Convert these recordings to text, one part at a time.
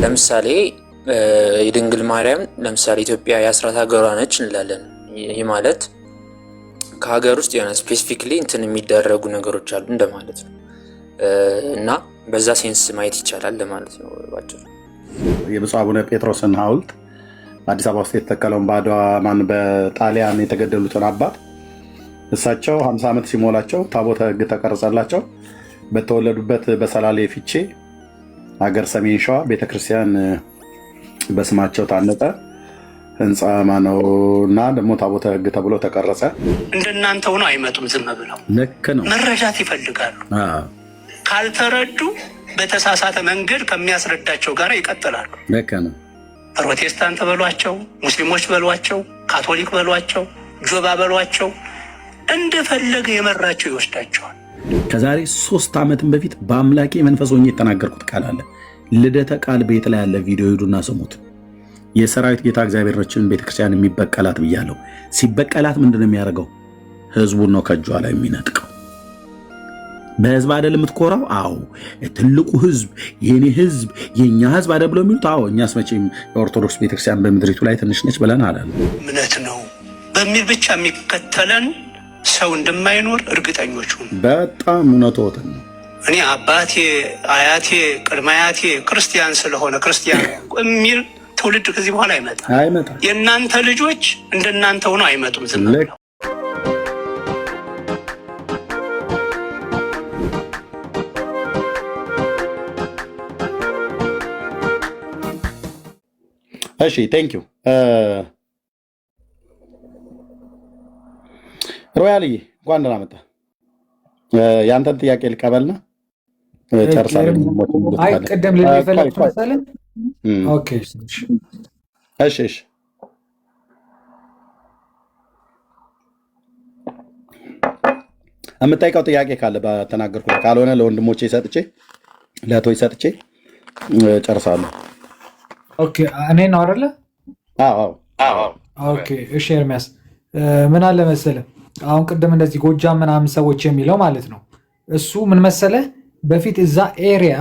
ለምሳሌ የድንግል ማርያም ለምሳሌ ኢትዮጵያ የአስራት ሀገሯ ነች እንላለን። ይህ ማለት ከሀገር ውስጥ የሆነ ስፔሲፊክሊ እንትን የሚደረጉ ነገሮች አሉ እንደማለት ነው እና በዛ ሴንስ ማየት ይቻላል ለማለት ነው ባጭሩ። የብፁዕ አቡነ ጴጥሮስን ሐውልት አዲስ አበባ ውስጥ የተተከለውን በአድዋ በጣሊያን የተገደሉትን አባት እሳቸው 50 ዓመት ሲሞላቸው ታቦተ ሕግ ተቀረጸላቸው። በተወለዱበት በሰላሌ ፊቼ ሀገር ሰሜን ሸዋ ቤተክርስቲያን በስማቸው ታነጸ። ህንፃ ማነው እና ደግሞ ታቦተ ሕግ ተብሎ ተቀረጸ። እንደናንተ ሆኖ አይመጡም። ዝም ብለው ልክ ነው። መረዳት ይፈልጋሉ። ካልተረዱ በተሳሳተ መንገድ ከሚያስረዳቸው ጋር ይቀጥላሉ። ልክ ነው። ፕሮቴስታንት በሏቸው፣ ሙስሊሞች በሏቸው፣ ካቶሊክ በሏቸው፣ ጆባ በሏቸው፣ እንደፈለገ የመራቸው ይወስዳቸዋል። ከዛሬ 3 ዓመትም በፊት በአምላኬ መንፈስ ሆኜ የተናገርኩት ቃል አለ። ልደተ ቃል ቤት ላይ ያለ ቪዲዮ ሂዱና ስሙት። የሰራዊት ጌታ እግዚአብሔሮችን ቤተክርስቲያን የሚበቀላት ብያለሁ። ሲበቀላት ምንድን ነው የሚያደርገው? ህዝቡን ነው ከእጇ ላይ የሚነጥቀው። በህዝብ አይደል የምትኮራው? አዎ ትልቁ ህዝብ የኔ ህዝብ የኛ ህዝብ አይደል ብለው የሚሉት? አዎ እኛስ መቼም የኦርቶዶክስ ቤተክርስቲያን በምድሪቱ ላይ ትንሽ ነች ብለን አላለ። እምነት ነው በሚል ብቻ የሚከተለን ሰው እንደማይኖር እርግጠኞች ሁኑ። በጣም እውነትዎትን ነው። እኔ አባቴ አያቴ ቅድመ አያቴ ክርስቲያን ስለሆነ ክርስቲያን የሚል ትውልድ ከዚህ በኋላ አይመጣም። የእናንተ ልጆች እንደናንተ ሆነው አይመጡም። ዝም ብለው እሺ ቴንክ ዩ ሮያልዬ፣ እንኳን ደህና መጣህ። የአንተን ጥያቄ ልቀበልና ጨርሳለሁ። አይ ቅድም ልፈልግ መሰለኝ። ኦኬ እሺ የምጠይቀው ጥያቄ ካለ በተናገርኩት፣ ካልሆነ ለወንድሞቼ ሰጥቼ ለእህቶች ሰጥቼ ጨርሳለሁ። ኦኬ እኔ ነው አይደለ? አዎ። ኦኬ እሺ ኤርሚያስ፣ ምን አለ መሰለህ አሁን ቅድም እንደዚህ ጎጃም ምናምን ሰዎች የሚለው ማለት ነው። እሱ ምን መሰለህ በፊት እዛ ኤሪያ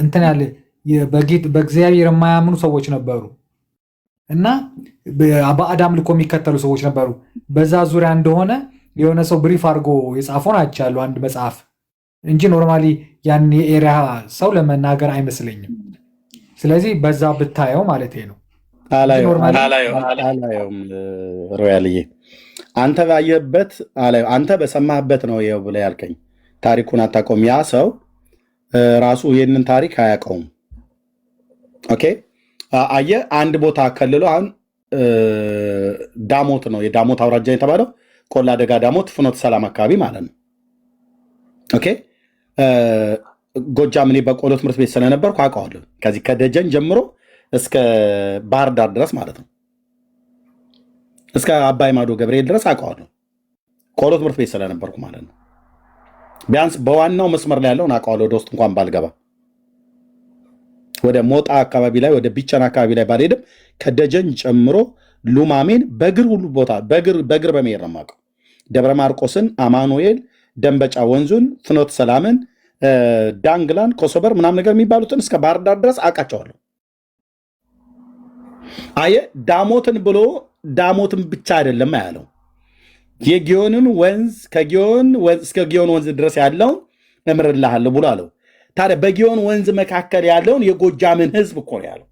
እንትን ያለ በእግዚአብሔር የማያምኑ ሰዎች ነበሩ እና ባዕድ አምልኮ የሚከተሉ ሰዎች ነበሩ። በዛ ዙሪያ እንደሆነ የሆነ ሰው ብሪፍ አድርጎ የጻፈው ናቸው ያሉ አንድ መጽሐፍ እንጂ ኖርማሊ ያን የኤሪያ ሰው ለመናገር አይመስለኝም። ስለዚህ በዛ ብታየው ማለት ነው። አላየውም ሮያልዬ፣ አንተ ባየህበት አንተ በሰማህበት ነው ይኸው ብለህ ያልከኝ። ታሪኩን አታውቀውም። ያ ሰው ራሱ ይህንን ታሪክ አያውቀውም። ኦኬ አየህ፣ አንድ ቦታ ከልሎ አሁን ዳሞት ነው የዳሞት አውራጃ የተባለው ቆላ ደጋ ዳሞት ፍኖተ ሰላም አካባቢ ማለት ነው። ኦኬ ጎጃም እኔ በቆሎ ትምህርት ቤት ስለነበርኩ አውቀዋለሁ። ከዚህ ከደጀን ጀምሮ እስከ ባህር ዳር ድረስ ማለት ነው፣ እስከ አባይ ማዶ ገብርኤል ድረስ አውቀዋለሁ። ቆሎ ትምህርት ቤት ስለነበርኩ ማለት ነው። ቢያንስ በዋናው መስመር ላይ ያለውን አውቀዋለሁ። ወደ ውስጥ እንኳን ባልገባ ወደ ሞጣ አካባቢ ላይ ወደ ቢቸና አካባቢ ላይ ባልሄድም ከደጀን ጨምሮ ሉማሜን በእግር ሁሉ ቦታ በእግር በመሄድ ነው የማውቀው። ደብረ ማርቆስን፣ አማኑኤል፣ ደንበጫ ወንዙን፣ ፍኖተ ሰላምን፣ ዳንግላን፣ ኮሶበር ምናምን ነገር የሚባሉትን እስከ ባህር ዳር ድረስ አውቃቸዋለሁ። አየህ ዳሞትን ብሎ ዳሞትን ብቻ አይደለም ያለው የጊዮንን ወንዝ ከጊዮን እስከ ጊዮን ወንዝ ድረስ ያለውን እምርልሃለሁ ብሎ አለው። ታዲያ በጊዮን ወንዝ መካከል ያለውን የጎጃምን ህዝብ እኮ ነው ያለው።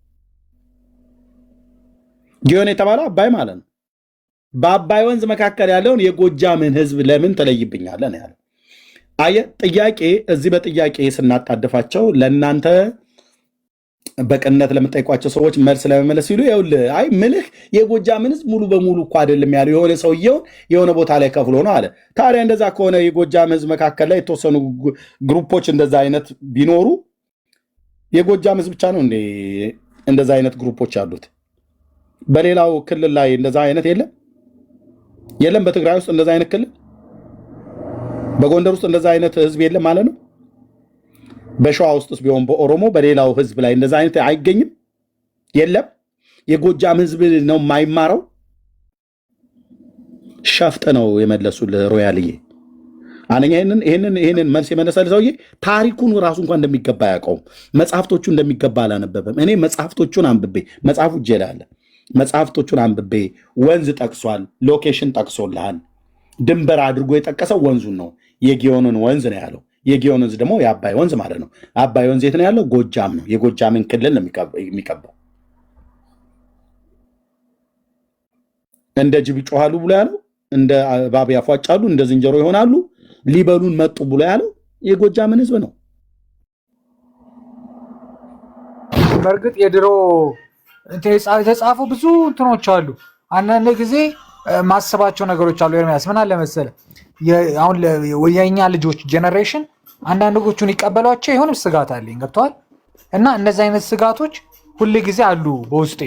ጊዮን የተባለው አባይ ማለት ነው። በአባይ ወንዝ መካከል ያለውን የጎጃምን ህዝብ ለምን ትለይብኛለህ ነው ያለው። አየህ ጥያቄ እዚህ በጥያቄ ስናጣድፋቸው ለእናንተ በቅንነት ለምጠይቋቸው ሰዎች መልስ ለመመለስ ሲሉ ይኸውልህ አይ ምልህ የጎጃምን ህዝብ ሙሉ በሙሉ እኮ አይደለም ያለው፣ የሆነ ሰውየውን የሆነ ቦታ ላይ ከፍሎ ነው አለ። ታዲያ እንደዛ ከሆነ የጎጃም ህዝብ መካከል ላይ የተወሰኑ ግሩፖች እንደዛ አይነት ቢኖሩ የጎጃም ህዝብ ብቻ ነው እንዴ እንደዛ አይነት ግሩፖች አሉት? በሌላው ክልል ላይ እንደዛ አይነት የለም? በትግራይ ውስጥ እንደዛ አይነት ክልል፣ በጎንደር ውስጥ እንደዛ አይነት ህዝብ የለም ማለት ነው? በሸዋ ውስጥስ ቢሆን በኦሮሞ በሌላው ህዝብ ላይ እንደዛ አይነት አይገኝም? የለም? የጎጃም ህዝብ ነው የማይማረው? ሸፍጥ ነው የመለሱልህ ሮያልዬ። አንኛ ይሄንን መልስ የመለሰልህ ሰውዬ ታሪኩን ራሱ እንኳን እንደሚገባ አያውቀውም። መጽሐፍቶቹ እንደሚገባ አላነበበም። እኔ መጽሐፍቶቹን አንብቤ መጽሐፉ እጄ ላይ አለ። መጽሐፍቶቹን አንብቤ ወንዝ ጠቅሷል፣ ሎኬሽን ጠቅሶልሃል። ድንበር አድርጎ የጠቀሰው ወንዙን ነው። የጊዮንን ወንዝ ነው ያለው። የጊዮን ወንዝ ደግሞ የአባይ ወንዝ ማለት ነው። አባይ ወንዝ የት ነው ያለው? ጎጃም ነው። የጎጃምን ክልል ነው የሚቀባው። እንደ ጅብ ይጮሃሉ ብሎ ያለው፣ እንደ እባብ ያፏጫሉ፣ እንደ ዝንጀሮ ይሆናሉ፣ ሊበሉን መጡ ብሎ ያለው የጎጃምን ህዝብ ነው። በእርግጥ የድሮ የተጻፉ ብዙ እንትኖች አሉ። አንዳንድ ጊዜ ማሰባቸው ነገሮች አሉ። ኤርሚያስ ምን አለ መሰለህ፣ አሁን የኛ ልጆች ጄኔሬሽን አንዳንዶቹን ይቀበሏቸው የሆነ ስጋት አለኝ። ገብተዋል። እና እነዚህ አይነት ስጋቶች ሁል ጊዜ አሉ በውስጤ።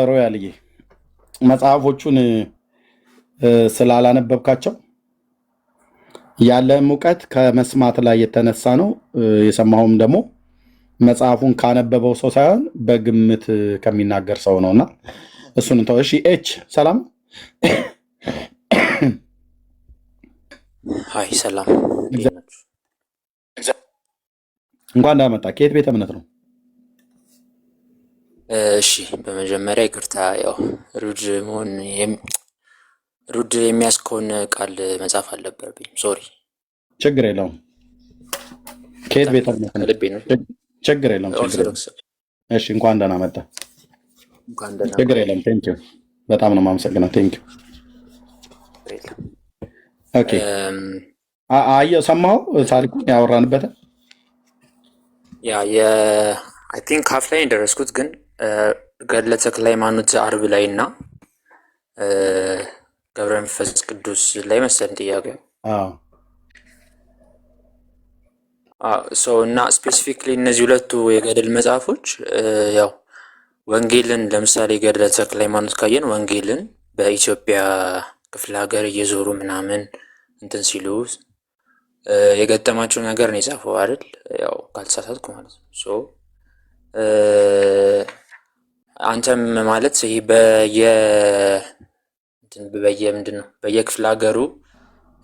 ሮያልዬ መጽሐፎቹን ስላላነበብካቸው ያለህም እውቀት ከመስማት ላይ የተነሳ ነው። የሰማሁም ደግሞ መጽሐፉን ካነበበው ሰው ሳይሆን በግምት ከሚናገር ሰው ነውና እሱን እንተው። እሺ ኤች ሰላም። አይ ሰላም፣ እንኳን እንዳመጣ። ከየት ቤተ እምነት ነው? እሺ በመጀመሪያ ይቅርታ፣ ያው ሩድ የሚያስከውን ቃል መጻፍ አልነበረብኝ። ሶሪ። ችግር የለውም። ከየት ቤተ እምነት ነው? ከልቤ ነው። ችግር የለውም። እሺ እንኳን ደህና መጣ። ችግር የለም። ቴንኪው፣ በጣም ነው የማመሰግነው። ቴንኪው። ኦኬ አየሁ፣ ሰማሁ ታሪኩን ያወራንበትን። ያ አይ ቲንክ ሀፍ ላይ እንደደረስኩት፣ ግን ገድለ ተክለ ሃይማኖት አርብ ላይ እና ገብረ መንፈስ ቅዱስ ላይ መሰለኝ ጥያቄው። እና ስፔሲፊክሊ እነዚህ ሁለቱ የገድል መጽሐፎች ያው ወንጌልን ለምሳሌ ገድለ ተክለ ሃይማኖት ካየን ወንጌልን በኢትዮጵያ ክፍለ ሀገር እየዞሩ ምናምን እንትን ሲሉ የገጠማቸው ነገር ነው የጻፈው አይደል? ያው ካልተሳሳትኩ ማለት ነው። አንተም ማለት ይሄ ምንድን ነው በየክፍለ ሀገሩ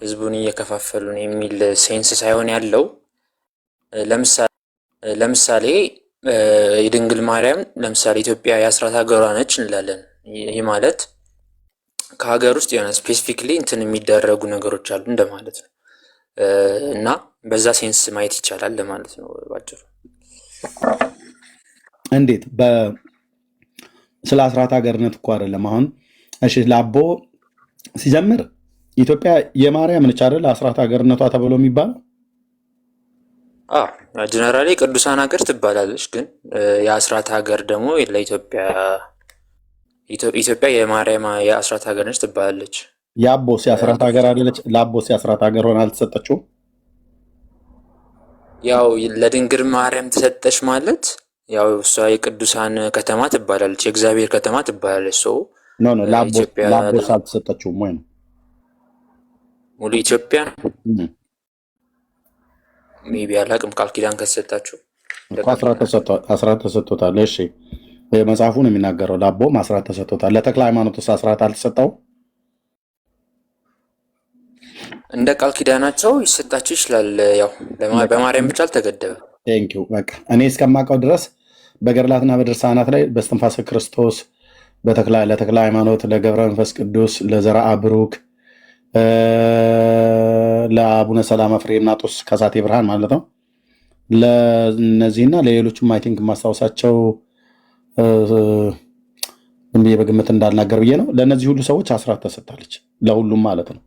ህዝቡን እየከፋፈሉን የሚል ሴንስ ሳይሆን ያለው ለምሳሌ የድንግል ማርያም ለምሳሌ ኢትዮጵያ የአስራት ሀገሯ ነች እንላለን። ይህ ማለት ከሀገር ውስጥ የሆነ ስፔሲፊክሊ እንትን የሚደረጉ ነገሮች አሉ እንደማለት ነው። እና በዛ ሴንስ ማየት ይቻላል ለማለት ነው ባጭሩ። እንዴት ስለ አስራት ሀገርነት እኮ አይደለም አሁን። እሺ ላቦ ሲጀምር ኢትዮጵያ የማርያም ነች አይደል አስራት ሀገርነቷ ተብሎ የሚባለው? ጀነራሊ ቅዱሳን ሀገር ትባላለች። ግን የአስራት ሀገር ደግሞ ለኢትዮጵያ የማርያም የአስራት ሀገር ነች ትባላለች። የአቦስ የአስራት ሀገር አይደለች? ለአቦስ የአስራት ሀገር ሆና አልተሰጠችውም? ያው ለድንግል ማርያም ተሰጠች ማለት ያው እሷ የቅዱሳን ከተማ ትባላለች፣ የእግዚአብሔር ከተማ ትባላለች። ለአቦስ አልተሰጠችውም ወይ ነው? ሙሉ ኢትዮጵያ ሜቢ አላቅም። ቃል ኪዳን ከተሰጣችሁ አስራት ተሰጥቶታል። እሺ መጽሐፉ ነው የሚናገረው። ለአቦም አስራት ተሰጥቶታል። ለተክለ ሃይማኖትስ አስራት አልተሰጠው? እንደ ቃል ኪዳናቸው ይሰጣቸው ይችላል። ያው በማርያም ብቻ አልተገደበ። ቴንኪው። በቃ እኔ እስከማውቀው ድረስ በገድላትና በድርሳናት ላይ በእስትንፋሰ ክርስቶስ ለተክለ ሃይማኖት፣ ለገብረ መንፈስ ቅዱስ፣ ለዘርአ ብሩክ፣ ለአቡነ ሰላማ ፍሬምናጦስ ከሳቴ ብርሃን ማለት ነው። ለእነዚህና ለሌሎችም አይ ቲንክ የማስታወሳቸው ብዬ በግምት እንዳልናገር ብዬ ነው። ለእነዚህ ሁሉ ሰዎች አስራት ተሰጥታለች፣ ለሁሉም ማለት ነው።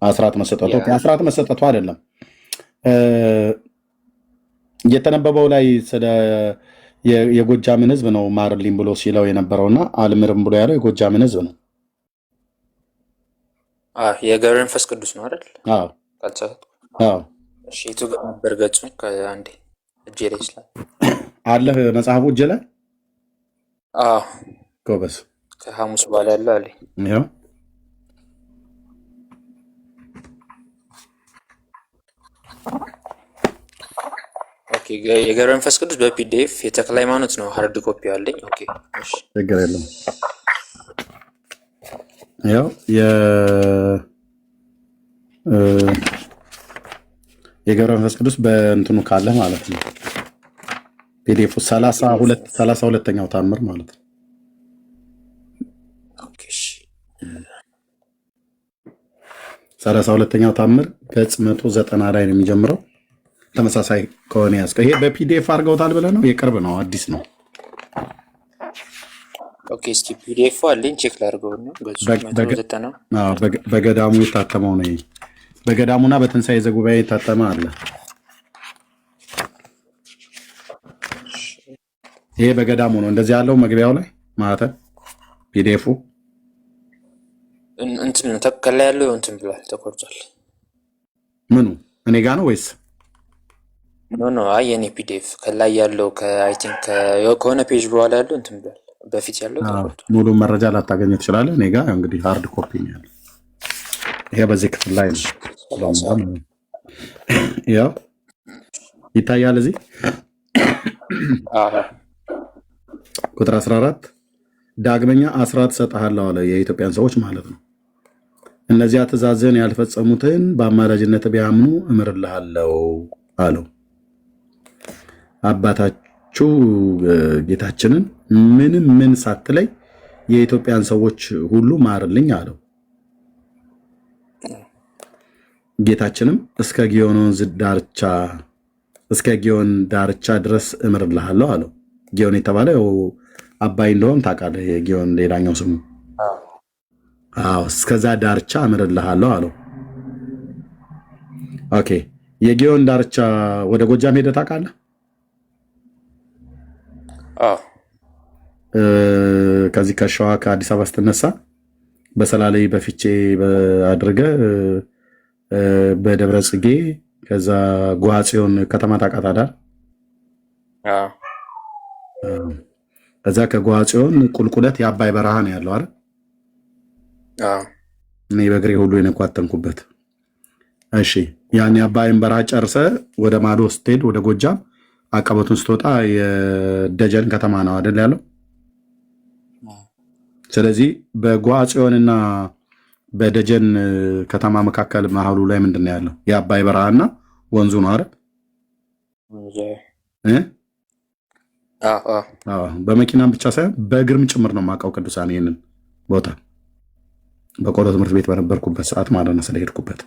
አስራት መሰጠቱ አይደለም እየተነበበው ላይ ስለ የጎጃምን ሕዝብ ነው ማርልኝ ብሎ ሲለው የነበረውና አልምርም ብሎ ያለው የጎጃምን ሕዝብ ነው። የገብረ መንፈስ ቅዱስ ነው አይደል? አዎ። እሺ የቱ ጋር ነበር ገጹ? ከአንዴ እጄ ላይ ይችላል አለህ መጽሐፉ እጄ ላይ? አዎ ጎበዝ። ከሐሙስ በኋላ ያለ አለኝ። ይኸው የገብረ መንፈስ ቅዱስ በፒዲኤፍ፣ የተክለ ሃይማኖት ነው ሃርድ ኮፒ አለኝ። ኦኬ እሺ፣ ችግር የለም። ያው የገብረ መንፈስ ቅዱስ በእንትኑ ካለ ማለት ነው ፒዲኤፍ 32ኛው ታምር ማለት ነው። 32ኛው ታምር ገጽ 190 ላይ ነው የሚጀምረው። ተመሳሳይ ከሆነ ያዝከው። ይሄ በፒዲኤፍ አድርገውታል ብለህ ነው? የቅርብ ነው አዲስ ነው? ኦኬ እስኪ ፒዲኤፍ አለኝ ቼክ ላድርገው ነው። በገዳሙ የታተመው ነው። በገዳሙና በትንሣኤ ዘጉባኤ የታተመ አለ። ይሄ በገዳሙ ነው እንደዚህ ያለው መግቢያው ላይ ማለት ፒዲኤፉ እንትን ከላይ ያለው እንትን ብሏል ተቆርጧል። ምኑ እኔ ጋ ነው ወይስ ኖ አይ የኔ ፒዲኤፍ ከላይ ያለው ከአይ ቲንክ ከሆነ ፔጅ በኋላ ያለው እንትን ብሏል። በፊት ያለው ተቆርጧል። ሙሉ መረጃ ላታገኝ ትችላለህ። እኔ ጋ እንግዲህ ሃርድ ኮፒ ነው ያለው። ይሄ በዚህ ክፍል ላይ ነው ያው ይታያል። እዚህ ቁጥር 14 ዳግመኛ አስራት እሰጥሃለሁ አለ። የኢትዮጵያን ሰዎች ማለት ነው። እነዚያ ትእዛዝን ያልፈጸሙትን በአማላጅነት ቢያምኑ እምርልሃለሁ አለው። አባታችሁ ጌታችንን ምንም ምን ሳትለይ የኢትዮጵያን ሰዎች ሁሉ ማርልኝ አለው። ጌታችንም እስከ ጊዮን ወንዝ ዳርቻ ድረስ እምርልሃለሁ አለው። ጊዮን የተባለው አባይ እንደሆን ታውቃለህ። የጊዮን ሌላኛው ስሙ እስከዛ ዳርቻ እምርልሃለሁ አለው። ኦኬ የጊዮን ዳርቻ ወደ ጎጃም ሄደህ ታውቃለህ? ከዚህ ከሸዋ ከአዲስ አበባ ስትነሳ በሰላሌ በፊቼ አድርገህ በደብረ ጽጌ ከዛ ጎሐጽዮን ከተማ ታውቃታለህ? ከዛ ከጎሐጽዮን ቁልቁለት የአባይ በረሃ ነው ያለው አይደል? እኔ በእግሬ ሁሉ የነኳተንኩበት። እሺ ያን የአባይን በረሃ ጨርሰ ወደ ማዶ ስትሄድ ወደ ጎጃም አቀበቱን ስትወጣ የደጀን ከተማ ነው አይደል ያለው? ስለዚህ በጎሐጽዮንና በደጀን ከተማ መካከል መሀሉ ላይ ምንድን ነው ያለው? የአባይ በረሃና ወንዙ ነው አይደል? በመኪናም ብቻ ሳይሆን በእግርም ጭምር ነው የማውቀው ቅዱሳን ይህንን ቦታ በቆሎ ትምህርት ቤት በነበርኩበት ሰዓት ማለት ነው ስለሄድኩበት።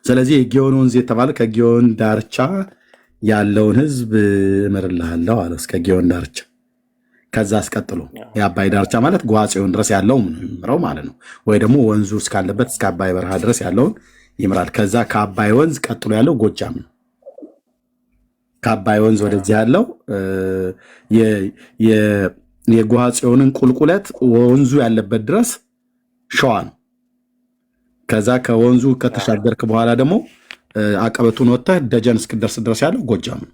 ስለዚህ የጊዮን ወንዝ የተባለ ከጊዮን ዳርቻ ያለውን ህዝብ እምርልሃለሁ አለ። እስከ ጊዮን ዳርቻ ከዛ አስቀጥሎ የአባይ ዳርቻ ማለት ጎሐጽዮን ድረስ ያለውን ይምራው ማለት ነው። ወይ ደግሞ ወንዙ እስካለበት እስከ አባይ በረሃ ድረስ ያለውን ይምራል። ከዛ ከአባይ ወንዝ ቀጥሎ ያለው ጎጃም ነው። ከአባይ ወንዝ ወደዚህ ያለው የጎሐጽዮንን ቁልቁለት ወንዙ ያለበት ድረስ ሸዋ ነው። ከዛ ከወንዙ ከተሻገርክ በኋላ ደግሞ አቀበቱን ወጥተህ ደጀን እስክደርስ ድረስ ያለው ጎጃም ነው።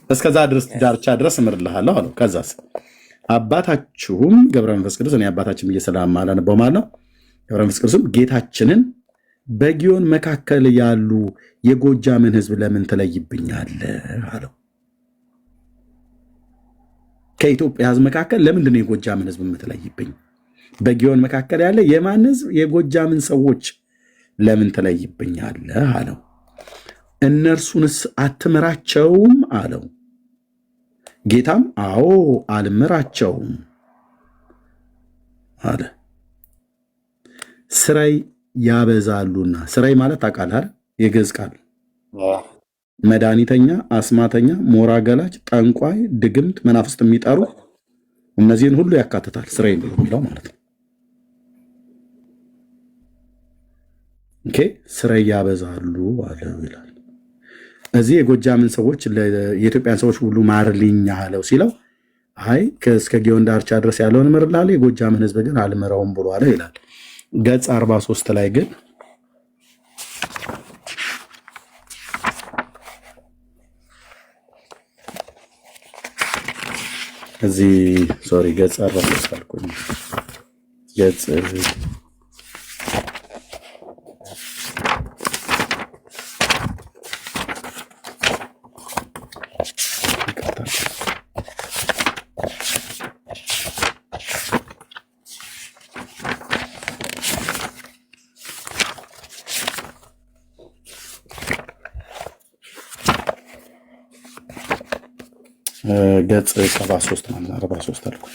እስከዛ ድረስ ዳርቻ ድረስ እምርልሃለሁ አለው። ከዛስ አባታችሁም ገብረ መንፈስ ቅዱስ እኔ አባታችን ብዬ ስለማላነበው ማለት ነው። ገብረ መንፈስ ቅዱስም ጌታችንን በጊዮን መካከል ያሉ የጎጃምን ህዝብ ለምን ትለይብኛለህ አለው። ከኢትዮጵያ ህዝብ መካከል ለምንድን ነው የጎጃምን ህዝብ የምትለይብኝ? በጊዮን መካከል ያለ የማን ህዝብ? የጎጃምን ሰዎች ለምን ትለይብኛለህ አለው። እነርሱንስ አትምራቸውም አለው። ጌታም አዎ አልምራቸውም አለ። ስራይ ያበዛሉና። ስራይ ማለት ታውቃለህ? የግዕዝ ቃል መድኃኒተኛ፣ አስማተኛ፣ ሞራ ገላጭ፣ ጠንቋይ፣ ድግምት፣ መናፍስት የሚጠሩ እነዚህን ሁሉ ያካትታል። ስራይ የሚለው ማለት ነው። ኦኬ ስራይ ያበዛሉ አለ ይላል። እዚህ የጎጃምን ሰዎች የኢትዮጵያን ሰዎች ሁሉ ማርልኝ አለው ሲለው አይ እስከ ጊዮን ዳርቻ ድረስ ያለውን እምርልሃለሁ የጎጃምን ህዝብ ግን አልምረውም ብሎ አለ ይላል። ገጽ 43 ላይ ግን እዚህ ሶሪ ገጽ 43 አልኩኝ። ገጽ ገጽ 73 ማለት 43 አልኩ።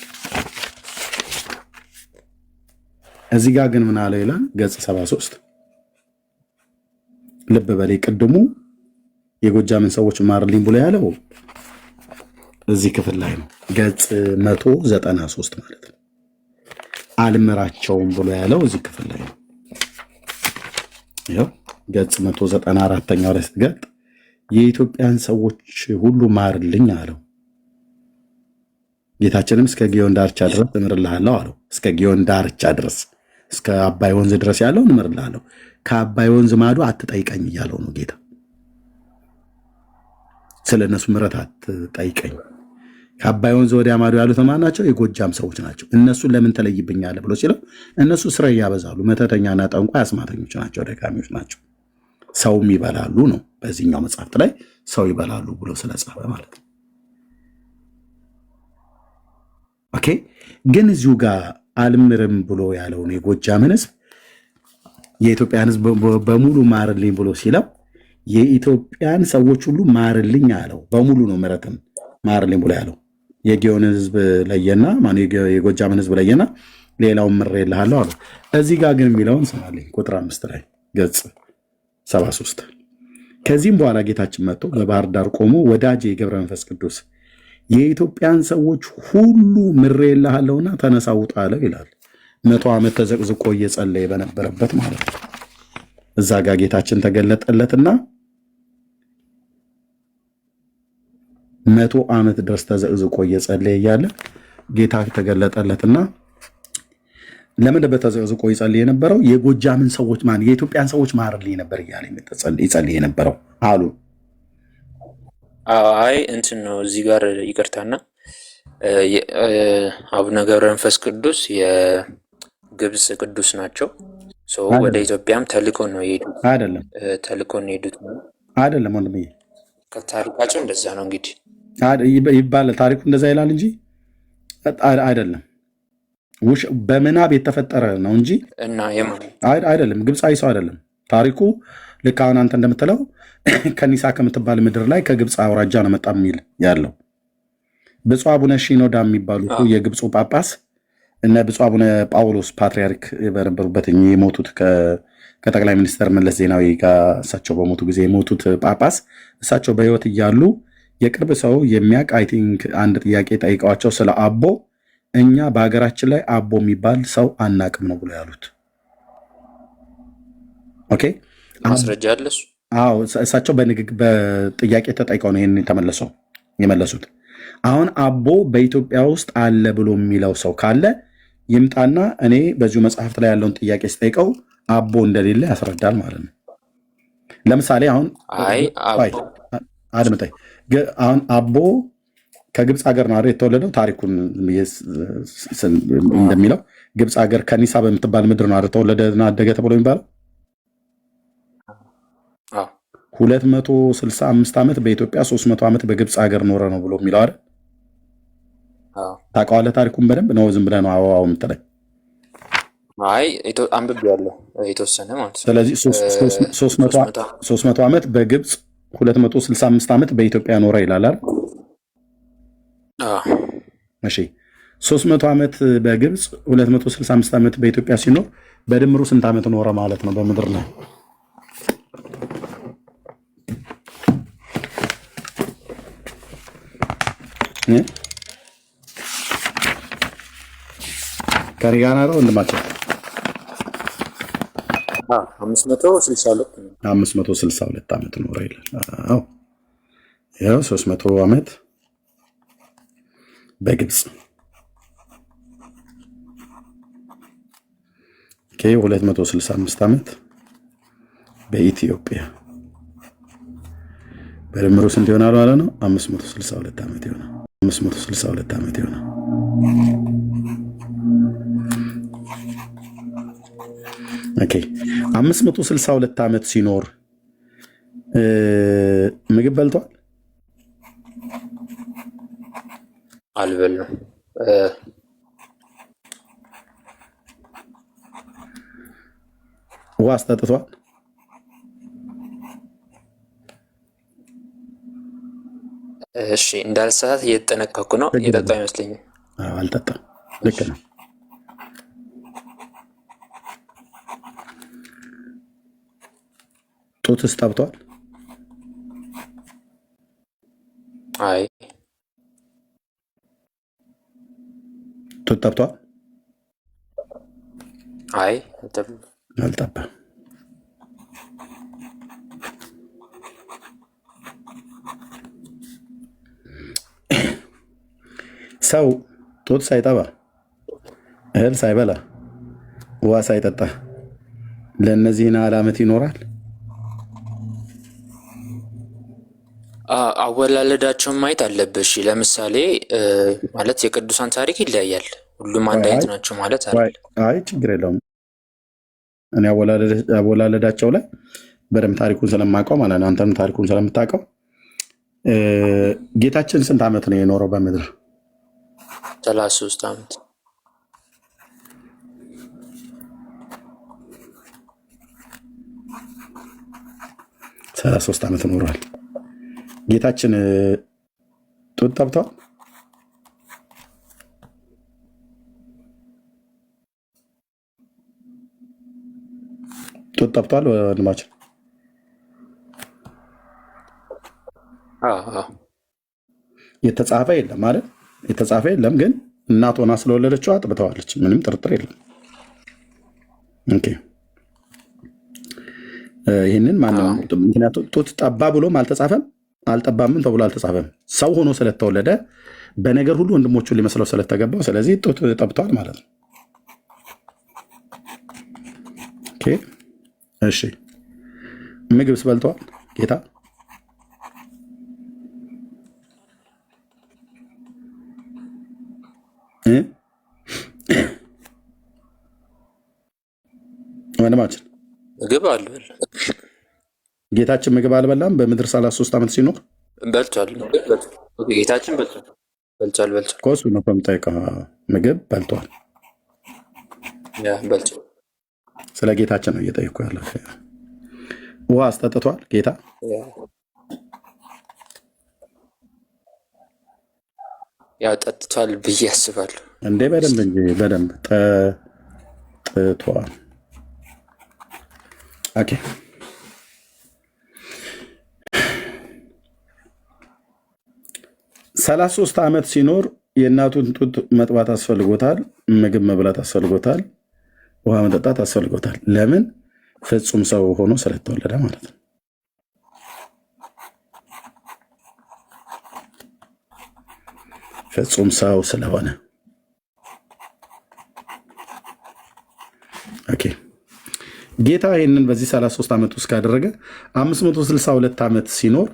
እዚህ ጋር ግን ምን አለ ይላል? ገጽ 73 ልብ በላይ ቅድሙ የጎጃምን ሰዎች ማርልኝ ብሎ ያለው እዚህ ክፍል ላይ ነው። ገጽ 193 ማለት ነው። አልምራቸውም ብሎ ያለው እዚህ ክፍል ላይ ነው። ይኸው ገጽ 194ኛው ላይ ስትገጥ የኢትዮጵያን ሰዎች ሁሉ ማርልኝ አለው። ጌታችንም እስከ ጊዮን ዳርቻ ድረስ እምርልሃለሁ አለው። እስከ ጊዮን ዳርቻ ድረስ እስከ አባይ ወንዝ ድረስ ያለውን እምርልሃለሁ፣ ከአባይ ወንዝ ማዶ አትጠይቀኝ እያለው ነው ጌታ። ስለ እነሱ ምሕረት አትጠይቀኝ። ከአባይ ወንዝ ወዲያ ማዶ ያሉት ማን ናቸው? የጎጃም ሰዎች ናቸው። እነሱን ለምን ትለይብኛለህ ብሎ ሲለው እነሱ ስራ ያበዛሉ፣ መተተኛና ጠንቋይ አስማተኞች ናቸው፣ ደካሚዎች ናቸው፣ ሰውም ይበላሉ ነው። በዚህኛው መጽሐፍት ላይ ሰው ይበላሉ ብሎ ስለጻፈ ማለት ነው። ኦኬ። ግን እዚሁ ጋር አልምርም ብሎ ያለውን የጎጃምን ሕዝብ የኢትዮጵያን ሕዝብ በሙሉ ማርልኝ ብሎ ሲለው የኢትዮጵያን ሰዎች ሁሉ ማርልኝ አለው። በሙሉ ነው ምሕረትን ማርልኝ ብሎ ያለው። የጊዮን ሕዝብ ለየና የጎጃምን ሕዝብ ለየና ሌላውን ምሬልሃለሁ አለው። እዚህ ጋር ግን የሚለውን ስማልኝ። ቁጥር 5 ላይ ገጽ 73 ከዚህም በኋላ ጌታችን መጥቶ በባህር ዳር ቆሞ ወዳጄ የገብረ መንፈስ ቅዱስ የኢትዮጵያን ሰዎች ሁሉ ምሬልሃለሁና ተነሳ ውጣ አለው ይላል። 100 ዓመት ተዘቅዝቆ እየጸለየ በነበረበት ማለት ነው። እዛ ጋር ጌታችን ተገለጠለትና 100 ዓመት ድረስ ተዘቅዝቆ እየጸለየ እያለ ጌታ ተገለጠለትና ለምን በተዘቅዝቆ ይጸልይ የነበረው? የጎጃምን ሰዎች የኢትዮጵያን ሰዎች ማርልኝ ነበር እያለ ይጸልይ የነበረው አሉ። አይ እንትን ነው እዚህ ጋር ይቅርታና አቡነ ገብረ መንፈስ ቅዱስ የግብፅ ቅዱስ ናቸው። ወደ ኢትዮጵያም ተልኮ ነው የሄዱት። አይደለም ተልኮ ነው የሄዱት አይደለም ወንድምዬ፣ ከታሪካቸው እንደዛ ነው እንግዲህ ይባላል። ታሪኩ እንደዛ ይላል እንጂ አይደለም። በምናብ የተፈጠረ ነው እንጂ አይደለም። ግብፃዊ ሰው አይደለም ታሪኩ። ልክ አሁን አንተ እንደምትለው ከኒሳ ከምትባል ምድር ላይ ከግብፅ አውራጃ ነው መጣ የሚል ያለው ብፁዕ አቡነ ሺኖዳ የሚባሉ የግብፁ ጳጳስ እነ ብፁዕ አቡነ ጳውሎስ ፓትሪያርክ በነበሩበት የሞቱት ከጠቅላይ ሚኒስትር መለስ ዜናዊ ጋር እሳቸው በሞቱ ጊዜ የሞቱት ጳጳስ እሳቸው በሕይወት እያሉ የቅርብ ሰው የሚያውቅ አይ ቲንክ አንድ ጥያቄ ጠይቀዋቸው ስለ አቦ እኛ በሀገራችን ላይ አቦ የሚባል ሰው አናቅም ነው ብሎ ያሉት። ኦኬ ማስረጃ አለ እሱ። አዎ እሳቸው በጥያቄ ተጠይቀው ነው ይህን የመለሱት። አሁን አቦ በኢትዮጵያ ውስጥ አለ ብሎ የሚለው ሰው ካለ ይምጣና እኔ በዚሁ መጽሐፍት ላይ ያለውን ጥያቄ ስጠይቀው አቦ እንደሌለ ያስረዳል ማለት ነው። ለምሳሌ አሁን አድምጠኝ። አሁን አቦ ከግብፅ ሀገር ነው የተወለደው። ታሪኩን እንደሚለው ግብፅ ሀገር ከኒሳ በምትባል ምድር ነው ተወለደና አደገ ተብሎ የሚባለው። 265 ዓመት በኢትዮጵያ 300 ዓመት በግብፅ ሀገር ኖረ ነው ብሎ የሚለው አይደል? ታውቀዋለህ ታሪኩን በደንብ ነው? ዝም ብለህ ነው አዋው የምትለኝ? አይ አንብቤዋለሁ የተወሰነ ማለት ነው። ስለዚህ 300 ዓመት በግብፅ 265 ዓመት በኢትዮጵያ ኖረ ይላል አይደል? እሺ 300 ዓመት በግብፅ 265 ዓመት በኢትዮጵያ ሲኖር በድምሩ ስንት ዓመት ኖረ ማለት ነው በምድር ላይ? ከኔ ጋር ነው ወንድማቸው? 562 ዓመት ኖረ ይላል። አዎ ያው 300 ዓመት በግብፅ 265 ዓመት በኢትዮጵያ በድምሩ ስንት ይሆናል ማለት ነው? 562 ዓመት ይሆናል። 562 ዓመት ይሆናል። ኦኬ 562 ዓመት ሲኖር ምግብ በልቷል? አልበላም። ውሃ አስጠጥቷል? እሺ እንዳልሳሳት እየተጠነቀቅኩ ነው። የጠጣ አይመስለኝም። አልጠጣም። ልክ ነው። ጡትስ ጠብቷል? አይ ጡት ጠብቷል? አይ አልጠባም። ሰው ጡት ሳይጠባ እህል ሳይበላ ውሃ ሳይጠጣ ለእነዚህን ያህል ዓመት ይኖራል? አወላለዳቸውን ማየት አለብሽ። ለምሳሌ ማለት የቅዱሳን ታሪክ ይለያያል። ሁሉም አንድ አይነት ናቸው ማለት አለ። አይ ችግር የለውም። እኔ አወላለዳቸው ላይ በደንብ ታሪኩን ስለማውቀው ማለት ነው፣ አንተም ታሪኩን ስለምታውቀው። ጌታችን ስንት ዓመት ነው የኖረው በምድር? 33 ዓመት። ሶስት ዓመት ኖሯል። ጌታችን ጡት ጠብቷል? ጡት ጠብቷል ወንድማችን? የተጻፈ የለም ማለት የተጻፈ የለም፣ ግን እናት ሆና ስለወለደችው አጥብተዋለች። ምንም ጥርጥር የለም። ኦኬ ይህንን ማነው? ምክንያቱም ጡት ጠባ ብሎም አልተጻፈም፣ አልጠባምም ተብሎ አልተጻፈም። ሰው ሆኖ ስለተወለደ በነገር ሁሉ ወንድሞቹን ሊመስለው ስለተገባው፣ ስለዚህ ጡት ጠብተዋል ማለት ነው። ኦኬ እሺ፣ ምግብስ በልተዋል ጌታ? ወንድማችን ምግብ አልበል ጌታችን ምግብ አልበላም በምድር 33 ዓመት ሲኖር? በልቷል። ጌታችን በልቷል። ከሱ ነው የምጠይቀው። ምግብ በልቷል። በልቷል። ስለ ጌታችን ነው እየጠየኩ ያለው። ውሃ አስጠጥቷል ጌታ? ያው ጠጥቷል ብዬ አስባለሁ። እንዴ በደንብ እንጂ በደንብ ጠጥቷል። ኦኬ ሰላሳ 33 ዓመት ሲኖር የእናቱን ጡት መጥባት አስፈልጎታል፣ ምግብ መብላት አስፈልጎታል፣ ውሃ መጠጣት አስፈልጎታል። ለምን? ፍጹም ሰው ሆኖ ስለተወለደ ማለት ነው። ፍጹም ሰው ስለሆነ። ኦኬ ጌታ ይህንን በዚህ 33 ዓመት ውስጥ ካደረገ 562 ዓመት ሲኖር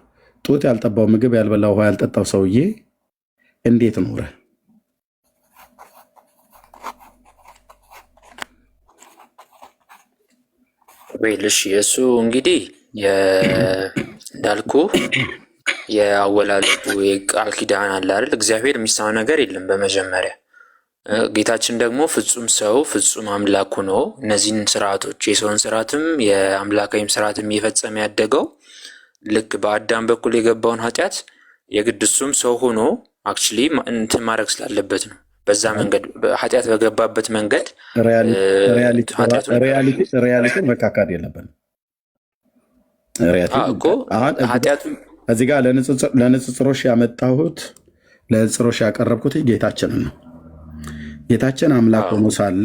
ጡት ያልጠባው ምግብ ያልበላው ውሃ ያልጠጣው ሰውዬ እንዴት ኖረ? ወይልሽ የእሱ እንግዲህ እንዳልኩ የአወላለዱ የቃል ኪዳን አለ አይደል? እግዚአብሔር የሚሳነው ነገር የለም። በመጀመሪያ ጌታችን ደግሞ ፍጹም ሰው ፍጹም አምላክ ሆኖ እነዚህን ስርዓቶች የሰውን ስርዓትም የአምላካዊም ስርዓትም እየፈጸመ ያደገው ልክ በአዳም በኩል የገባውን ኃጢአት የግድ እሱም ሰው ሆኖ አክቹዋሊ እንትን ማድረግ ስላለበት ነው። በዛ መንገድ ኃጢአት በገባበት መንገድ ሪያሊቲ መካካድ የለብንም። እዚህ ጋር ለንጽጽሮሽ ያመጣሁት ለንጽጽሮሽ ያቀረብኩት ጌታችንን ነው። ጌታችን አምላክ ሆኖ ሳለ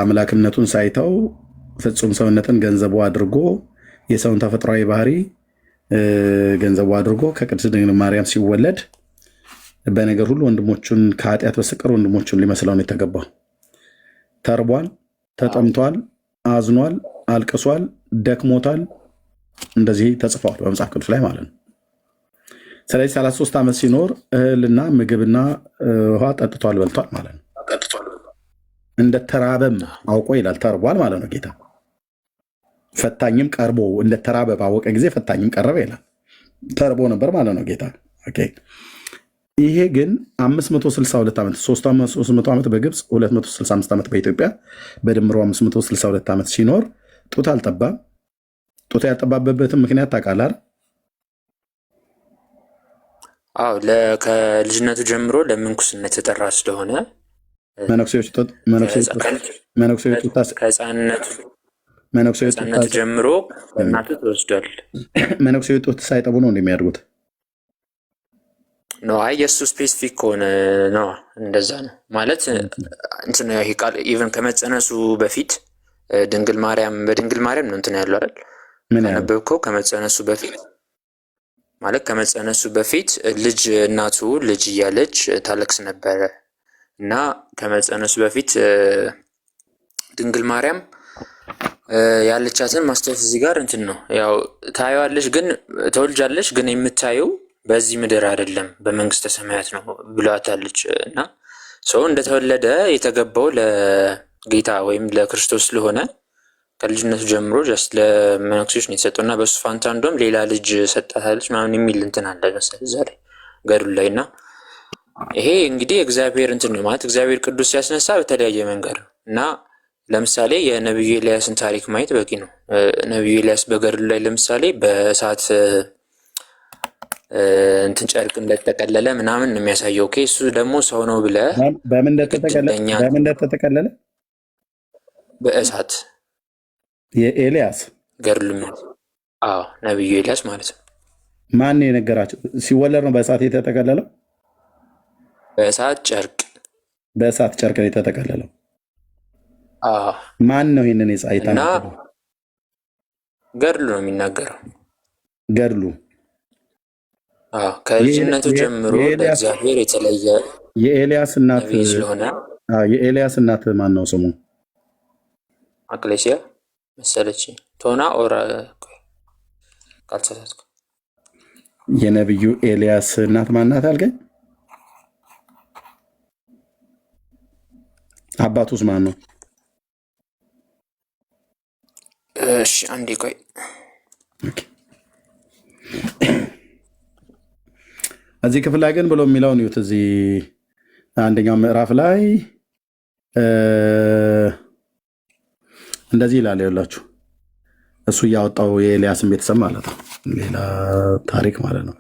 አምላክነቱን ሳይተው ፍጹም ሰውነትን ገንዘቡ አድርጎ የሰውን ተፈጥሯዊ ባህሪ ገንዘቡ አድርጎ ከቅድስት ድንግል ማርያም ሲወለድ በነገር ሁሉ ወንድሞቹን ከኃጢአት በስተቀር ወንድሞቹን ሊመስለው ነው የተገባው። ተርቧል፣ ተጠምቷል፣ አዝኗል፣ አልቅሷል፣ ደክሞታል። እንደዚህ ተጽፏል በመጽሐፍ ቅዱስ ላይ ማለት ነው። ስለዚህ 33 ዓመት ሲኖር እህልና ምግብና ውሃ ጠጥቷል፣ በልቷል ማለት ነው። እንደተራበም አውቆ ይላል። ተርቧል ማለት ነው ጌታ። ፈታኝም ቀርቦ እንደተራበ ባወቀ ጊዜ ፈታኝም ቀረበ ይላል። ተርቦ ነበር ማለት ነው ጌታ። ኦኬ ይሄ ግን 562 ዓመት 300 ዓመት በግብፅ 265 ዓመት በኢትዮጵያ በድምሮ 562 ዓመት ሲኖር ጡት አልጠባም። ጡት ያልጠባበበትን ምክንያት ታውቃለህ? አዎ ከልጅነቱ ጀምሮ ለምንኩስና የተጠራ ስለሆነ ከህፃንነቱ ጀምሮ በእናቱ ተወስዷል። መነኩሴዎች ጡት ሳይጠቡ ነው እንደሚያድጉት ነው። አይ የእሱ ስፔሲፊክ ከሆነ ነው እንደዛ ነው ማለት እንትን ይሄ ቃል ኢቨን ከመጸነሱ በፊት በድንግል ማርያም ነው እንትን ያለው አይደል? ከነበብከው ከመጸነሱ በፊት ልጅ እናቱ ልጅ እያለች ታለቅስ ነበረ እና ከመጸነሱ በፊት ድንግል ማርያም ያለቻትን ማስተዋወቅ እዚህ ጋር እንትን ነው ያው ታየዋለሽ፣ ግን ተወልጃለሽ፣ ግን የምታየው በዚህ ምድር አይደለም በመንግስተ ሰማያት ነው ብሏታለች። እና ሰው እንደተወለደ የተገባው ለጌታ ወይም ለክርስቶስ ስለሆነ ከልጅነቱ ጀምሮ ጀስት ለመነኩሴዎች ነው የተሰጠው እና በሱ ፋንታ እንደውም ሌላ ልጅ ሰጣታለች ምናምን የሚል እንትን አለ መሰለኝ እዛ ላይ ገድሉ ላይ። እና ይሄ እንግዲህ እግዚአብሔር እንትን ነው ማለት እግዚአብሔር ቅዱስ ሲያስነሳ በተለያየ መንገድ ነው እና ለምሳሌ የነቢዩ ኤልያስን ታሪክ ማየት በቂ ነው። ነቢዩ ኤልያስ በገድሉ ላይ ለምሳሌ በእሳት እንትን ጨርቅ እንደተጠቀለለ ምናምን ነው የሚያሳየው። ኦኬ እሱ ደግሞ ሰው ነው ብለህ በምን እንደተጠቀለለ በእሳት የኤልያስ ገድሉ ነቢዩ ኤልያስ ማለት ነው። ማን የነገራቸው? ሲወለድ ነው በእሳት የተጠቀለለው? በእሳት ጨርቅ ነው የተጠቀለለው። ማን ነው ይህንን የጻይታ? ገድሉ ነው የሚናገረው። ገድሉ ከልጅነቱ ጀምሮ ለእግዚአብሔር የተለየ የኤልያስ እናት ስለሆነ የኤልያስ እናት ማን ነው ስሙ? አቅሌሲያ መሰለች ቶና ኦራ ካልተሳሳትኩ። የነቢዩ ኤልያስ እናት ማናት አልከኝ? አባቱስ ማን ነው? እሺ አንዴ ቆይ። እዚህ ክፍል ላይ ግን ብሎ የሚለውን ይዩት። እዚህ አንደኛው ምዕራፍ ላይ እንደዚህ ይላል። ይኸውላችሁ እሱ እያወጣው የኤልያስን ቤተሰብ ማለት ነው፣ ሌላ ታሪክ ማለት ነው።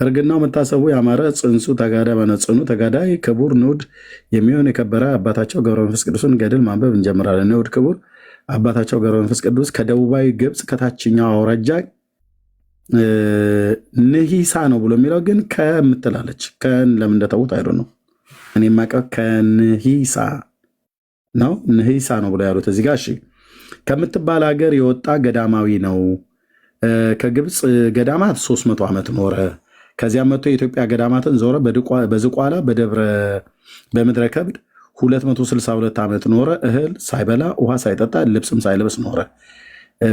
እርግናው መታሰቡ ያማረ ጽንሱ ተጋዳይ በነጽኑ ተጋዳይ ክቡር ንዑድ የሚሆን የከበረ አባታቸው ገብረ መንፈስ ቅዱስን ገድል ማንበብ እንጀምራለን። ንዑድ ክቡር አባታቸው ገብረ መንፈስ ቅዱስ ከደቡባዊ ግብፅ ከታችኛው አውራጃ ንሂሳ ነው ብሎ የሚለው ግን ከምትላለች ከን ለምን እንደተዉት አይዶ ነው። እኔ የማውቀው ከንሂሳ ነው፣ ንሂሳ ነው ብሎ ያሉት እዚህ ጋር። እሺ ከምትባል ሀገር የወጣ ገዳማዊ ነው። ከግብፅ ገዳማት 300 ዓመት ኖረ። ከዚያም መጥቶ የኢትዮጵያ ገዳማትን ዞረ። በዝቋላ በምድረ ከብድ 262 ዓመት ኖረ። እህል ሳይበላ ውሃ ሳይጠጣ ልብስም ሳይለብስ ኖረ።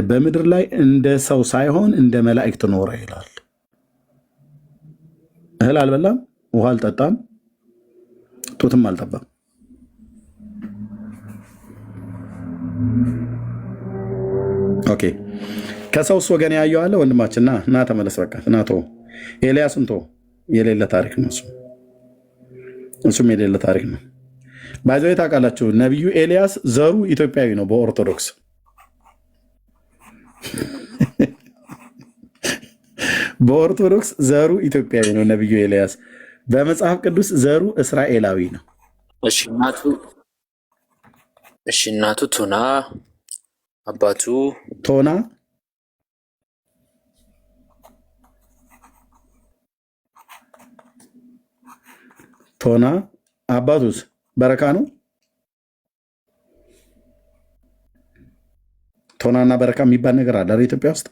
በምድር ላይ እንደ ሰው ሳይሆን እንደ መላእክት ኖረ ይላል። እህል አልበላም፣ ውሃ አልጠጣም፣ ጡትም አልጠባም። ኦኬ ከሰውስ ወገን ያየዋለ ወንድማችን ና ተመለስ። በቃ ናቶ ኤልያስን ቶ የሌለ ታሪክ ነው እሱም የሌለ ታሪክ ነው። ባይዘው ታውቃላችሁ ነቢዩ ኤልያስ ዘሩ ኢትዮጵያዊ ነው በኦርቶዶክስ በኦርቶዶክስ ዘሩ ኢትዮጵያዊ ነው ነቢዩ ኤልያስ። በመጽሐፍ ቅዱስ ዘሩ እስራኤላዊ ነው። እሺ እናቱ ቶና አባቱ ቶና አባቱስ በረካ ነው። ቶናና በረካ የሚባል ነገር አለ ኢትዮጵያ ውስጥ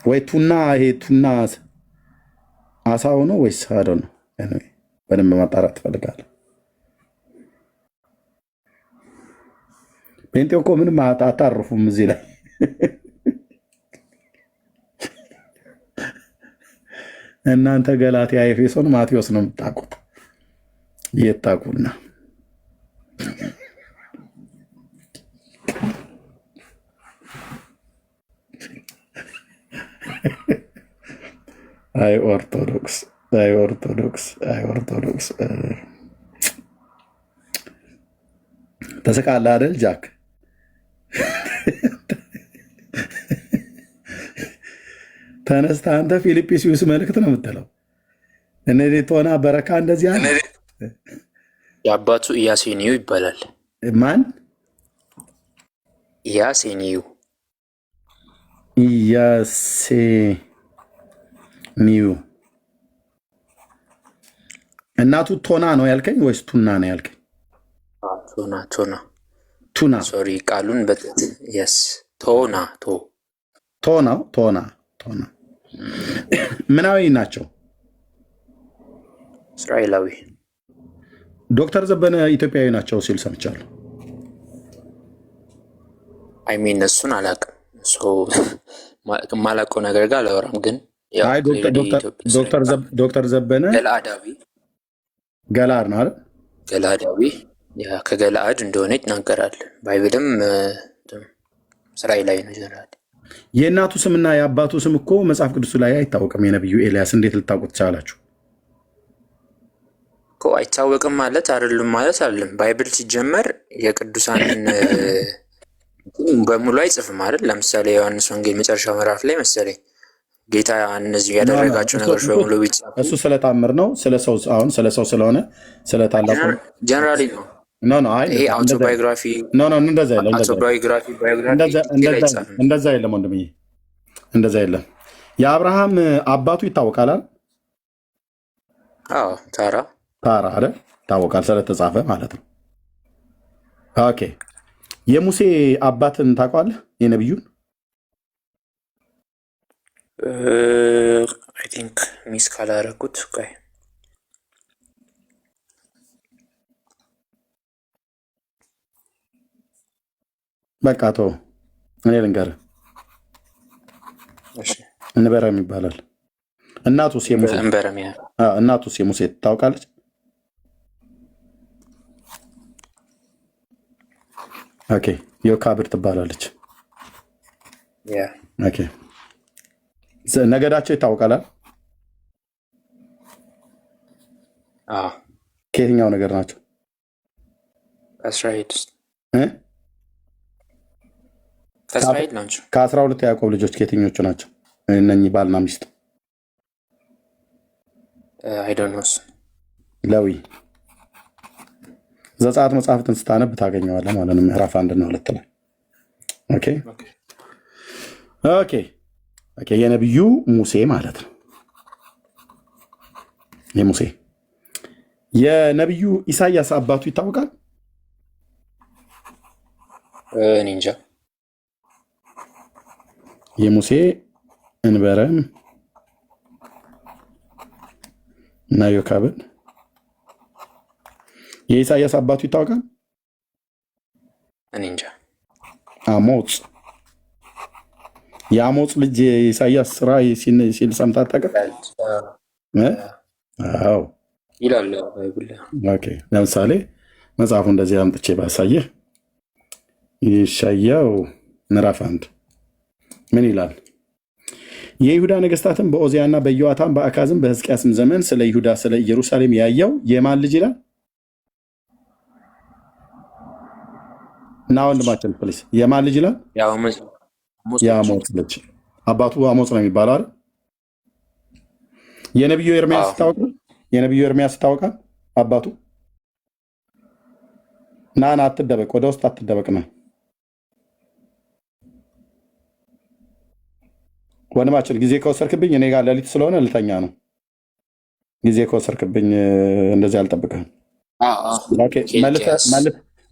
ወይ? ቱና ይሄ ቱና አሳው ነው ወይስ አዶ ነው? በደንብ ማጣራት ትፈልጋለህ? ጴንጤው እኮ ምንም አታርፉም እዚህ ላይ እናንተ ገላትያ፣ ኤፌሶን፣ ማቴዎስ ነው የምታውቁት። የታቁና አይ ኦርቶዶክስ ተስቃለህ አይደል ጃክ? ተነስተ አንተ ፊልጵስዩስ መልእክት ነው የምትለው። እነዚህ ቶና በረካ እንደዚህ አለ። የአባቱ ኢያሴኒዩ ይባላል። ማን? ኢያሴኒዩ ኢያሴኒዩ። እናቱ ቶና ነው ያልከኝ ወይስ ቱና ነው ያልከኝ? ቱና። ሶሪ ቃሉን በጥት የስ ቶና ቶና ምናዊ ናቸው? እስራኤላዊ። ዶክተር ዘበነ ኢትዮጵያዊ ናቸው ሲል ሰምቻለሁ። አይሚን እሱን አላውቅም። የማላውቀው ነገር ጋር አላወራም። ግን ዶክተር ዘበነ ገላድ ነው አይደል? ገላዳዊ ከገላአድ እንደሆነ ይናገራል። ባይብልም እስራኤላዊ ነው ጀነራል። የእናቱ ስምና የአባቱ ስም እኮ መጽሐፍ ቅዱስ ላይ አይታወቅም። የነቢዩ ኤልያስ እንዴት ልታውቁት ቻላችሁ? አይታወቅም ማለት አይደሉም ማለት አይደለም። ባይብል ሲጀመር የቅዱሳንን በሙሉ አይጽፍም አይደል? ለምሳሌ ዮሐንስ ወንጌል መጨረሻው ምዕራፍ ላይ መሰለኝ ጌታ እነዚህ ያደረጋቸው ነገሮች በሙሉ ቢጻፉ እሱ ስለታምር ነው። ስለሰው አሁን ስለሰው ስለሆነ ስለታላቁ ጀነራሊ ነው። ይሄ አውቶባዮግራፊ እንደዛ የለም ወንድምዬ፣ እንደዛ የለም። የአብርሃም አባቱ ይታወቃል። ታራ አይደል? ይታወቃል ስለተጻፈ ማለት ነው። ኦኬ። የሙሴ አባትን ታውቀዋለህ? የነቢዩን አይ ቲንክ ሚስ ካላረኩት ቆይ በቃ ተው፣ እኔ ልንገርህ። እንበረም ይባላል። እናቱስ የሙሴ ታውቃለች? ኦኬ። ዮካብድ ትባላለች። ኦኬ። ነገዳቸው ይታወቃል። ከየትኛው ነገር ናቸው? ከእስራኤል ናቸው። ከ12 የያዕቆብ ልጆች ከየትኞቹ ናቸው እነኚህ ባልና ሚስት? አይዶኖስ ለዊ ዘጸአት መጽሐፍትን ስታነብ ታገኘዋለህ ማለት ነው። ምዕራፍ 1 እና 2 ላይ ኦኬ። የነቢዩ ሙሴ ማለት ነው። የነቢዩ ኢሳያስ አባቱ ይታወቃል? እኔ እንጃ። የሙሴ እንበረም እና ዮካብድ። የኢሳያስ አባቱ ይታወቃል? እኔ እንጃ። አሞጽ። የአሞጽ ልጅ የኢሳያስ ራእይ ሲል ሰምተህ አታውቅም? አዎ ይላል። ለምሳሌ መጽሐፉ እንደዚህ አምጥቼ ባሳየህ፣ ኢሳያው ምዕራፍ 1 ምን ይላል? የይሁዳ ነገስታትን በኦዚያና በኢዮአታም በአካዝም በሕዝቅያስም ዘመን ስለ ይሁዳ ስለ ኢየሩሳሌም ያየው የማን ልጅ ይላል? እና ወንድማችን ፕሊስ የማን ልጅ ይላል? የአሞጽ ልጅ። አባቱ አሞጽ ነው የሚባለው አይደል? የነቢዩ ኤርሚያስ ይታወቃል? አባቱ ና አትደበቅ፣ ወደ ውስጥ አትደበቅ ነው ወንድማችን። ጊዜ ከወሰድክብኝ እኔ ጋር ሌሊት ስለሆነ ልተኛ ነው። ጊዜ ከወሰድክብኝ እንደዚህ አልጠብቅህም።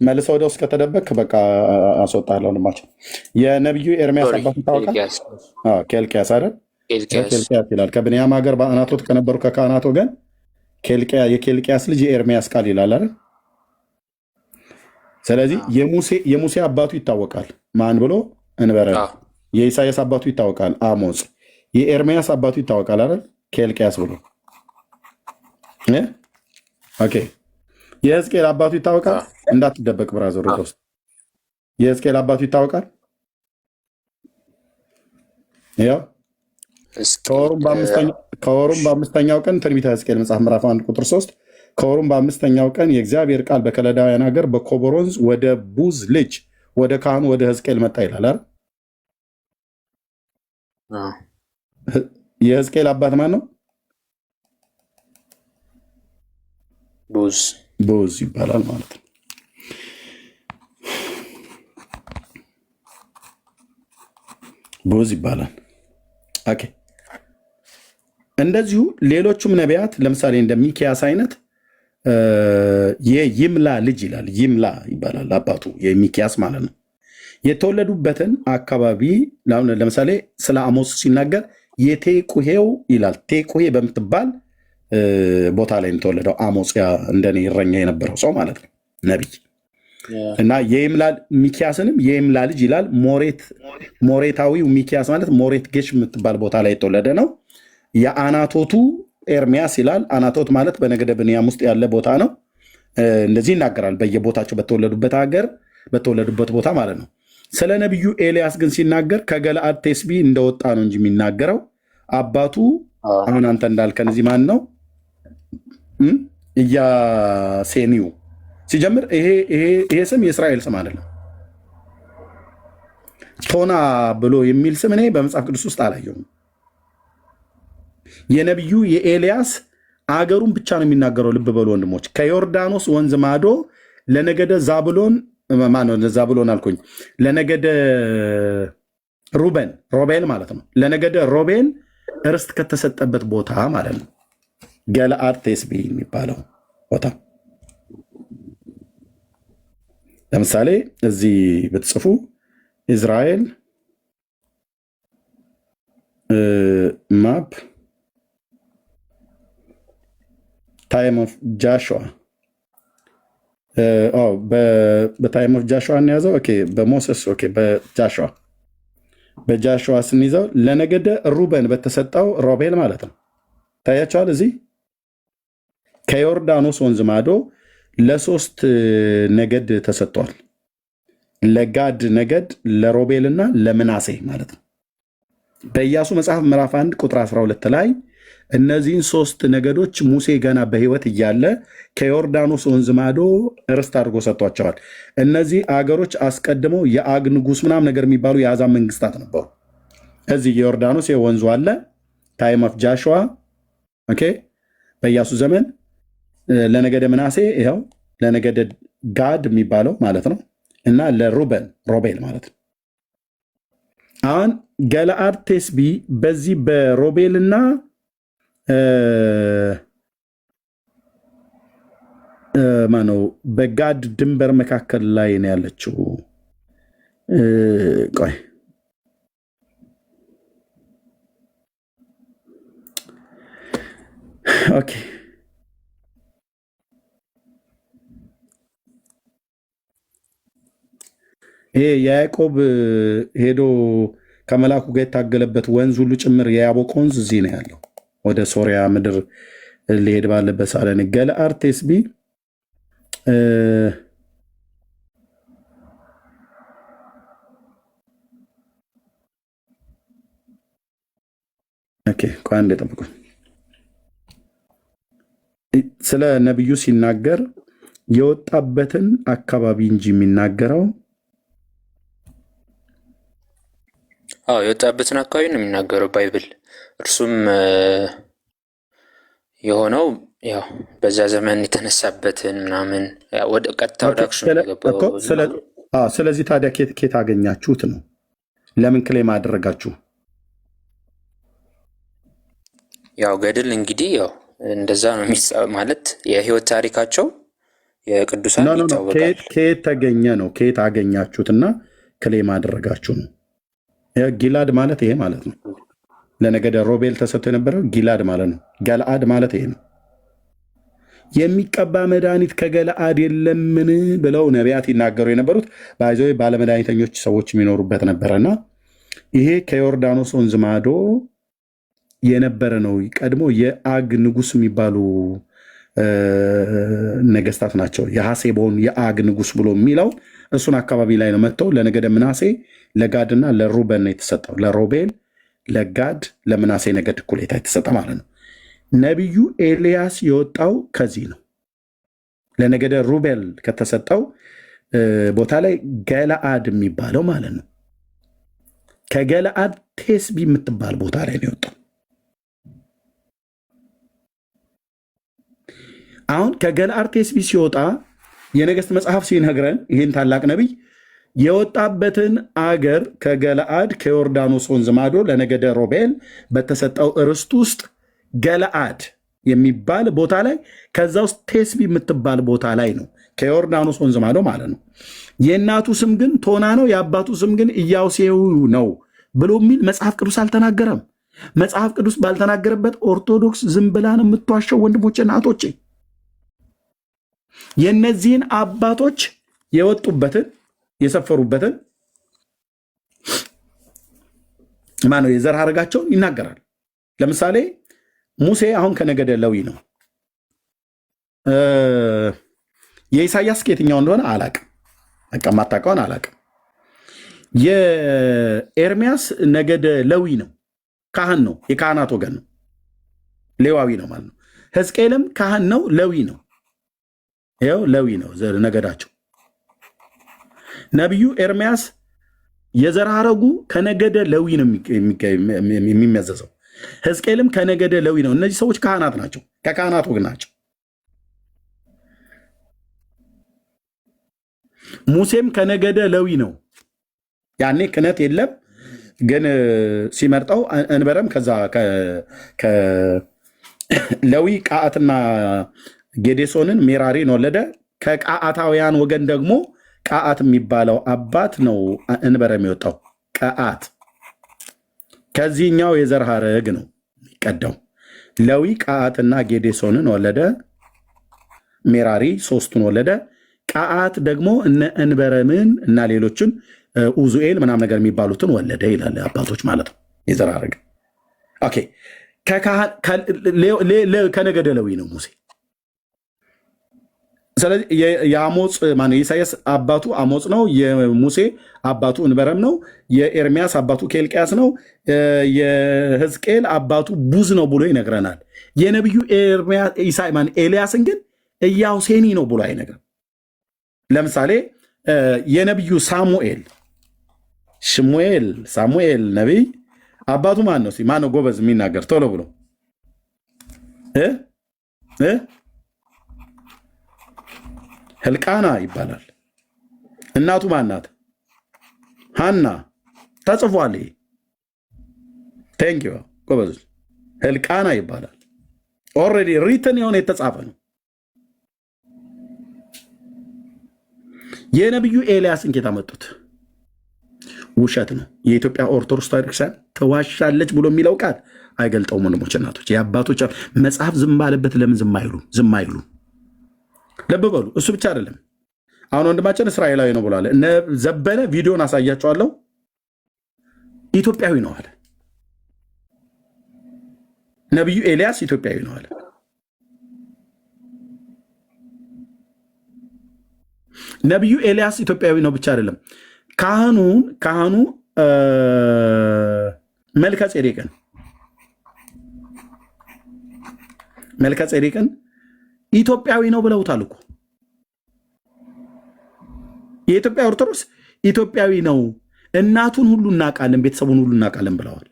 መልሰህ ወደ ውስጥ ከተደበቅ በቃ አስወጣለሁ። ወንድማችን የነቢዩ ኤርሚያስ አባት ይታወቃል? ኬልቅያስ አይደል? ኬልቅያስ ይላል። ከብንያም ሀገር በአናቶት ከነበሩ ከካህናት ወገን የኬልቅያስ ልጅ የኤርሚያስ ቃል ይላል አይደል? ስለዚህ የሙሴ አባቱ ይታወቃል። ማን ብሎ? እንበረ። የኢሳያስ አባቱ ይታወቃል፣ አሞጽ። የኤርሚያስ አባቱ ይታወቃል አይደል? ኬልቅያስ ብሎ። ኦኬ። የሕዝቅኤል አባቱ ይታወቃል? እንዳትደበቅ ብራዘር፣ ወደ ውስጥ። የሕዝቅኤል አባቱ ይታወቃል? ያው ከወሩም በአምስተኛው ቀን ትንቢተ ሕዝቅኤል መጽሐፍ ምዕራፍ 1 ቁጥር 3 ከወሩም በአምስተኛው ቀን የእግዚአብሔር ቃል በከለዳውያን ሀገር በኮቦር ወንዝ ወደ ቡዝ ልጅ ወደ ካህኑ ወደ ሕዝቅኤል መጣ ይላል አይደል? የሕዝቅኤል አባት ማን ነው? ቦዝ ይባላል ማለት ነው። ቦዝ ይባላል። ኦኬ። እንደዚሁ ሌሎቹም ነቢያት ለምሳሌ እንደ ሚኪያስ አይነት የይምላ ልጅ ይላል። ይምላ ይባላል አባቱ የሚኪያስ ማለት ነው። የተወለዱበትን አካባቢ ለምሳሌ ስለ አሞጽ ሲናገር የቴቁሄው ይላል። ቴቁሄ በምትባል ቦታ ላይ የተወለደው አሞጽ እንደኔ እረኛ የነበረው ሰው ማለት ነው ነቢይ እና የይምላ ሚኪያስንም የይምላ ልጅ ይላል። ሞሬታዊው ሚኪያስ ማለት ሞሬት ጌሽ የምትባል ቦታ ላይ የተወለደ ነው። የአናቶቱ ኤርሚያስ ይላል። አናቶት ማለት በነገደ ብንያም ውስጥ ያለ ቦታ ነው። እንደዚህ ይናገራል በየቦታቸው በተወለዱበት ሀገር በተወለዱበት ቦታ ማለት ነው። ስለ ነቢዩ ኤልያስ ግን ሲናገር ከገለአድ ቴስቢ እንደወጣ ነው እንጂ የሚናገረው አባቱ አሁን አንተ እንዳልከን እዚህ ማን ነው ኢያሴኒው ሲጀምር ይሄ ስም የእስራኤል ስም አይደለም። ቶና ብሎ የሚል ስም እኔ በመጽሐፍ ቅዱስ ውስጥ አላየሁም። የነቢዩ የኤልያስ አገሩን ብቻ ነው የሚናገረው። ልብ በሉ ወንድሞች፣ ከዮርዳኖስ ወንዝ ማዶ ለነገደ ዛብሎን ዛብሎን አልኩኝ፣ ለነገደ ሮቤል ማለት ነው። ለነገደ ሮቤል ርስት ከተሰጠበት ቦታ ማለት ነው። ገለአድ ቴስቢ የሚባለው ቦታ ለምሳሌ እዚህ ብትጽፉ ኢዝራኤል ማፕ ታይም ኦፍ ጃሽዋ በታይም ኦፍ ጃሽዋ እንያዘው። በሞሴስ በጃሽዋ ስንይዘው ለነገደ ሩበን በተሰጠው ሮቤል ማለት ነው። ታያቸዋል። እዚህ ከዮርዳኖስ ወንዝ ማዶ ለሶስት ነገድ ተሰጥቷል። ለጋድ ነገድ፣ ለሮቤልና ለምናሴ ማለት ነው። በኢያሱ መጽሐፍ ምዕራፍ 1 ቁጥር 12 ላይ እነዚህን ሶስት ነገዶች ሙሴ ገና በሕይወት እያለ ከዮርዳኖስ ወንዝ ማዶ ርስት አድርጎ ሰጥቷቸዋል። እነዚህ አገሮች አስቀድመው የአግ ንጉሥ ምናምን ነገር የሚባሉ የአሕዛብ መንግስታት ነበሩ። እዚህ የዮርዳኖስ የወንዙ አለ። ታይም ኦፍ ጃሽዋ በኢያሱ ዘመን ለነገደ ምናሴ ይኸው ለነገደ ጋድ የሚባለው ማለት ነው እና ሮቤል ማለት ነው። አሁን ገለአድ ቴስቢ በዚህ በሮቤልና ማነው በጋድ ድንበር መካከል ላይ ነው ያለችው። ቆይ ኦኬ ይሄ የያዕቆብ ሄዶ ከመላኩ ጋር የታገለበት ወንዝ ሁሉ ጭምር የያቦቅ ወንዝ እዚህ ነው ያለው። ወደ ሶሪያ ምድር ሊሄድ ባለበት ሳለን ገለአድ ቴስቢ ቆይ አንዴ ጠብቁ። ስለ ነቢዩ ሲናገር የወጣበትን አካባቢ እንጂ የሚናገረው የወጣበትን አካባቢ ነው የሚናገረው ባይብል። እርሱም የሆነው ያው በዛ ዘመን የተነሳበትን ምናምን ወደ ቀጥታ ወደ አክሱም የገባው። ስለዚህ ታዲያ ኬት አገኛችሁት ነው? ለምን ክሌም አደረጋችሁ? ያው ገድል እንግዲህ ያው እንደዛ ነው ማለት የህይወት ታሪካቸው የቅዱሳን ይታወቃል። ከየት ተገኘ ነው? ከየት አገኛችሁትና ክሌም አደረጋችሁ ነው? ጊላድ ማለት ይሄ ማለት ነው። ለነገደ ሮቤል ተሰጥቶ የነበረው ጊላድ ማለት ነው። ገለአድ ማለት ይሄ ነው። የሚቀባ መድኃኒት ከገለአድ የለምን ብለው ነቢያት ይናገሩ የነበሩት ባይዞ ባለመድኃኒተኞች ሰዎች የሚኖሩበት ነበረና ይሄ ከዮርዳኖስ ወንዝ ማዶ የነበረ ነው። ቀድሞ የአግ ንጉስ የሚባሉ ነገስታት ናቸው። የሐሴቦን የአግ ንጉስ ብሎ የሚለው እሱን አካባቢ ላይ ነው መጥተው ለነገደ ምናሴ ለጋድና ለሩበን ነው የተሰጠው። ለሮቤል፣ ለጋድ፣ ለምናሴ ነገድ እኩሌታ የተሰጠ ማለት ነው። ነቢዩ ኤልያስ የወጣው ከዚህ ነው። ለነገደ ሩቤል ከተሰጠው ቦታ ላይ ገለአድ የሚባለው ማለት ነው። ከገለአድ ቴስቢ የምትባል ቦታ ላይ ነው የወጣው። አሁን ከገለአድ ቴስቢ ሲወጣ የነገሥት መጽሐፍ ሲነግረን ይህን ታላቅ ነቢይ የወጣበትን አገር ከገለአድ ከዮርዳኖስ ወንዝ ማዶ ለነገደ ሮቤል በተሰጠው ርስት ውስጥ ገለአድ የሚባል ቦታ ላይ ከዛ ውስጥ ቴስቢ የምትባል ቦታ ላይ ነው፣ ከዮርዳኖስ ወንዝ ማዶ ማለት ነው። የእናቱ ስም ግን ቶና ነው፣ የአባቱ ስም ግን ኢያሴው ነው ብሎ የሚል መጽሐፍ ቅዱስ አልተናገረም። መጽሐፍ ቅዱስ ባልተናገረበት ኦርቶዶክስ ዝም ብላ ነው የምትዋሸው። ወንድሞቼና እህቶቼ የእነዚህን አባቶች የወጡበትን የሰፈሩበትን ማነው የዘር ሐረጋቸውን ይናገራል። ለምሳሌ ሙሴ አሁን ከነገደ ሌዊ ነው። የኢሳያስ ከየትኛው እንደሆነ አላቅም፣ በቃ ማታውቀውን አላቅም። የኤርሚያስ ነገደ ሌዊ ነው፣ ካህን ነው፣ የካህናት ወገን ነው፣ ሌዋዊ ነው ማለት ነው። ሕዝቅኤልም ካህን ነው፣ ሌዊ ነው። ይኸው ሌዊ ነው ነገዳቸው። ነቢዩ ኤርሚያስ የዘር ሐረጉ ከነገደ ሌዊ ነው የሚመዘዘው። ሕዝቅኤልም ከነገደ ሌዊ ነው። እነዚህ ሰዎች ካህናት ናቸው፣ ከካህናት ወገን ናቸው። ሙሴም ከነገደ ሌዊ ነው። ያኔ ክህነት የለም፣ ግን ሲመርጠው እንበረም ከዛ ከሌዊ ቃአትና ጌዴሶንን ሜራሪን ወለደ። ከቃአታውያን ወገን ደግሞ ቃአት የሚባለው አባት ነው እንበረም የወጣው ቃአት። ከዚህኛው የዘር ሐረግ ነው የሚቀዳው። ሌዊ ቃአትና ጌዴሶንን ወለደ። ሜራሪ ሶስቱን ወለደ። ቃአት ደግሞ እነ እንበረምን እና ሌሎችን ኡዙኤል ምናም ነገር የሚባሉትን ወለደ ይላል አባቶች ማለት ነው። የዘር ሐረግ ኦኬ። ከነገደ ሌዊ ነው ሙሴ። ስለዚህ የአሞጽ ማነው የኢሳያስ አባቱ አሞጽ ነው። የሙሴ አባቱ እንበረም ነው። የኤርሚያስ አባቱ ኬልቅያስ ነው። የሕዝቅኤል አባቱ ቡዝ ነው ብሎ ይነግረናል። የነቢዩ ኤልያስን ግን ኢያሴኒ ነው ብሎ አይነግርም። ለምሳሌ የነቢዩ ሳሙኤል ነቢይ አባቱ ማን ነው? ማን ነው ጎበዝ የሚናገር ቶሎ ብሎ ሕልቃና ይባላል። እናቱ ማናት? ሃና። ተጽፏል። ይሄ ቴንኪው ጎበዝ። ሕልቃና ይባላል። ኦልሬዲ ሪትን የሆነ የተጻፈ ነው። የነቢዩ ኤልያስን ጌታ መጡት። ውሸት ነው። የኢትዮጵያ ኦርቶዶክስ ቤተክርስቲያን ተዋሻለች ብሎ የሚለው ቃል አይገልጠውም። ወንድሞች እናቶች፣ የአባቶች መጽሐፍ ዝም ባለበት ለምን ዝም አይሉ? ልብ በሉ። እሱ ብቻ አይደለም። አሁን ወንድማችን እስራኤላዊ ነው ብሏል። እነ ዘበነ ቪዲዮን አሳያቸዋለሁ። ኢትዮጵያዊ ነው አለ። ነቢዩ ኤልያስ ኢትዮጵያዊ ነው አለ። ነቢዩ ኤልያስ ኢትዮጵያዊ ነው ብቻ አይደለም። ካህኑ መልከ ጼዴቅን ኢትዮጵያዊ ነው ብለውታል እኮ። የኢትዮጵያ ኦርቶዶክስ ኢትዮጵያዊ ነው፣ እናቱን ሁሉ እናውቃለን፣ ቤተሰቡን ሁሉ እናውቃለን ብለዋል።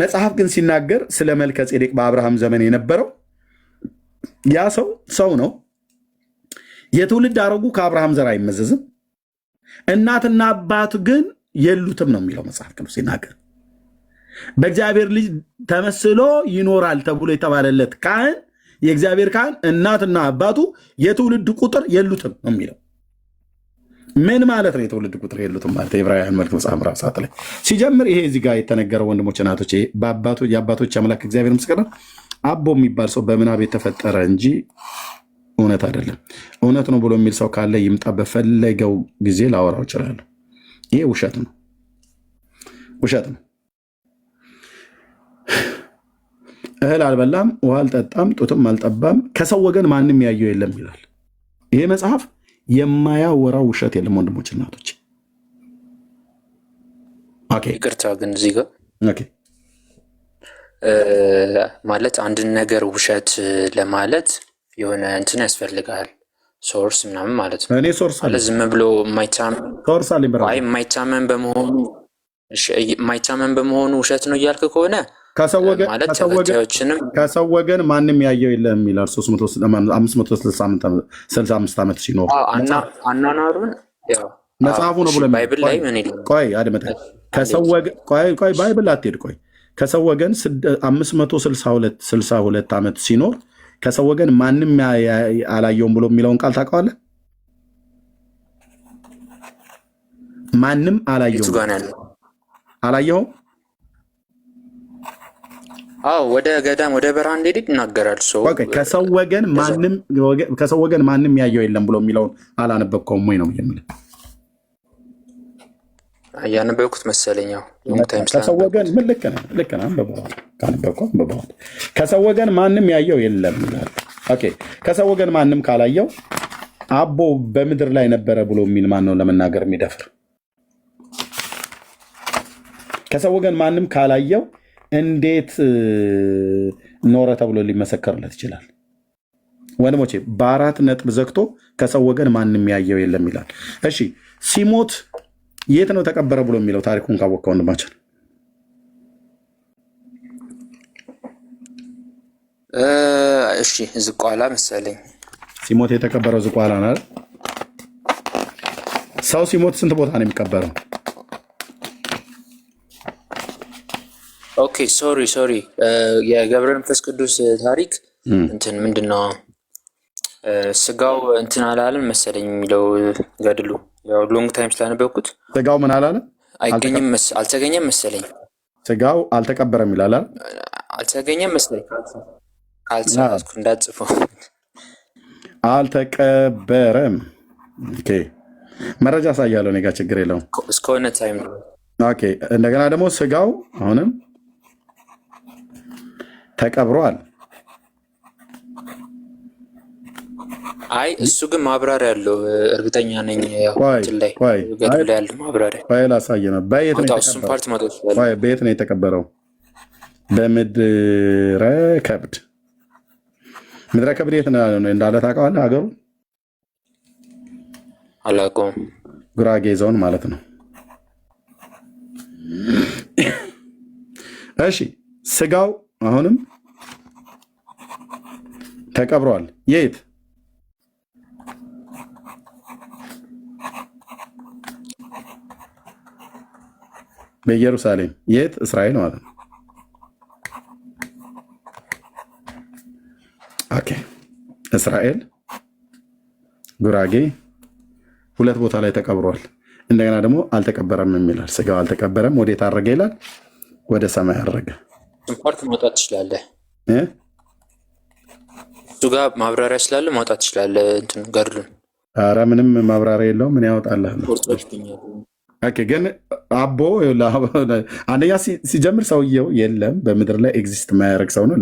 መጽሐፍ ግን ሲናገር ስለ መልከ ጼዴቅ በአብርሃም ዘመን የነበረው ያ ሰው ነው። የትውልድ ሐረጉ ከአብርሃም ዘር አይመዘዝም። እናትና አባት ግን የሉትም ነው የሚለው መጽሐፍ ቅዱስ ሲናገር። በእግዚአብሔር ልጅ ተመስሎ ይኖራል ተብሎ የተባለለት ካህን የእግዚአብሔር ካህን እናትና አባቱ የትውልድ ቁጥር የሉትም ነው የሚለው። ምን ማለት ነው የትውልድ ቁጥር የሉትም ማለት? የዕብራውያን መልእክት መጽሐፍ ምዕራፍ 7 ላይ ሲጀምር ይሄ እዚህ ጋር የተነገረው ወንድሞች እናቶች፣ የአባቶች አምላክ እግዚአብሔር ምስክር ነው። አቦ የሚባል ሰው በምናብ የተፈጠረ እንጂ እውነት አይደለም። እውነት ነው ብሎ የሚል ሰው ካለ ይምጣ፣ በፈለገው ጊዜ ላወራው እችላለሁ። ይሄ ውሸት ነው። እህል አልበላም፣ ውሃ አልጠጣም፣ ጡትም አልጠባም፣ ከሰው ወገን ማንም ያየው የለም ይላል ይሄ መጽሐፍ። የማያወራው ውሸት የለም ወንድሞች እናቶች። ይቅርታ ግን እዚህ ጋር ማለት አንድን ነገር ውሸት ለማለት የሆነ እንትን ያስፈልጋል። ሶርስ ምናምን ማለት ነው። እኔ ሶርስ አለ ዝም ብሎ ሶርስ አለ የማይታመን በመሆኑ ውሸት ነው እያልክ ከሆነ ከሰው ወገን ማንም ያየው የለም ይላል። 565 ዓመት ሲኖር አኗኗሩን መጽሐፉ ነው ብሎ ባይብል ላይ ምን ይላል? ቆይ አድመጣ። ባይብል አትሄድ። ቆይ ከሰው ወገን 562 ዓመት ሲኖር ከሰው ወገን ማንም አላየውም ብሎ የሚለውን ቃል ታውቀዋለህ? ማንም አላየውም። ወደ ገዳም ወደ በረሃ እንደሄድ ይናገራል። ከሰው ወገን ማንም ያየው የለም ብሎ የሚለውን አላነበብከውም ወይ ነው የምልህ? ያነበብኩት መሰለኛው። ከሰው ወገን ምን ልክ ነህ አንብበዋል። ከሰው ወገን ማንም ያየው የለም ይላል። ከሰው ወገን ማንም ካላየው አቦ በምድር ላይ ነበረ ብሎ የሚል ማን ነው ለመናገር የሚደፍር? ከሰው ወገን ማንም ካላየው እንዴት ኖረ ተብሎ ሊመሰከርለት ይችላል? ወንድሞቼ በአራት ነጥብ ዘግቶ ከሰው ወገን ማንም ያየው የለም ይላል። እሺ ሲሞት የት ነው ተቀበረ ብሎ የሚለው ታሪኩን ካወቀው ወንድማችን? እሺ ዝቋላ መሰለኝ ሲሞት የተቀበረው ዝቋላ ነው። ሰው ሲሞት ስንት ቦታ ነው የሚቀበረው? ኦኬ ሶሪ የገብረ መንፈስ ቅዱስ ታሪክ እንትን ምንድነው ስጋው እንትን አላለም መሰለኝ የሚለው ገድሉ ያው ሎንግ ታይም ስላነበብኩት ስጋው ምን አላለም? አልተገኘም መሰለኝ። ስጋው አልተቀበረም ይላል። አልተገኘም መሰለኝ ካልተሳሳትኩ እንዳትጽፈው። አልተቀበረም። ኦኬ መረጃ ሳያለው እኔ ጋር ችግር የለውም እስከሆነ ታይም ነው። ኦኬ እንደገና ደግሞ ስጋው አሁንም ተቀብሯል። እሱ ግን ማብራሪያ ያለው እርግጠኛ ነኝ። ገድሉ ላይ ያለው ማብራሪያ ላሳየ ነው። በየት ነው የተቀበረው? በምድረ ከብድ። ምድረ ከብድ የት እንዳለ ታውቀዋለህ? ሀገሩ አላውቀውም። ጉራጌ ዞን ማለት ነው። እሺ ስጋው አሁንም ተቀብሯል። የት? በኢየሩሳሌም። የት? እስራኤል ማለት ነው። ኦኬ እስራኤል ጉራጌ ሁለት ቦታ ላይ ተቀብሯል። እንደገና ደግሞ አልተቀበረም የሚላል። ስጋው አልተቀበረም። ወዴት አረገ ይላል? ወደ ሰማይ አረገ። ፓርት ማውጣት ትችላለህ። እሱ ጋር ማብራሪያ ስላለ ማውጣት ትችላለህ። እንትን ገድሉን። ኧረ ምንም ማብራሪያ የለውም። ምን ያወጣልህ? ግን አቦ አንደኛ ሲጀምር ሰውየው የለም በምድር ላይ ኤግዚስት የማያደርግ ሰው ነው።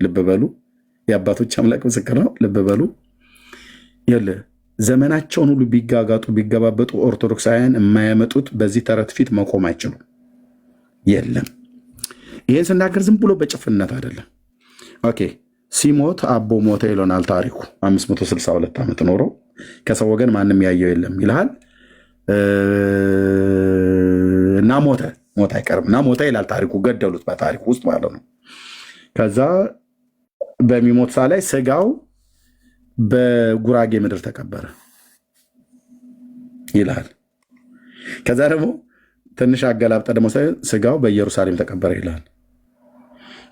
ልብ በሉ። የአባቶች አምላክ ምስክር ነው። ልብ በሉ። ዘመናቸውን ሁሉ ቢጋጋጡ ቢገባበጡ ኦርቶዶክሳውያን የማያመጡት በዚህ ተረት ፊት መቆም አይችሉም። የለም። ይህን ስናገር ዝም ብሎ በጭፍነት አይደለም። ኦኬ ሲሞት አቦ ሞተ ይለናል ታሪኩ። 562 ዓመት ኖሮ ከሰው ወገን ማንም ያየው የለም ይልሃል እና ሞተ አይቀርም እና ሞተ ይላል ታሪኩ። ገደሉት በታሪኩ ውስጥ ማለት ነው። ከዛ በሚሞት ሳ ላይ ስጋው በጉራጌ ምድር ተቀበረ ይላል። ከዛ ደግሞ ትንሽ አገላብጠ ደግሞ ስጋው በኢየሩሳሌም ተቀበረ ይላል።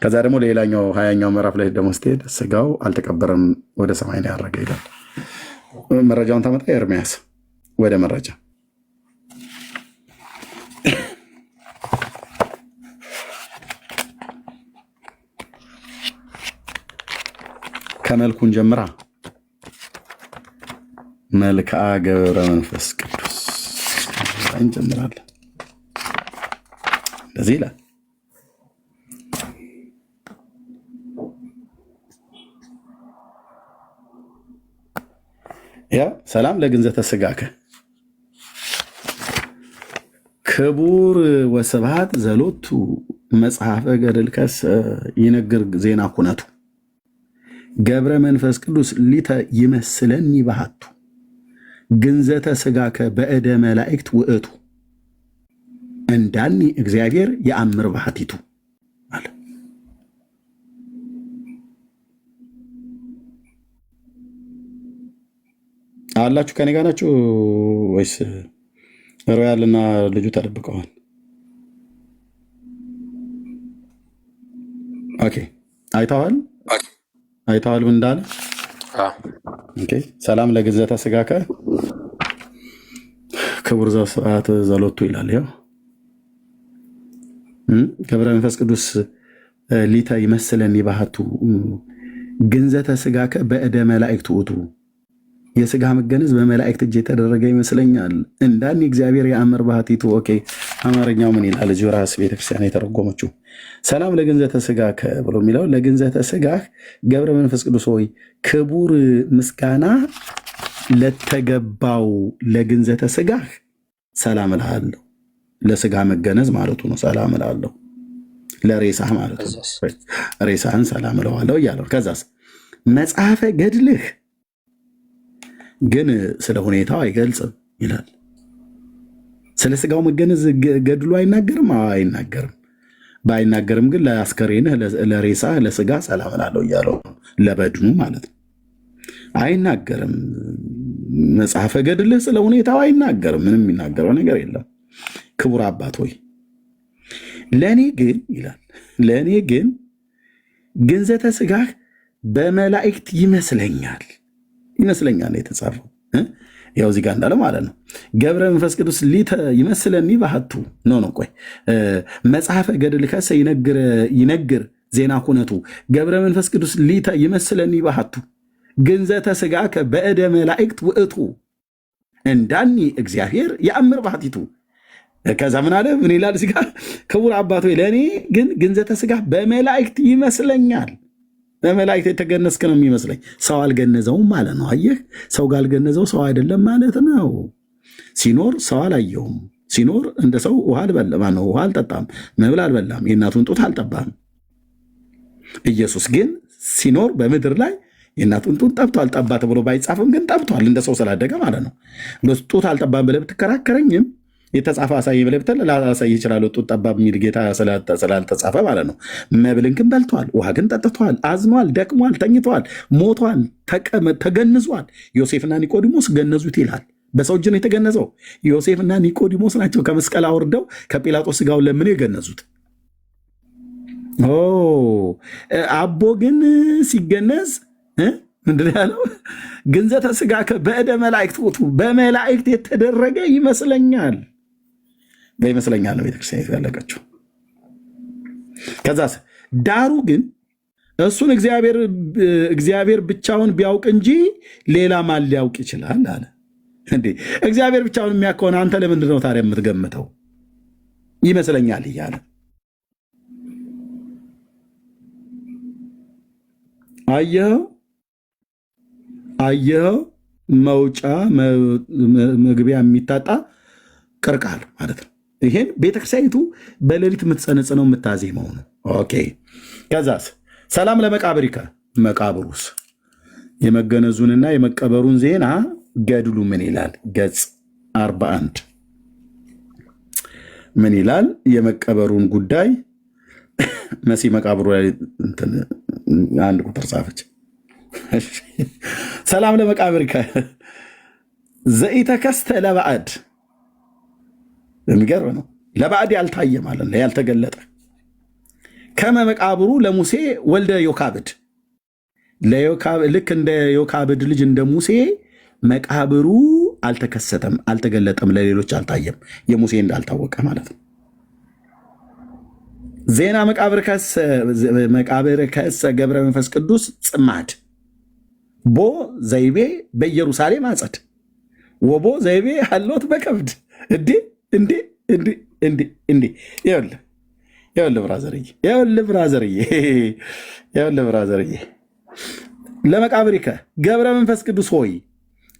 ከዛ ደግሞ ሌላኛው 20ኛው ምዕራፍ ላይ ደግሞ ስትሄድ ስጋው አልተቀበረም ወደ ሰማይ ነው ያረገ ይላል። መረጃውን ታመጣ ኤርሚያስ ወደ መረጃ ከመልኩን ጀምራ መልክዓ ገብረ መንፈስ ቅዱስ እንጀምራለን። እንደዚህ ይላል። ያ ሰላም ለግንዘተ ስጋከ ክቡር ወስብሐት ዘሎቱ መጽሐፈ ገድልከ ይነግር ዜና ኩነቱ ገብረ መንፈስ ቅዱስ ሊተ ይመስለኒ ባህቱ ግንዘተ ሥጋከ በእደ መላእክት ውእቱ እንዳኒ እግዚአብሔር የአምር ባህቲቱ አለ። አላችሁ ከኔ ጋር ናችሁ ወይስ ሮያልና ልጁ ተደብቀዋል? ኦኬ አይተዋል ምን እንዳለ? ኦኬ ሰላም ለግዘተ ሥጋከ ክቡር ዘስብሐት ዘሎቱ ይላል። ያው ገብረ መንፈስ ቅዱስ ሊተ ይመስለኒ ባህቱ ግንዘተ ሥጋከ በእደ መላእክት ውእቱ የሥጋ መገነዝ በመላእክት እጅ የተደረገ ይመስለኛል እንዳኒ እግዚአብሔር የአምር ባህቲቱ። ኦኬ አማርኛው ምን ይላል? እዚሁ ራስ ቤተክርስቲያን የተረጎመችው ሰላም ለግንዘተ ሥጋከ ብሎ የሚለው ለግንዘተ ሥጋህ ገብረ መንፈስ ቅዱስ ሆይ ክቡር ምስጋና ለተገባው ለግንዘተ ሥጋህ ሰላም እልሃለሁ። ለሥጋ መገነዝ ማለቱ ነው። ሰላም እልሃለሁ ለሬሳህ ማለት ነው። ሬሳህን ሰላም እለዋለሁ እያለው ከዛስ መጽሐፈ ገድልህ ግን ስለ ሁኔታው አይገልጽም ይላል። ስለ ሥጋው መገነዝ ገድሉ አይናገርም። አይናገርም። ባይናገርም ግን ለአስከሬንህ ለሬሳህ ለሥጋ ሰላም እላለሁ እያለው ለበድኑ ማለት ነው። አይናገርም። መጽሐፈ ገድልህ ስለ ሁኔታው አይናገርም። ምንም የሚናገረው ነገር የለም። ክቡር አባት ሆይ ለእኔ ግን ይላል ለእኔ ግን ግንዘተ ሥጋህ በመላእክት ይመስለኛል የተጻፈው ያው እዚህ ጋር እንዳለ ማለት ነው። ገብረ መንፈስ ቅዱስ ሊተ ይመስለኒ ባህቱ ቆይ መጽሐፈ ገድልከሰ ይነግር ዜና ኩነቱ ገብረ መንፈስ ቅዱስ ሊተ ይመስለኒ ባህቱ ግንዘተ ሥጋከ በእደ መላእክት ውእቱ እንዳኒ እግዚአብሔር የአምር ባህቲቱ። ከዛ ምን አለ? ምን ይላል እዚህ ጋር? ክቡር አባቶ ለእኔ ግን ግንዘተ ሥጋ በመላእክት ይመስለኛል። በመላእክት የተገነዝክ ነው የሚመስለኝ። ሰው አልገነዘውም ማለት ነው። አየህ፣ ሰው ጋር አልገነዘው ሰው አይደለም ማለት ነው። ሲኖር ሰው አላየውም። ሲኖር እንደ ሰው ውሃ አልጠጣም፣ መብል አልበላም፣ የእናቱን ጡት አልጠባም። ኢየሱስ ግን ሲኖር በምድር ላይ የእናቱን ጡት ጠብቷል። ጠባ ተብሎ ባይጻፍም ግን ጠብቷል፣ እንደ ሰው ስላደገ ማለት ነው። ጡት አልጠባም ብለህ ብትከራከረኝም የተጻፈ አሳይ ብለህ ብትል ላሳይ ይችላል። ጡት ጠባብ የሚል ጌታ ስላልተጻፈ ማለት ነው። መብልን ግን በልቷል፣ ውሃ ግን ጠጥቷል፣ አዝኗል፣ ደክሟል፣ ተኝቷል፣ ሞቷል፣ ተገንዟል። ዮሴፍና ኒቆዲሞስ ገነዙት ይላል። በሰው እጅ ነው የተገነዘው። ዮሴፍና ኒቆዲሞስ ናቸው ከመስቀል አውርደው ከጲላጦስ ሥጋውን ለምን የገነዙት። አቦ ግን ሲገነዝ ምንድን ያለው? ግንዘተ ሥጋከ በእደ መላእክት ውእቱ በመላእክት የተደረገ ይመስለኛል። በይመስለኛል ነው ቤተክርስቲያን ያለቀችው። ከዛስ ዳሩ ግን እሱን እግዚአብሔር ብቻውን ቢያውቅ እንጂ ሌላ ማን ሊያውቅ ይችላል አለ። እንዴ እግዚአብሔር ብቻውን የሚያውቀውን አንተ ለምንድን ነው ታዲያ የምትገምተው? ይመስለኛል እያለ አየኸው መውጫ መግቢያ የሚታጣ ቅርቃል ማለት ነው። ይሄን ቤተክርስቲያኒቱ በሌሊት የምትጸነጽነው የምታዜመው ነው። ኦኬ ከዛስ ሰላም ለመቃብሪከ መቃብሩስ የመገነዙንና የመቀበሩን ዜና ገድሉ ምን ይላል? ገጽ 41 ምን ይላል? የመቀበሩን ጉዳይ መሲ መቃብሩ ላይ አንድ ቁጥር ጻፈች። ሰላም ለመቃብሪከ ዘኢተከስተ ለባዕድ የሚገርም ነው። ለባዕድ ያልታየ ማለት ነው፣ ያልተገለጠ ከመ መቃብሩ ለሙሴ ወልደ ዮካብድ ልክ እንደ ዮካብድ ልጅ እንደ ሙሴ መቃብሩ አልተከሰተም፣ አልተገለጠም፣ ለሌሎች አልታየም። የሙሴ እንዳልታወቀ ማለት ነው። ዜና መቃብር ከሰ ገብረ መንፈስ ቅዱስ ጽማድ ቦ ዘይቤ በኢየሩሳሌም አጸድ ወቦ ዘይቤ ሀሎት በከብድ እንዴ ብራዘርዬ ለመቃብሪከ ገብረ መንፈስ ቅዱስ ሆይ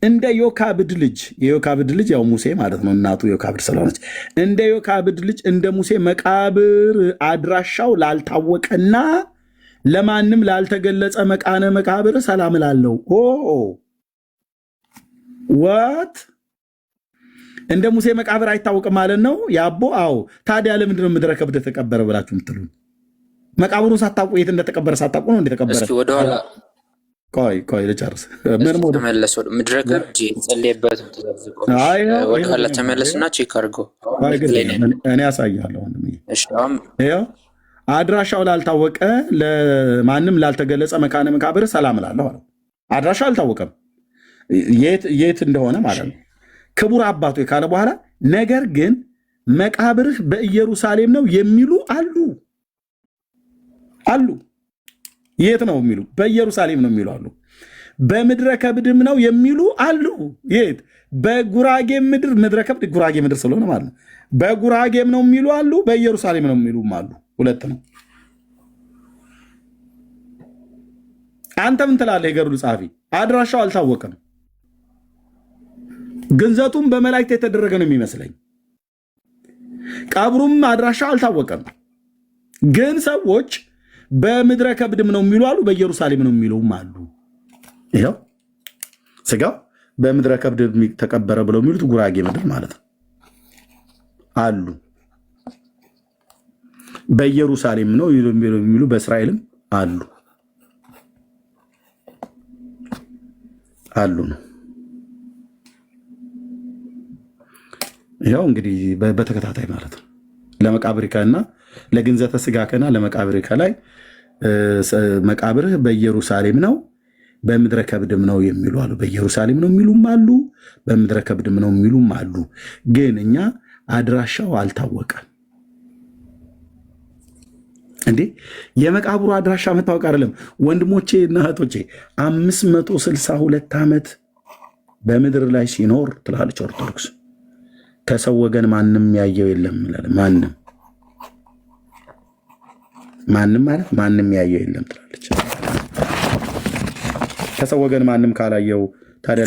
እንደ ዮካብድ ልጅ የዮካብድ ልጅ ያው ሙሴ ማለት ነው፣ እናቱ ዮካብድ ስለሆነች እንደ ዮካብድ ልጅ እንደ ሙሴ መቃብር አድራሻው ላልታወቀና ለማንም ላልተገለጸ መቃነ መቃብር ሰላም እላለሁ። ወት እንደ ሙሴ መቃብር አይታወቅም ማለት ነው ያቦ። አዎ ታዲያ ለምንድን ነው ምድረ ከብድ ተቀበረ ብላችሁ የምትሉን? መቃብሩን ሳታውቁ የት እንደተቀበረ ሳታውቁ ነው እንደተቀበረ። እስኪ ወደኋላ ቆይ ልጨርስ። ተመለስ። ምድረ ከብድ ጸልየበት ወደኋላ ተመለስና ቼክ አድርገው። እኔ ያሳያለሁ። አድራሻው ላልታወቀ ለማንም ላልተገለጸ መካነ መቃብር ሰላም እላለሁ አለው። አድራሻው አልታወቀም የት እንደሆነ ማለት ነው። ክቡር አባቶ ካለ በኋላ ነገር ግን መቃብርህ በኢየሩሳሌም ነው የሚሉ አሉ። የት ነው የሚሉ? በኢየሩሳሌም ነው የሚሉ አሉ። በምድረ ከብድም ነው የሚሉ አሉ። የት? በጉራጌ ምድር። ምድረ ከብድ ጉራጌ ምድር ስለሆነ ማለት ነው። በጉራጌም ነው የሚሉ አሉ፣ በኢየሩሳሌም ነው የሚሉም አሉ። ሁለት ነው። አንተ ምን ትላለህ? የገድሉ ጸሐፊ አድራሻው አልታወቀም፣ ግንዘቱም በመላእክት የተደረገ ነው የሚመስለኝ። ቀብሩም አድራሻው አልታወቀም፣ ግን ሰዎች በምድረ ከብድም ነው የሚሉ አሉ፣ በኢየሩሳሌም ነው የሚሉም አሉ። ይኸው ስጋው በምድረ ከብድ ተቀበረ ብለው የሚሉት ጉራጌ ምድር ማለት ነው አሉ። በኢየሩሳሌም ነው የሚሉ በእስራኤልም አሉ ነው። ያው እንግዲህ በተከታታይ ማለት ነው። ለመቃብሪካና ለግንዘተ ስጋከና ለመቃብሪካ ላይ መቃብርህ በኢየሩሳሌም ነው በምድረ ከብድም ነው የሚሉ አሉ። በኢየሩሳሌም ነው የሚሉም አሉ፣ በምድረ ከብድም ነው የሚሉም አሉ። ግን እኛ አድራሻው አልታወቀም። እንዴ የመቃብሩ አድራሻ መታወቅ አይደለም ወንድሞቼ እና እህቶቼ፣ 562 ዓመት በምድር ላይ ሲኖር ትላለች ኦርቶዶክስ። ከሰው ወገን ማንም ያየው የለም እንላለን። ማንም ማለት ማንም ያየው የለም ትላለች። ከሰው ወገን ማንም ካላየው ታዲያ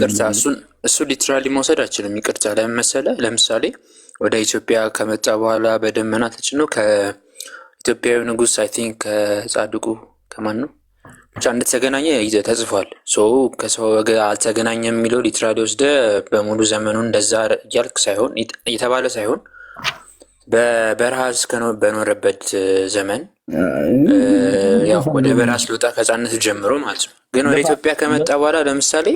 እሱ ሊትራሊ መውሰድ አችልም። ይቅርታ ለምን መሰለህ? ለምሳሌ ወደ ኢትዮጵያ ከመጣ በኋላ በደመና ተጭኖ ከኢትዮጵያዊ ንጉሥ አይ ቲንክ ከጻድቁ ከማን ነው ብቻ እንደተገናኘ ተጽፏል። ከሰው ወገን አልተገናኘም የሚለው ሊትራሊ ወስደ በሙሉ ዘመኑን እንደዛ እያልክ ሳይሆን እየተባለ ሳይሆን በበረሃ በኖረበት ዘመን ያው ወደ በረሃ ስለወጣ ከሕፃንነቱ ጀምሮ ማለት ነው። ግን ወደ ኢትዮጵያ ከመጣ በኋላ ለምሳሌ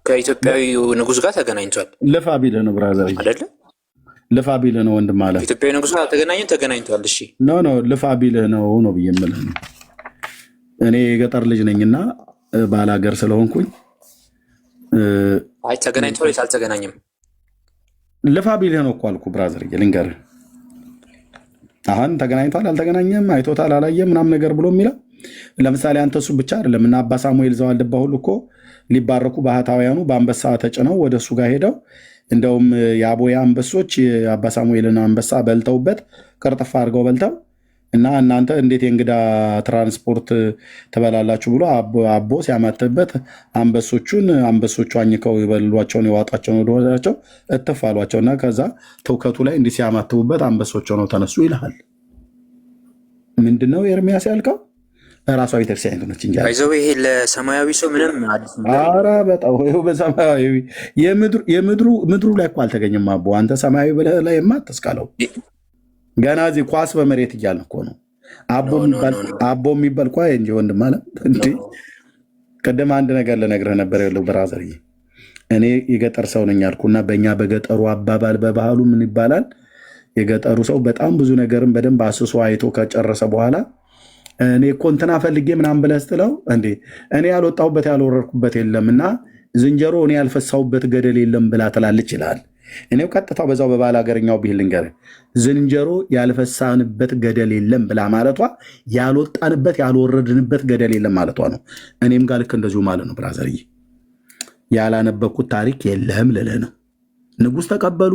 ከኢትዮጵያዊ ንጉሥ ጋር ተገናኝቷል። ልፋ ቢልህ ነው ብራዘር አይደለም? ልፋ ቢልህ ነው ወንድም አለ። ኢትዮጵያዊ ንጉሥ ጋር ተገናኝቷል። እሺ ኖ ልፋ ቢልህ ነው ብዬ የምልህ ነው። እኔ የገጠር ልጅ ነኝና ባላገር ስለሆንኩኝ አይ ተገናኝቷል ወይስ አልተገናኘም? ልፋ ቢልህ ነው እኮ አልኩህ ብራዘር። ልንገርህ አሁን ተገናኝቷል አልተገናኘም፣ አይቶታል አላየም ምናምን ነገር ብሎ የሚለው ለምሳሌ አንተ እሱ ብቻ አይደለም እና አባ ሳሙኤል ዘዋልድባ ሁሉ እኮ ሊባረኩ ባህታውያኑ በአንበሳ ተጭነው ወደ እሱ ጋር ሄደው እንደውም የአቦያ አንበሶች የአባ ሳሙኤልን አንበሳ በልተውበት ቅርጥፋ አድርገው በልተው እና እናንተ እንዴት የእንግዳ ትራንስፖርት ትበላላችሁ ብሎ አቦ ሲያማትበት አንበሶቹ አኝከው የበሏቸውን የዋጧቸውን ወደቸው እትፍ አሏቸውና ከዛ ትውከቱ ላይ እንዲህ ሲያማትቡበት አንበሶቹ ነው ተነሱ ይልሃል። ምንድነው ኤርሚያስ ያልከው? ራሷ ቤተክርስቲያን ነች እንጂ አይዘው ይሄ ለሰማያዊ ሰው ምንም አዲስ ነገር ኧረ በጣም ይኸው በሰማያዊ ምድሩ ላይ እኮ አልተገኘም። አቦ አንተ ሰማያዊ ብለህ ላይ የማትስቃለው ገና እዚህ ኳስ በመሬት እያልን እኮ ነው። አቦ የሚባል ኳ እንጂ ወንድም አለ እንዲ ቅድም አንድ ነገር ልነግርህ ነበር። ያለው ብራዘርዬ እኔ የገጠር ሰው ነኝ አልኩና በእኛ በገጠሩ አባባል በባህሉ ምን ይባላል? የገጠሩ ሰው በጣም ብዙ ነገርን በደንብ አስሶ አይቶ ከጨረሰ በኋላ እኔ እኮ እንትና ፈልጌ ምናምን ብለህ ስትለው እንዴ እኔ ያልወጣሁበት ያልወረድኩበት የለም እና ዝንጀሮ እኔ ያልፈሳሁበት ገደል የለም ብላ ትላለች ይላል። እኔው ቀጥታው በዛው በባል ሀገርኛው ቢል ልንገርህ፣ ዝንጀሮ ያልፈሳንበት ገደል የለም ብላ ማለቷ ያልወጣንበት ያልወረድንበት ገደል የለም ማለቷ ነው። እኔም ጋር ልክ እንደዚሁ ማለት ነው ብራዘርዬ። ያላነበብኩት ታሪክ የለም ልልህ ነው። ንጉሥ ተቀበሉ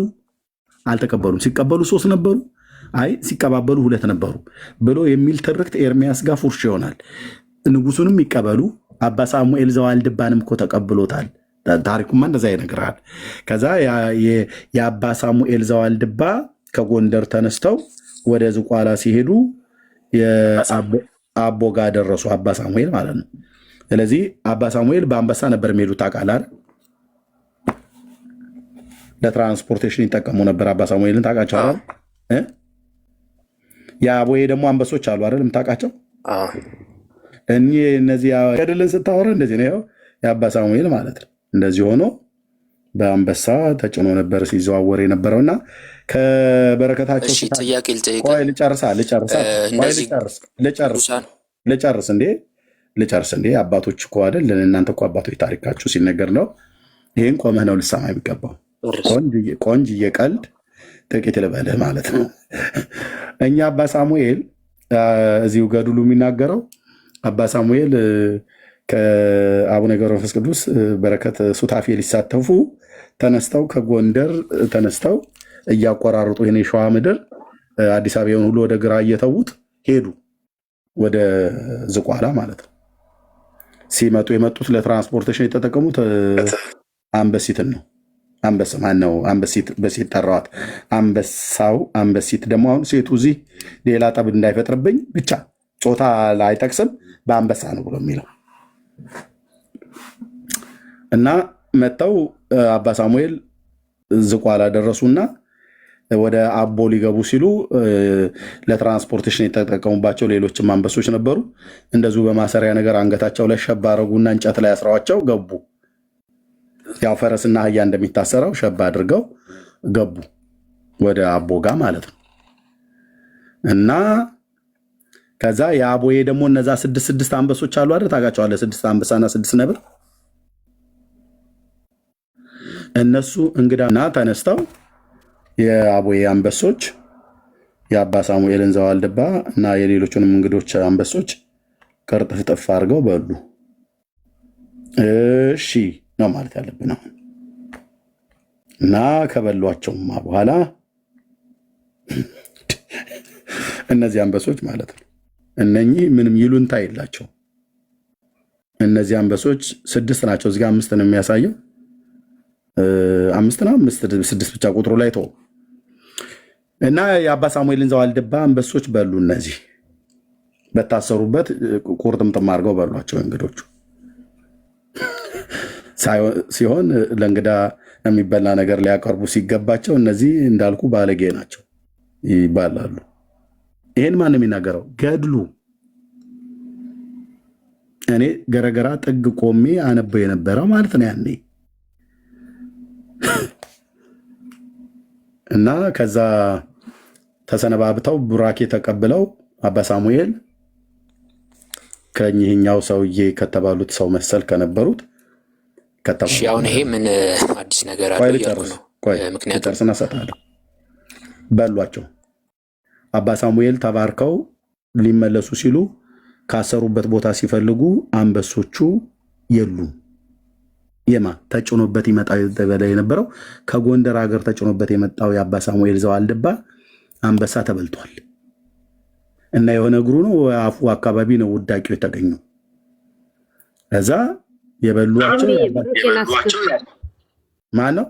አልተቀበሉም፣ ሲቀበሉ 3 ነበሩ፣ አይ ሲቀባበሉ 2 ነበሩ ብሎ የሚል ትርክት ኤርሚያስ ጋር ፉርሽ ይሆናል። ንጉሱንም ይቀበሉ አባ ሳሙኤል ዘዋልድባንም እኮ ተቀብሎታል። ታሪኩማ እንደዛ ይነግራል። ከዛ የአባ ሳሙኤል ዘዋልድባ ከጎንደር ተነስተው ወደ ዝቋላ ሲሄዱ አቦ ጋር ደረሱ፣ አባ ሳሙኤል ማለት ነው። ስለዚህ አባ ሳሙኤል በአንበሳ ነበር የሚሄዱት ታውቃለህ አይደል? ለትራንስፖርቴሽን ይጠቀሙ ነበር አባ ሳሙኤልን ታውቃቸዋለህ? የአቦዬ ደግሞ አንበሶች አሉ አይደል የምታውቃቸው? እነዚህ ገድልን ስታወራ እንደዚህ ነው የአባ ሳሙኤል ማለት ነው። እንደዚህ ሆኖ በአንበሳ ተጭኖ ነበር ሲዘዋወር የነበረውና ከበረከታቸው ጥያቄ ልጨርስ እንዴ አባቶች እኮ አይደል ለእናንተ እኮ አባቶች ታሪካችሁ ሲነገር ነው። ይህን ቆመህ ነው ልሰማ የሚገባው። ቆንጅዬ ቀልድ ጥቂት ልበልህ ማለት ነው። እኛ አባ ሳሙኤል እዚሁ ገድሉ የሚናገረው አባ ሳሙኤል ከአቡነ ገብረ መንፈስ ቅዱስ በረከት ሱታፌ ሊሳተፉ ተነስተው ከጎንደር ተነስተው እያቆራረጡ ይህን የሸዋ ምድር አዲስ አበባውን ሁሉ ወደ ግራ እየተዉት ሄዱ፣ ወደ ዝቋላ ማለት ነው። ሲመጡ የመጡት ለትራንስፖርቴሽን የተጠቀሙት አንበሲትን ነው። አንበሳ ማነው? አንበሲት በሴት ጠራዋት። አንበሳው አንበሲት ደግሞ አሁን ሴቱ እዚህ ሌላ ጠብ እንዳይፈጥርብኝ ብቻ ጾታ አይጠቅስም፣ በአንበሳ ነው ብሎ የሚለው እና መጥተው አባ ሳሙኤል ዝቋላ ደረሱና ወደ አቦ ሊገቡ ሲሉ ለትራንስፖርቴሽን የተጠቀሙባቸው ሌሎችም አንበሶች ነበሩ። እንደዚሁ በማሰሪያ ነገር አንገታቸው ላይ ሸባ አረጉና እንጨት ላይ አስረዋቸው ገቡ። ያው ፈረስና አህያ እንደሚታሰረው ሸባ አድርገው ገቡ ወደ አቦ ጋ ማለት ነው። እና ከዛ የአቦዬ ደግሞ እነዛ 6 አንበሶች አሉ አይደል? ታውቃቸዋለህ? 6 አንበሳና 6 ነብር። እነሱ እንግዳና ተነስተው የአቦዬ አንበሶች የአባ ሳሙኤልን ዘዋልድባ እና የሌሎቹንም እንግዶች አንበሶች ቅርጥፍጥፍ አድርገው በሉ። እሺ ነው ማለት ያለብን አሁን። እና ከበሏቸውማ በኋላ እነዚህ አንበሶች ማለት ነው እነኚህ ምንም ይሉንታ የላቸው። እነዚህ አንበሶች 6 ናቸው። እዚህ ጋር 5 ነው የሚያሳየው። 5 ነው 6 ብቻ ቁጥሩ ላይ ተው እና የአባ ሳሙኤልን ዘዋልድባ አንበሶች በሉ። እነዚህ በታሰሩበት ቁርጥምጥም አድርገው በሏቸው። እንግዶቹ ሲሆን ለእንግዳ የሚበላ ነገር ሊያቀርቡ ሲገባቸው እነዚህ እንዳልኩ ባለጌ ናቸው ይባላሉ። ይሄን ማን ነው የሚናገረው? ገድሉ። እኔ ገረገራ ጥግ ቆሜ አነበው የነበረው ማለት ነው ያኔ። እና ከዛ ተሰነባብተው ቡራኬ ተቀብለው አባ ሳሙኤል ከኚህኛው ሰውዬ ከተባሉት ሰው መሰል ከነበሩት አሁን ይሄ ምን አዲስ ነገር አለ ያለው ነው። ምክንያቱም ጨርስና ሰጣለሁ በሏቸው። አባ ሳሙኤል ተባርከው ሊመለሱ ሲሉ ካሰሩበት ቦታ ሲፈልጉ አንበሶቹ የሉም። የማ ተጭኖበት ይመጣ የነበረው ከጎንደር ሀገር ተጭኖበት የመጣው የአባ ሳሙኤል ዘዋልድባ አንበሳ ተበልቷል እና የሆነ እግሩ ነው አፉ አካባቢ ነው ውዳቂው የተገኘው። እዛ የበሏቸው ማን ነው?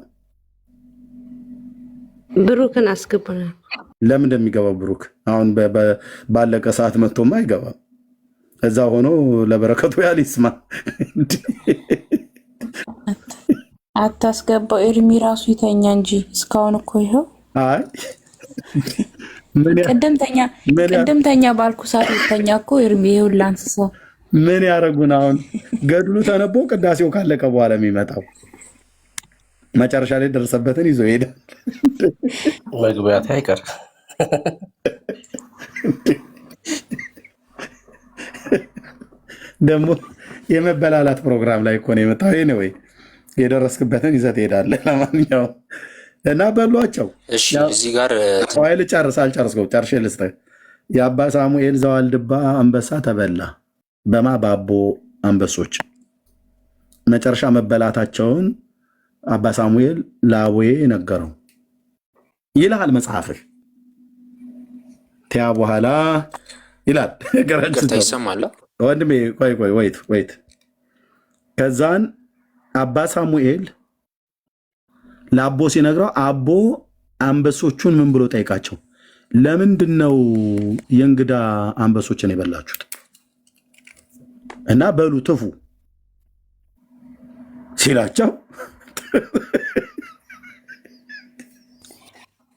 ብሩክን አስገቡና ለምን እንደሚገባው ብሩክ አሁን ባለቀ ሰዓት መጥቶማ አይገባም። እዛ ሆኖ ለበረከቱ ያህል ይስማ። አታስገባው። ኤርሚ ራሱ ይተኛ እንጂ እስካሁን እኮ ይኸው። አይ ቅድምተኛ ባልኩ ሰዓት ይተኛ እኮ ኤርሚ። ይኸው ላንስሳ ምን ያደረጉን አሁን? ገድሉ ተነቦ ቅዳሴው ካለቀ በኋላ የሚመጣው መጨረሻ ላይ ደረሰበትን ይዞ ይሄዳል። መግቢያት አይቀር ደግሞ የመበላላት ፕሮግራም ላይ እኮ ነው የመጣው። ይሄ ነው ወይ የደረስክበትን ይዘህ ትሄዳለህ። ለማንኛውም እና በሏቸው። እዚህ ጋር አልጨረስከው ጨርሼ ልስጥህ። የአባ ሳሙኤል ዘዋልድባ አንበሳ ተበላ በማ በአቦ አንበሶች። መጨረሻ መበላታቸውን አባ ሳሙኤል ለአቦዬ ነገረው ይልሃል መጽሐፍህ። ቲያ በኋላ ይላል ይሰማል ወንድሜ። ቆይ ወይት ከዛን አባ ሳሙኤል ለአቦ ሲነግረው አቦ አንበሶቹን ምን ብሎ ጠይቃቸው? ለምንድን ነው የእንግዳ አንበሶችን የበላችሁት? እና በሉ ትፉ ሲላቸው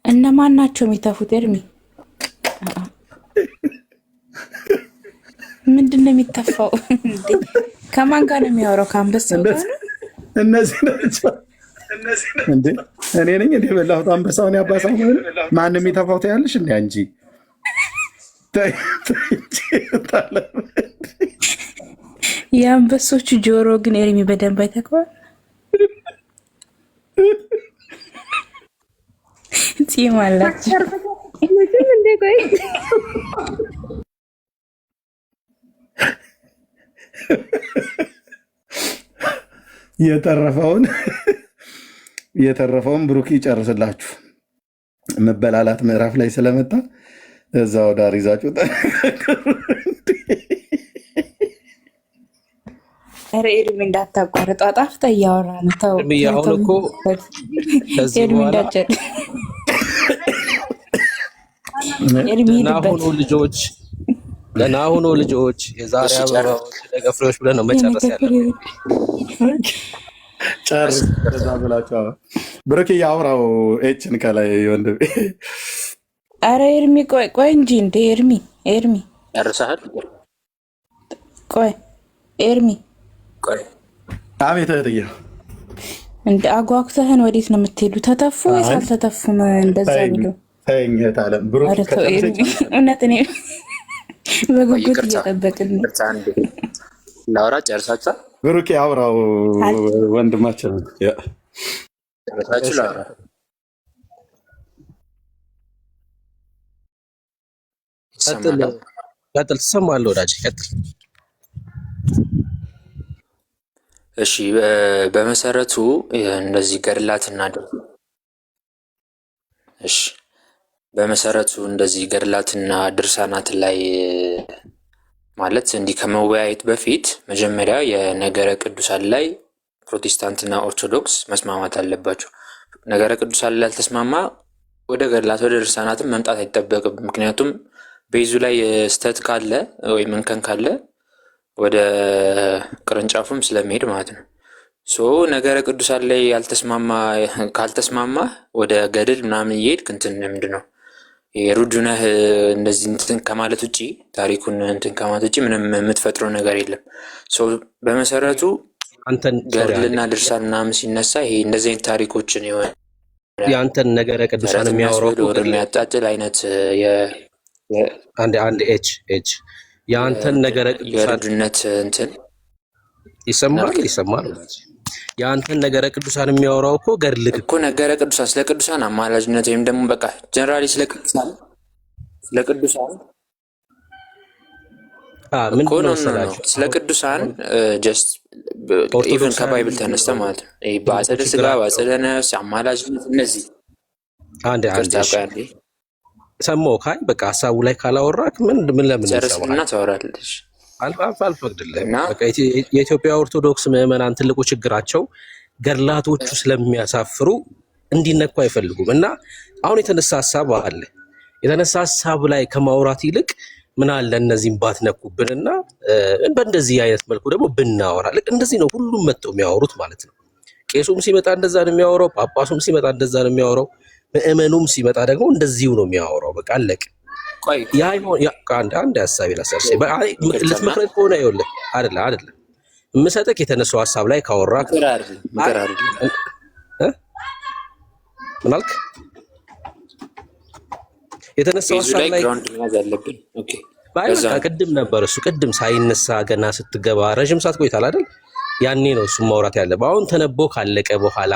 እነማን ናቸው የሚተፉት? ኤርሚ ምንድን ነው የሚተፋው? ከማን ጋር ነው የሚያወራው? ከአንበሳው ጋር ነው? እነዚህ ናቸው እንዴ? እኔ ነኝ እንዴ በላሁት አንበሳውን ያባሳው? ማንም የሚተፋው ታያለሽ እንዴ አንቺ? የአንበሶቹ ጆሮ ግን ኤርሚ በደንብ አይተከዋል። ፂም አላቸው። የተረፈውን ብሩክ ይጨርስላችሁ። መበላላት ምዕራፍ ላይ ስለመጣ እዛው ዳር ይዛችሁ ኧረ ኤርሚ እንዳታቋርጥ፣ አጣፍጠህ እያወራ ነው። ተው አሁን እኮ ከዚህ ኤርሚ በኋላ እንዳጨድ ኤርሚ ናሁኑ ልጆች ለናሁኑ ልጆች የዛሬ አበባዎች ለገፍሬዎች ብለን ነው መጨረስ ያለብን። ጨርስ ከዛ ብላችሁ ብሩክ ያውራው ኤችን ከላይ ወንድም። ኧረ ኤርሚ ቆይ እንጂ እንደ ኤርሚ ያርሳል። ቆይ ኤርሚ ቆይ አቤት እህትዬ፣ እንደ አጓጉተህን ወዴት ነው የምትሄዱ? ተተፉ ወይስ አልተተፉም? እንደዛ ብሎ ተይኝ እህታለም ብሩክ እውነት እኔ በጉጉት እየጠበቅን ነው። ላውራ ጨርሳችኋል? ብሩክ ያውራው ወንድማችን ጨርሳችሁ ላውራ። ቀጥል፣ ትሰማለህ ወዳጅ ቀጥል። እሺ በመሰረቱ እንደዚህ ገድላትና ገድላትና ድርሳናት ላይ ማለት እንዲህ ከመወያየት በፊት መጀመሪያ የነገረ ቅዱሳን ላይ ፕሮቴስታንትና ኦርቶዶክስ መስማማት አለባቸው። ነገረ ቅዱሳን ላይ ያልተስማማ ወደ ገድላት ወደ ድርሳናትም መምጣት አይጠበቅም። ምክንያቱም ቤዙ ላይ ስተት ካለ ወይም እንከን ካለ ወደ ቅርንጫፉም ስለሚሄድ ማለት ነው። ነገረ ቅዱሳን ላይ ካልተስማማ ወደ ገድል ምናምን እየሄድክ እንትን ምንድን ነው ሩዱነህ እንደዚህ እንትን ከማለት ውጭ ታሪኩን እንትን ከማለት ውጭ ምንም የምትፈጥረው ነገር የለም። በመሰረቱ ገድልና ድርሳን ምናምን ሲነሳ ይሄ እንደዚህ አይነት ታሪኮችን የሆነ የአንተን ነገረ ቅዱሳን የሚያወራው የሚያጣጥል አይነት አንድ ኤች የአንተን ነገረ የሩድነት እንትን ይሰማል። የአንተን ነገረ ቅዱሳን የሚያወራው እኮ ገድልህ እኮ ነገረ ቅዱሳን ስለ ቅዱሳን አማላጅነት ወይም ደግሞ በቃ ጀነራሊ ስለ ቅዱሳን ስለ ቅዱሳን ጀስት ኢቨን ከባይብል ተነስተ ማለት ነው። በአጸደ ስጋ በአጸደ ነፍስ አማላጅነት እነዚህ አንድ ሰማሁ ካይ በቃ ሀሳቡ ላይ ካላወራክ ምን ለምን ጨርስና ታወራለች። አልፈቅድልህም። በቃ የኢትዮጵያ ኦርቶዶክስ ምዕመናን ትልቁ ችግራቸው ገድላቶቹ ስለሚያሳፍሩ እንዲነኩ አይፈልጉም። እና አሁን የተነሳ ሀሳብ አለ። የተነሳ ሀሳብ ላይ ከማውራት ይልቅ ምን አለ እነዚህም ባትነኩብንና በእንደዚህ አይነት መልኩ ደግሞ ብናወራ። ልክ እንደዚህ ነው ሁሉም መጥተው የሚያወሩት ማለት ነው። ቄሱም ሲመጣ እንደዛ ነው የሚያወራው፣ ጳጳሱም ሲመጣ እንደዛ ነው የሚያወራው፣ ምዕመኑም ሲመጣ ደግሞ እንደዚሁ ነው የሚያወራው። በቃ አለቅ አንድ ሀሳብ ላሰርስ ልትመክረኝ ከሆነ ይኸውልህ አይደለም የምሰጥህ የተነሳው ሀሳብ ላይ ካወራ ምን አልክ? የተነሳው ሀሳብ ላይ በቃ ቅድም ነበር እሱ ቅድም ሳይነሳ ገና ስትገባ ረዥም ሰዓት ቆይታል አይደል? ያኔ ነው እሱ ማውራት ያለብህ። አሁን ተነቦ ካለቀ በኋላ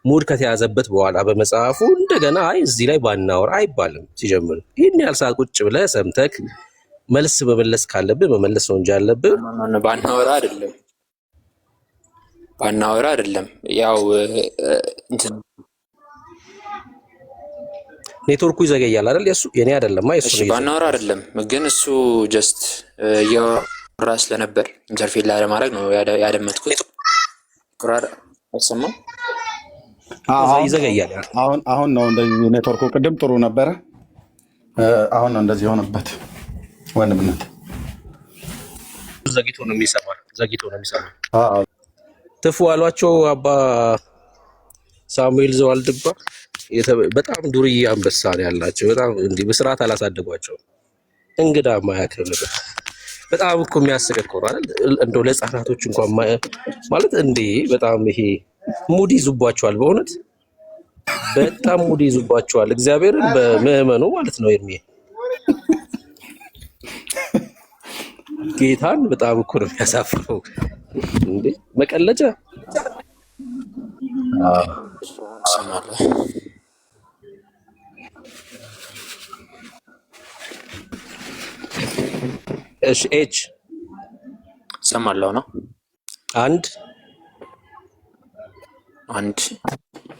ሙድ ከተያዘበት በኋላ በመጽሐፉ እንደገና እዚህ ላይ ባናወራ አይባልም። ሲጀምር ይህን ያህል ሰዓት ቁጭ ብለህ ሰምተህ መልስ መመለስ ካለብህ መመለስ ነው እንጂ ያለብህ ባናወራ አይደለም። ያው ኔትወርኩ ይዘገያል አይደል? የሱ የኔ አይደለም። እሱ ባናወራ አይደለም ግን እሱ ጀስት እያወራ ስለነበር ኢንተርፌር ላይ ለማድረግ ነው ያደመጥኩት። ቁራር አይሰማም። ይዘገያል። አሁን ነው እንደዚህ ኔትወርኩ ቅድም ጥሩ ነበረ። አሁን ነው እንደዚህ የሆነበት ወንድምነት ዘግይቶ ነው የሚሰማ። ትፉ አሏቸው አባ ሳሙኤል ዘዋልድባ በጣም ዱርዬ አንበሳ ነው ያላቸው። በጣም እንዲህ በስርዓት አላሳደጓቸው። እንግዳ ማያክልበት በጣም እኮ የሚያስቅ እኮ ነው አይደል? እንደው ለህፃናቶች እንኳን ማለት እንዴ በጣም ይሄ ሙድ ይዙባቸዋል። በእውነት በጣም ሙድ ይዙባቸዋል። እግዚአብሔርን በምዕመኑ ማለት ነው እርሜ ጌታን በጣም እኮ ነው የሚያሳፍረው። እንዴ መቀለጃ እሺ ኤች ሰማለው ነው አንድ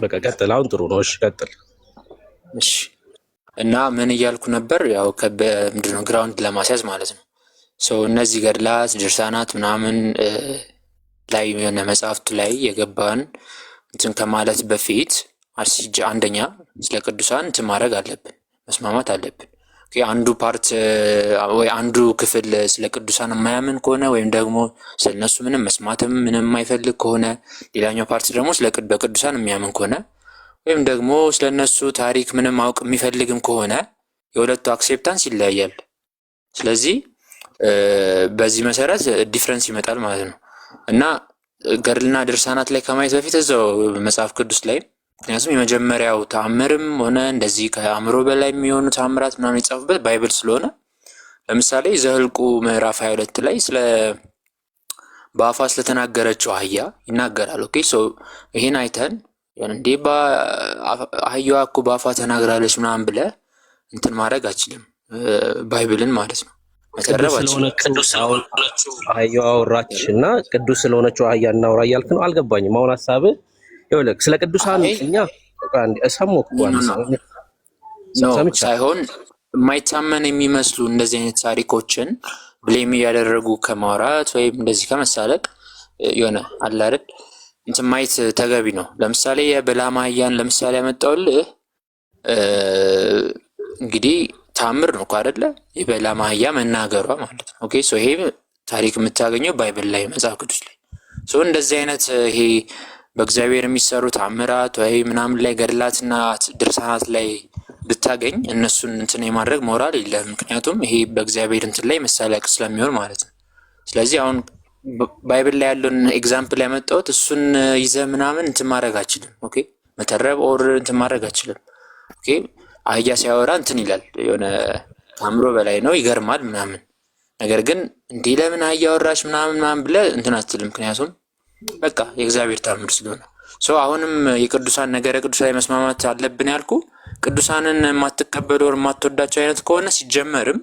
በቃ ቀጥል። አሁን ጥሩ ነው። እሺ ቀጥል። እሺ እና ምን እያልኩ ነበር? ያው ምንድነው ግራውንድ ለማስያዝ ማለት ነው። እነዚህ ገድላት ድርሳናት ምናምን ላይ የሆነ መጽሐፍቱ ላይ የገባን እንትን ከማለት በፊት አንደኛ ስለ ቅዱሳን እንትን ማድረግ አለብን፣ መስማማት አለብን። አንዱ ፓርት ወይ አንዱ ክፍል ስለ ቅዱሳን የማያምን ከሆነ ወይም ደግሞ ስለነሱ ምንም መስማትም ምንም የማይፈልግ ከሆነ ሌላኛው ፓርት ደግሞ በቅዱሳን የሚያምን ከሆነ ወይም ደግሞ ስለነሱ ታሪክ ምንም ማወቅ የሚፈልግም ከሆነ የሁለቱ አክሴፕታንስ ይለያያል። ስለዚህ በዚህ መሰረት ዲፍረንስ ይመጣል ማለት ነው። እና ገድልና ድርሳናት ላይ ከማየት በፊት እዛው መጽሐፍ ቅዱስ ላይ ምክንያቱም የመጀመሪያው ተአምርም ሆነ እንደዚህ ከአእምሮ በላይ የሚሆኑ ተአምራት ምናምን የጻፉበት ባይብል ስለሆነ ለምሳሌ ዘኍልቍ ምዕራፍ 22 ላይ በአፏ ስለተናገረችው አህያ ይናገራል። ኦኬ ይሄን አይተን እንዴ አህያዋ እኮ በአፏ ተናግራለች ምናምን ብለህ እንትን ማድረግ አችልም ባይብልን ማለት ነው። ቅዱስ ስለሆነችው አህያ አወራች እና ቅዱስ ስለሆነችው አህያ እናውራ እያልክ ነው? አልገባኝም። አሁን ሀሳብህ ይኸውልህ ስለ ቅዱሳን እኛ ሳይሆን የማይታመን የሚመስሉ እንደዚህ አይነት ታሪኮችን ብሌም እያደረጉ ከማውራት ወይም እንደዚህ ከመሳለቅ የሆነ አለ አይደል እንትን ማየት ተገቢ ነው። ለምሳሌ የበለዓም አህያን ለምሳሌ ያመጣውልህ እንግዲህ ታምር ነው እኮ አይደለ? የበለዓም አህያ መናገሯ ማለት ነው። ኦኬ ይሄ ታሪክ የምታገኘው ባይብል ላይ መጽሐፍ ቅዱስ ላይ እንደዚህ አይነት ይሄ በእግዚአብሔር የሚሰሩ ተአምራት ወይ ምናምን ላይ ገድላትና ድርሳናት ላይ ብታገኝ እነሱን እንትን የማድረግ ሞራል የለም። ምክንያቱም ይሄ በእግዚአብሔር እንትን ላይ መሳለቅ ስለሚሆን ማለት ነው። ስለዚህ አሁን ባይብል ላይ ያለውን ኤግዛምፕል ያመጣሁት እሱን ይዘህ ምናምን እንትን ማድረግ አችልም። ኦኬ መተረብ ኦር እንትን ማድረግ አችልም። ኦኬ አህያ ሲያወራ እንትን ይላል የሆነ ከአእምሮ በላይ ነው ይገርማል ምናምን። ነገር ግን እንዲህ ለምን አህያ አወራች ምናምን ብለህ እንትን አትልም። ምክንያቱም በቃ የእግዚአብሔር ታምር ስለሆነ አሁንም የቅዱሳን ነገረ ቅዱሳን ላይ መስማማት አለብን ያልኩ ቅዱሳንን የማትቀበሉ ወር የማትወዳቸው አይነት ከሆነ ሲጀመርም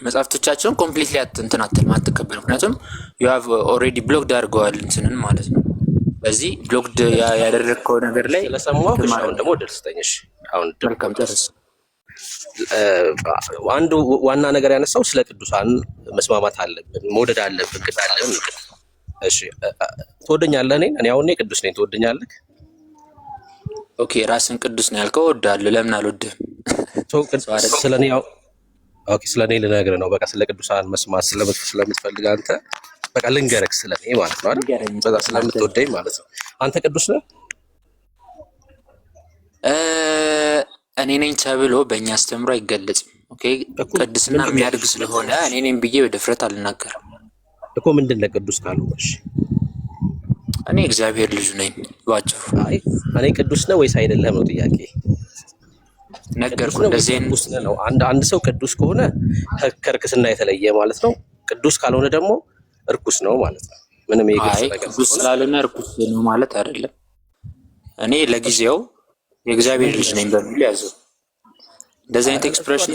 መጽሐፍቶቻቸውን ኮምፕሊትሊ እንትን አትልም አትቀበሉ። ምክንያቱም ዩ ሃቭ ኦልሬዲ ብሎክድ አድርገዋል እንትንን ማለት ነው። በዚህ ብሎክድ ያደረግከው ነገር ላይ ስለሰማሁ አሁን ደግሞ ደርስተኝሽ አሁን መልካም ደርስ አንዱ ዋና ነገር ያነሳው ስለ ቅዱሳን መስማማት አለብን መውደድ አለብን ቅዱሳን። እሺ ትወደኛለህ? እኔ አሁን ቅዱስ ነኝ ትወደኛለህ? ኦኬ ራስን ቅዱስ ነው ያልከው እወዳለሁ። ለምን አልወድህም? ስለኔ ኦኬ ስለኔ ልነግርህ ነው። በቃ ስለ ቅዱሳን መስማት ስለምትፈልግ አንተ በቃ ልንገርህ ስለኔ ማለት ነው አይደል? በዛ ስለምትወደኝ ማለት ነው። አንተ ቅዱስ ነህ? እኔ ነኝ ተብሎ በእኛ አስተምሮ አይገለጽም። ኦኬ ቅድስና የሚያድግ ስለሆነ እኔ ነኝ ብዬ በድፍረት አልናገርም እኮ። ምንድን ነው ቅዱስ ካልሆንሽ? እኔ እግዚአብሔር ልጅ ነኝ ባጭሩ። እኔ ቅዱስ ነው ወይስ አይደለም ነው ጥያቄ። ነገርኩህ እንደዚህ ነው። አንድ ሰው ቅዱስ ከሆነ ከርክስና የተለየ ማለት ነው። ቅዱስ ካልሆነ ደግሞ እርኩስ ነው ማለት ነው። ምንም ይገርስ ነገር ቅዱስ ስላልሆነ እርኩስ ነው ማለት አይደለም። እኔ ለጊዜው የእግዚአብሔር ልጅ ነኝ በሚል ያዘው እንደዚህ አይነት ኤክስፕሬሽን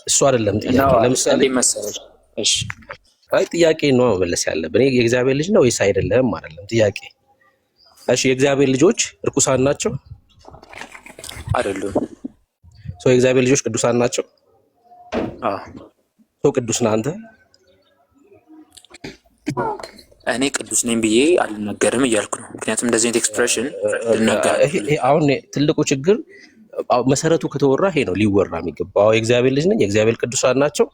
እሱ አይደለም ጥያቄ። ለምሳሌ መሰለሽ እሺ ጥያቄ ነው መመለስ ያለብን። የእግዚአብሔር ልጅ ነው ወይስ አይደለም አይደለም ጥያቄ። እሺ የእግዚአብሔር ልጆች እርኩሳን ናቸው አይደሉም? የእግዚአብሔር ልጆች ቅዱሳን ናቸው? ቅዱስ ነህ አንተ? እኔ ቅዱስ ነኝ ብዬ አልናገርም እያልኩ ነው። ምክንያቱም እንደዚህ አይነት ኤክስፕሬሽን አሁን ትልቁ ችግር መሰረቱ ከተወራ ይሄ ነው ሊወራ የሚገባው። የእግዚአብሔር ልጅ ነኝ፣ የእግዚአብሔር ቅዱሳን ናቸው።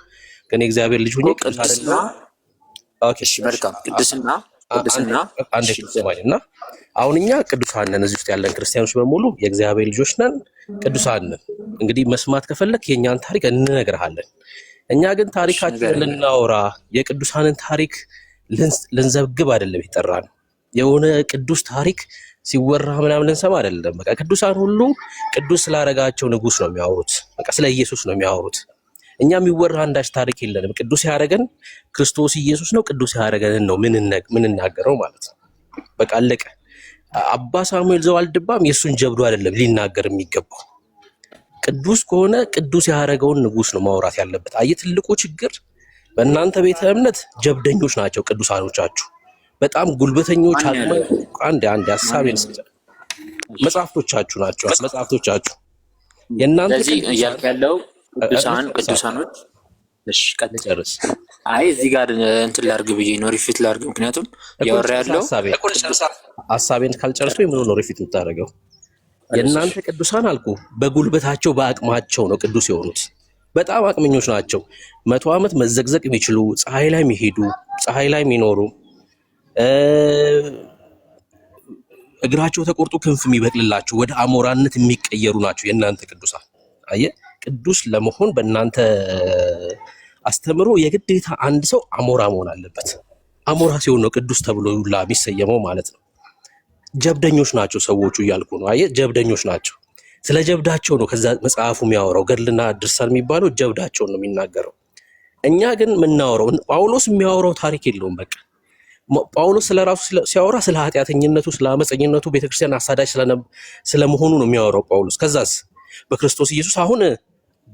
ግን የእግዚአብሔር ልጅ ሆኜ ኦኬ እሺ መልካም። ቅድስና አንዴ ተሰማኝና አሁን እኛ ቅዱሳን ነን፣ እዚህ ውስጥ ያለን ክርስቲያኖች በሙሉ የእግዚአብሔር ልጆች ነን፣ ቅዱሳን ነን። እንግዲህ መስማት ከፈለክ የኛን ታሪክ እንነግርሃለን። እኛ ግን ታሪካችንን ልናወራ የቅዱሳንን ታሪክ ልንዘግብ አይደለም የጠራን። የሆነ ቅዱስ ታሪክ ሲወራ ምናምን ልንሰማ አይደለም። በቃ ቅዱሳን ሁሉ ቅዱስ ስላደረጋቸው ንጉስ ነው የሚያወሩት። በቃ ስለ ኢየሱስ ነው የሚያወሩት። እኛ የሚወራ አንዳች ታሪክ የለንም። ቅዱስ ያደረገን ክርስቶስ ኢየሱስ ነው። ቅዱስ ያደረገንን ነው ምንናገረው ማለት ነው። በቃ አለቀ። አባ ሳሙኤል ዘዋልድባም የእሱን ጀብዱ አይደለም ሊናገር የሚገባው። ቅዱስ ከሆነ ቅዱስ ያደረገውን ንጉስ ነው ማውራት ያለበት። አየህ ትልቁ ችግር በእናንተ ቤተ እምነት ጀብደኞች ናቸው ቅዱሳኖቻችሁ፣ በጣም ጉልበተኞች። አንድ ሀሳቤን መጽሐፍቶቻችሁ ናቸው። መጽሐፍቶቻችሁ የእናንተ እያልክ ያለው ቅዱሳኖች። እሺ ቀጥል ጨርስ። አይ እዚህ ጋር እንትን ላድርግ ብዬ ነው ሪፊት ላድርግ። ምክንያቱም ያወራ ያለው ሀሳቤን ካልጨርሱ የምኑ ነው ሪፊት የምታደርገው? የእናንተ ቅዱሳን አልኩ በጉልበታቸው በአቅማቸው ነው ቅዱስ የሆኑት። በጣም አቅመኞች ናቸው። 100 ዓመት መዘግዘቅ የሚችሉ ፀሐይ ላይ የሚሄዱ ፀሐይ ላይ የሚኖሩ እግራቸው ተቆርጦ ክንፍ የሚበቅልላቸው ወደ አሞራነት የሚቀየሩ ናቸው የእናንተ ቅዱሳን። አየህ ቅዱስ ለመሆን በእናንተ አስተምሮ የግዴታ አንድ ሰው አሞራ መሆን አለበት። አሞራ ሲሆን ነው ቅዱስ ተብሎ ሁላ የሚሰየመው ማለት ነው። ጀብደኞች ናቸው ሰዎቹ እያልኩ ነው። አየህ ጀብደኞች ናቸው። ስለ ጀብዳቸው ነው ከዛ መጽሐፉ የሚያወራው። ገድልና ድርሳን የሚባለው ጀብዳቸውን ነው የሚናገረው። እኛ ግን የምናወራው ጳውሎስ የሚያወራው ታሪክ የለውም። በቃ ጳውሎስ ስለራሱ ሲያወራ ስለ ኃጢአተኝነቱ፣ ስለ አመፀኝነቱ፣ ቤተክርስቲያን አሳዳጅ ስለመሆኑ ነው የሚያወራው ጳውሎስ። ከዛስ በክርስቶስ ኢየሱስ አሁን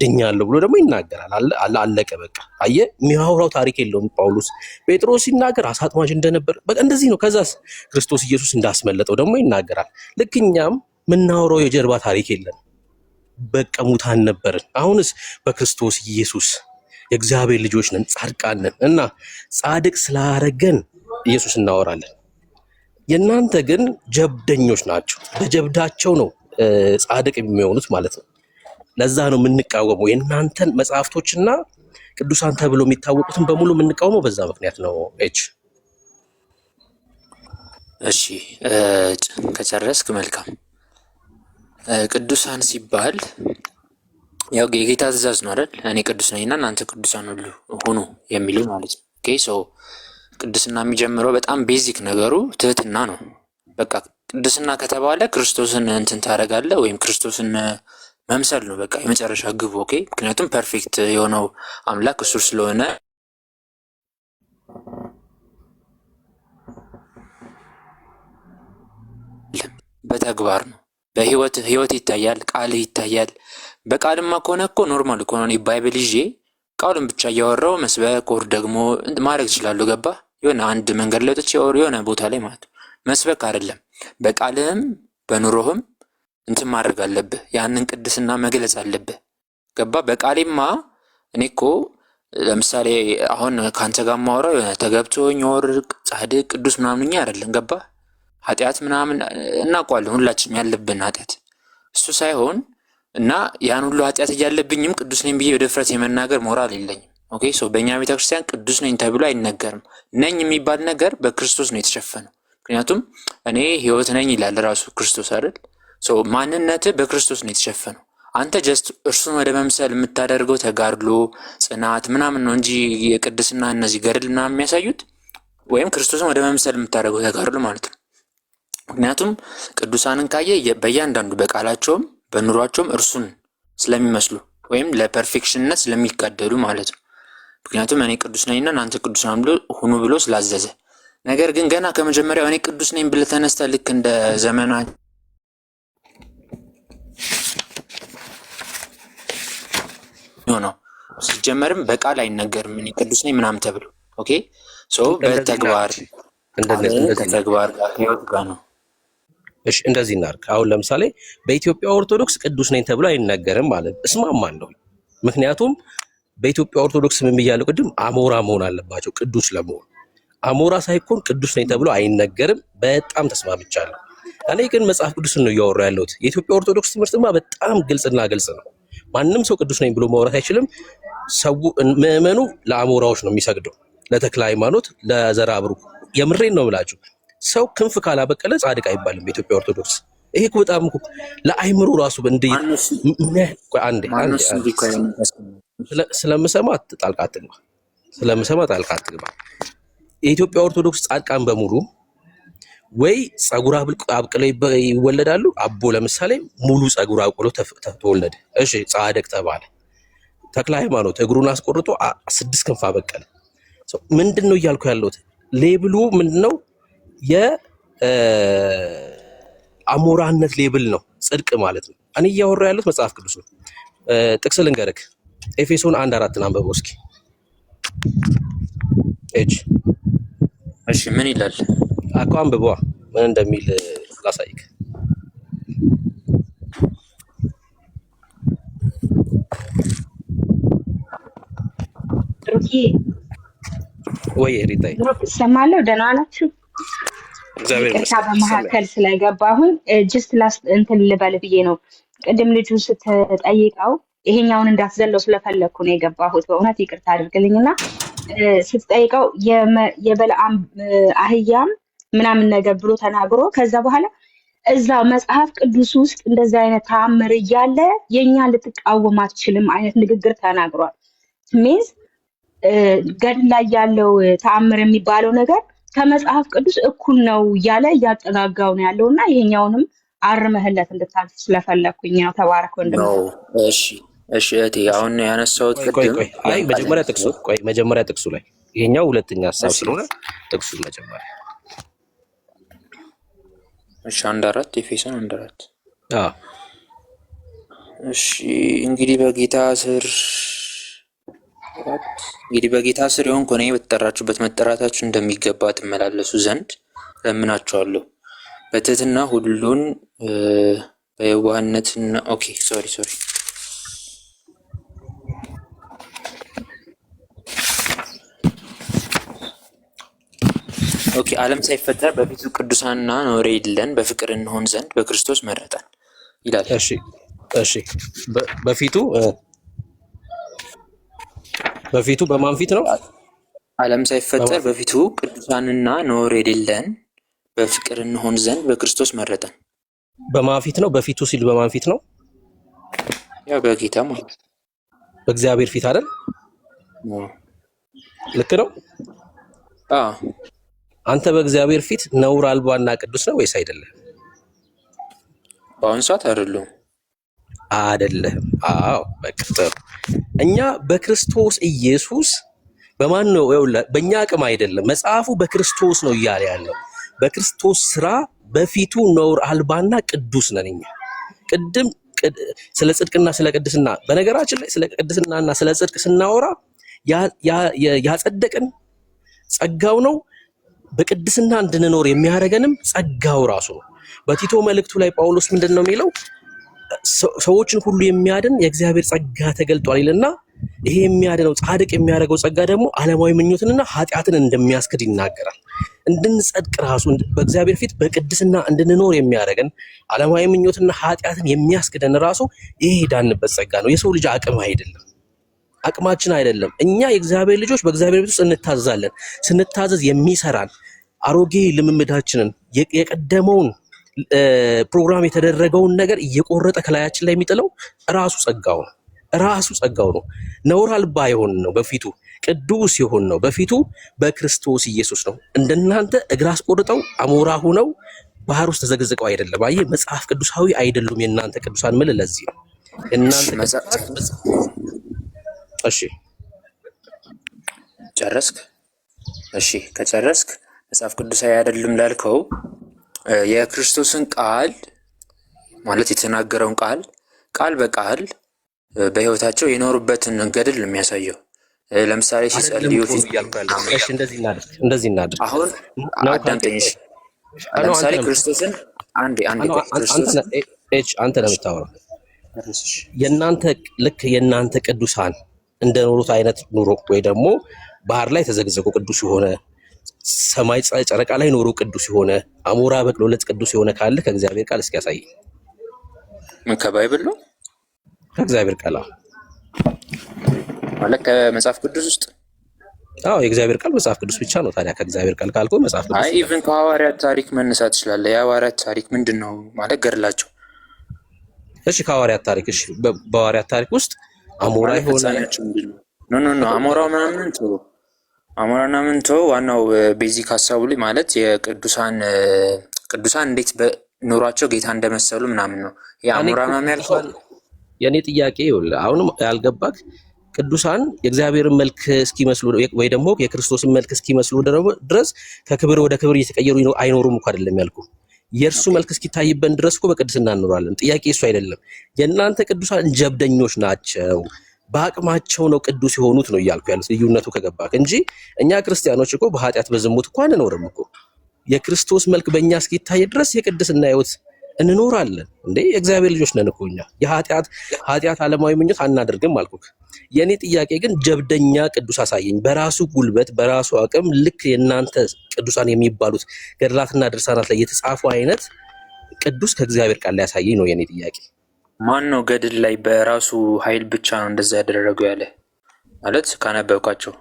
ድኛለሁ ብሎ ደግሞ ይናገራል። አለቀ በቃ። አየህ የሚያወራው ታሪክ የለውም ጳውሎስ። ጴጥሮስ ሲናገር አሳ አጥማጅ እንደነበር በቃ እንደዚህ ነው። ከዛስ ክርስቶስ ኢየሱስ እንዳስመለጠው ደግሞ ይናገራል። ልክ እኛም የምናወራው የጀርባ ታሪክ የለም። በቃ ሙታን ነበርን፣ አሁንስ በክርስቶስ ኢየሱስ የእግዚአብሔር ልጆች ነን፣ ጻድቃን ነን እና ጻድቅ ስላረገን ኢየሱስ እናወራለን። የእናንተ ግን ጀብደኞች ናቸው። በጀብዳቸው ነው ጻድቅ የሚሆኑት ማለት ነው። ለዛ ነው የምንቃወመው የእናንተን መጽሐፍቶችና ቅዱሳን ተብሎ የሚታወቁትን በሙሉ የምንቃወመው በዛ ምክንያት ነው። እሺ ከጨረስክ መልካም። ቅዱሳን ሲባል ያው የጌታ ትእዛዝ ነው አይደል? እኔ ቅዱስ ነኝና እናንተ ቅዱሳን ሁሉ ሁኑ የሚሉ ማለት ነው። ኦኬ ሶ ቅድስና የሚጀምረው በጣም ቤዚክ ነገሩ ትህትና ነው። በቃ ቅድስና ከተባለ ክርስቶስን እንትን ታደርጋለህ ወይም ክርስቶስን መምሰል ነው በቃ የመጨረሻ ግቡ። ኦኬ ምክንያቱም ፐርፌክት የሆነው አምላክ እሱ ስለሆነ በተግባር ነው። በህይወት ይታያል፣ ቃልህ ይታያል። በቃልማ ከሆነ እኮ ኖርማል እኮ ነው። ባይብል ይዤ ቃሉን ብቻ እያወራው መስበክ ወር ደግሞ ማድረግ እችላለሁ። ገባ? የሆነ አንድ መንገድ ላይ ወጥቼ የሆነ ቦታ ላይ ማለት ነው መስበክ አይደለም። በቃልህም በኑሮህም እንትን ማድረግ አለብህ። ያንን ቅድስና መግለጽ አለብህ። ገባ? በቃሌማ እኔ እኮ ለምሳሌ አሁን ከአንተ ጋር ማወራው ተገብቶኝ ወር ጻድቅ ቅዱስ ምናምን አይደለም። ገባ? ኃጢአት ምናምን እናውቀዋለን ሁላችንም ያለብን ኃጢአት እሱ ሳይሆን እና ያን ሁሉ ኃጢአት እያለብኝም ቅዱስ ነኝ ብዬ በድፍረት የመናገር ሞራል የለኝም። ኦኬ ሶ በእኛ ቤተክርስቲያን ቅዱስ ነኝ ተብሎ አይነገርም። ነኝ የሚባል ነገር በክርስቶስ ነው የተሸፈነው። ምክንያቱም እኔ ህይወት ነኝ ይላል ራሱ ክርስቶስ አይደል? ሶ ማንነትህ በክርስቶስ ነው የተሸፈነው። አንተ ጀስት እርሱን ወደ መምሰል የምታደርገው ተጋድሎ ጽናት ምናምን ነው እንጂ የቅድስና እነዚህ ገድል ምናምን የሚያሳዩት ወይም ክርስቶስን ወደ መምሰል የምታደርገው ተጋድሎ ማለት ነው። ምክንያቱም ቅዱሳንን ካየ በእያንዳንዱ በቃላቸውም በኑሯቸውም እርሱን ስለሚመስሉ ወይም ለፐርፌክሽንነት ስለሚጋደሉ ማለት ነው። ምክንያቱም እኔ ቅዱስ ነኝና እናንተ ቅዱሳን ሁኑ ብሎ ስላዘዘ። ነገር ግን ገና ከመጀመሪያው እኔ ቅዱስ ነኝ ብለህ ተነስተህ ልክ እንደ ዘመና ነው ሲጀመርም በቃል አይነገርም እኔ ቅዱስ ነኝ ምናምን ተብሎ። ኦኬ ሶ በተግባር ከተግባር ጋር ህይወት ጋር ነው። እሺ እንደዚህ እናድርግ። አሁን ለምሳሌ በኢትዮጵያ ኦርቶዶክስ ቅዱስ ነኝ ተብሎ አይነገርም ማለት እስማማለሁ። ምክንያቱም በኢትዮጵያ ኦርቶዶክስ ምን ብያለሁ ቅድም? አሞራ መሆን አለባቸው ቅዱስ ለመሆን። አሞራ ሳይኮን ቅዱስ ነኝ ተብሎ አይነገርም። በጣም ተስማምቻለሁ። እኔ ግን መጽሐፍ ቅዱስን ነው እያወራሁ ያለሁት። የኢትዮጵያ ኦርቶዶክስ ትምህርትማ በጣም ግልጽና ግልጽ ነው። ማንም ሰው ቅዱስ ነኝ ብሎ ማውራት አይችልም። ሰው ምዕመኑ ለአሞራዎች ነው የሚሰግደው። ለተክለ ሃይማኖት፣ ለዘራ ብሩክ። የምሬን ነው ብላችሁ ሰው ክንፍ ካላበቀለ ጻድቅ አይባልም በኢትዮጵያ ኦርቶዶክስ። ይሄ እኮ በጣም እኮ ለአይምሮ ራሱ እንደ አንዴ ስለምሰማ ጣልቃ አትግባ፣ ስለምሰማ ጣልቃ አትግባ። የኢትዮጵያ ኦርቶዶክስ ጻድቃን በሙሉ ወይ ጸጉር አብቅለው ይወለዳሉ። አቦ ለምሳሌ ሙሉ ጸጉር አብቅሎ ተወለደ፣ እሺ ጻድቅ ተባለ። ተክለ ሃይማኖት እግሩን አስቆርጦ 6 ክንፍ አበቀለ። ምንድን ነው እያልኩ ያለሁት? ሌብሉ ምንድነው? የአሞራነት ሌብል ነው ጽድቅ ማለት ነው። እኔ እያወራሁ ያለሁት መጽሐፍ ቅዱስ ነው። ጥቅስ ልንገርህ፣ ኤፌሶን 1:4 አንብበው እስኪ። እሺ ምን ይላል? አቋም አንብበዋ ምን እንደሚል ላሳይክ። ወይ ሪታይ ሰማለው። ደህና ናችሁ? እግዚአብሔር ይቅርታ በመካከል ስለገባሁኝ ጀስት ላስት እንትን ልበል ብዬ ነው። ቅድም ልጁ ስትጠይቀው ይሄኛውን እንዳትዘለው ስለፈለግኩ ነው የገባሁት። በእውነት ይቅርታ አድርግልኝና ስትጠይቀው የበለዓም አህያም ምናምን ነገር ብሎ ተናግሮ ከዛ በኋላ እዛ መጽሐፍ ቅዱስ ውስጥ እንደዚህ አይነት ተአምር እያለ የኛን ልትቃወም አትችልም አይነት ንግግር ተናግሯል። ሚንስ ገድል ላይ ያለው ተአምር የሚባለው ነገር ከመጽሐፍ ቅዱስ እኩል ነው እያለ እያጠጋጋው ነው ያለውና ይሄኛውንም አርመህለት እንድታልፍ ስለፈለኩኝ ነው። ተባረክ ወንድም። እሺ እህቴ፣ አሁን ያነሳሁት ቅድም መጀመሪያ ጥቅሱ ላይ ይሄኛው ሁለተኛ ሐሳብ ስለሆነ ጥቅሱ መጀመሪያ እሺ 1:4 ኤፌሶን 1:4 እሺ እንግዲህ በጌታ ስር የሆንኩ እኔ በተጠራችሁበት መጠራታችሁ እንደሚገባ ትመላለሱ ዘንድ ለምናችኋለሁ፣ በትህትና ሁሉን በየዋህነትና ዓለም ሳይፈጠር በፊቱ ቅዱሳንና ነውር የሌለን በፍቅር እንሆን ዘንድ በክርስቶስ መረጠን ይላል። እሺ በፊቱ በማን ፊት ነው? ዓለም ሳይፈጠር በፊቱ ቅዱሳንና ነውር የሌለን በፍቅር እንሆን ዘንድ በክርስቶስ መረጠን። በማን ፊት ነው? በፊቱ ሲል በማን ፊት ነው? ያው በጌታ ማለት በእግዚአብሔር ፊት አይደል? ልክ ነው። አንተ በእግዚአብሔር ፊት ነውር አልባና ቅዱስ ነው ወይስ አይደለም? በአሁኑ ሰዓት አይደለም። አዎ በቃ ጥሩ። እኛ በክርስቶስ ኢየሱስ በማን ነው? በእኛ አቅም አይደለም። መጽሐፉ በክርስቶስ ነው እያለ ያለው። በክርስቶስ ስራ በፊቱ ነውር አልባና ቅዱስ ነን እኛ። ቅድም ስለ ጽድቅና ስለ ቅድስና፣ በነገራችን ላይ ስለ ቅድስናና ስለ ጽድቅ ስናወራ ያጸደቀን ጸጋው ነው። በቅድስና እንድንኖር የሚያደርገንም ጸጋው ራሱ ነው። በቲቶ መልእክቱ ላይ ጳውሎስ ምንድን ነው የሚለው? ሰዎችን ሁሉ የሚያድን የእግዚአብሔር ጸጋ ተገልጧል ይልና ይሄ የሚያድነው ጻድቅ የሚያደርገው ጸጋ ደግሞ ዓለማዊ ምኞትንና ኃጢአትን እንደሚያስክድ ይናገራል። እንድንጸድቅ ራሱ በእግዚአብሔር ፊት በቅድስና እንድንኖር የሚያደርገን ዓለማዊ ምኞትና ኃጢአትን የሚያስክደን ራሱ ይሄ የዳንበት ጸጋ ነው። የሰው ልጅ አቅም አይደለም፣ አቅማችን አይደለም። እኛ የእግዚአብሔር ልጆች በእግዚአብሔር ቤት ውስጥ እንታዘዛለን። ስንታዘዝ የሚሰራን አሮጌ ልምምዳችንን የቀደመውን ፕሮግራም የተደረገውን ነገር እየቆረጠ ከላያችን ላይ የሚጥለው ራሱ ጸጋው ነው። ነውር አልባ የሆን ነው በፊቱ ቅዱስ የሆን ነው በፊቱ በክርስቶስ ኢየሱስ ነው። እንደናንተ እግር አስቆርጠው አሞራ ሆነው ባህር ውስጥ ተዘግዝቀው አይደለም። አየህ፣ መጽሐፍ ቅዱሳዊ አይደሉም የእናንተ ቅዱሳን። ምን ለዚህ ነው እናንተ እሺ ጨረስክ? እሺ ከጨረስክ መጽሐፍ ቅዱሳዊ አይደለም ላልከው የክርስቶስን ቃል ማለት የተናገረውን ቃል በቃል በህይወታቸው የኖሩበትን ገድል ነው የሚያሳየው። ለምሳሌ ሲጸልዩ እንደዚህ እናድርግ። አሁን አዳምጠኝ። ለምሳሌ ክርስቶስን አንተ ነው የምታወራው። የእናንተ ቅዱሳን እንደኖሩት አይነት ኑሮ ወይ ደግሞ ባህር ላይ ተዘግዘቁ ቅዱስ የሆነ ሰማይ ጨረቃ ላይ ኖሩ ቅዱስ የሆነ አሞራ በቅሎለት ቅዱስ የሆነ ካለ ከእግዚአብሔር ቃል እስኪ ያሳይ። ምን ከባይብል ነው? ከእግዚአብሔር ቃል ማለት ከመጽሐፍ ቅዱስ ውስጥ አዎ የእግዚአብሔር ቃል መጽሐፍ ቅዱስ ብቻ ነው። ታዲያ ከእግዚአብሔር ቃል ካልኩ መጽሐፍ ቅዱስ ኢቭን ከሐዋርያት ታሪክ መነሳት ይችላል። የሐዋርያት ታሪክ ምንድን ነው ማለት ገድላቸው? እሺ ከሐዋርያት ታሪክ እሺ፣ በሐዋርያት ታሪክ ውስጥ አሞራ የሆነ ኖ አሞራው ምናምን ተው፣ አሞራና ምን ተው። ዋናው ቤዚክ ሀሳቡ ላይ ማለት የቅዱሳን እንዴት በኑሯቸው ጌታ እንደመሰሉ ምናምን ነው። የአሞራ ምናምን ያልከው የኔ ጥያቄ ይኸውልህ፣ አሁንም ያልገባክ ቅዱሳን የእግዚአብሔርን መልክ እስኪመስሉ ወይ ደግሞ የክርስቶስን መልክ እስኪመስሉ ድረስ ከክብር ወደ ክብር እየተቀየሩ አይኖሩም እኮ አይደለም ያልኩ። የእርሱ መልክ እስኪታይበን ድረስ እኮ በቅድስና እንኖራለን። ጥያቄ እሱ አይደለም። የእናንተ ቅዱሳን ጀብደኞች ናቸው፣ በአቅማቸው ነው ቅዱስ የሆኑት ነው እያልኩ ያሉት። ልዩነቱ ከገባክ እንጂ እኛ ክርስቲያኖች እኮ በኃጢአት በዝሙት እኮ አንኖርም እኮ። የክርስቶስ መልክ በእኛ እስኪታይ ድረስ የቅድስና ሕይወት እንኖራለን። እንዴ የእግዚአብሔር ልጆች ነን እኮ እኛ። የኃጢአት ዓለማዊ ምኞት አናደርግም አልኩክ። የኔ ጥያቄ ግን ጀብደኛ ቅዱስ አሳየኝ፣ በራሱ ጉልበት በራሱ አቅም ልክ የእናንተ ቅዱሳን የሚባሉት ገድላትና ድርሳናት ላይ የተጻፉ አይነት ቅዱስ ከእግዚአብሔር ቃል ላይ ያሳየኝ ነው የኔ ጥያቄ። ማን ነው ገድል ላይ በራሱ ኃይል ብቻ ነው እንደዛ ያደረገው ያለ ማለት ካነበብኳቸው?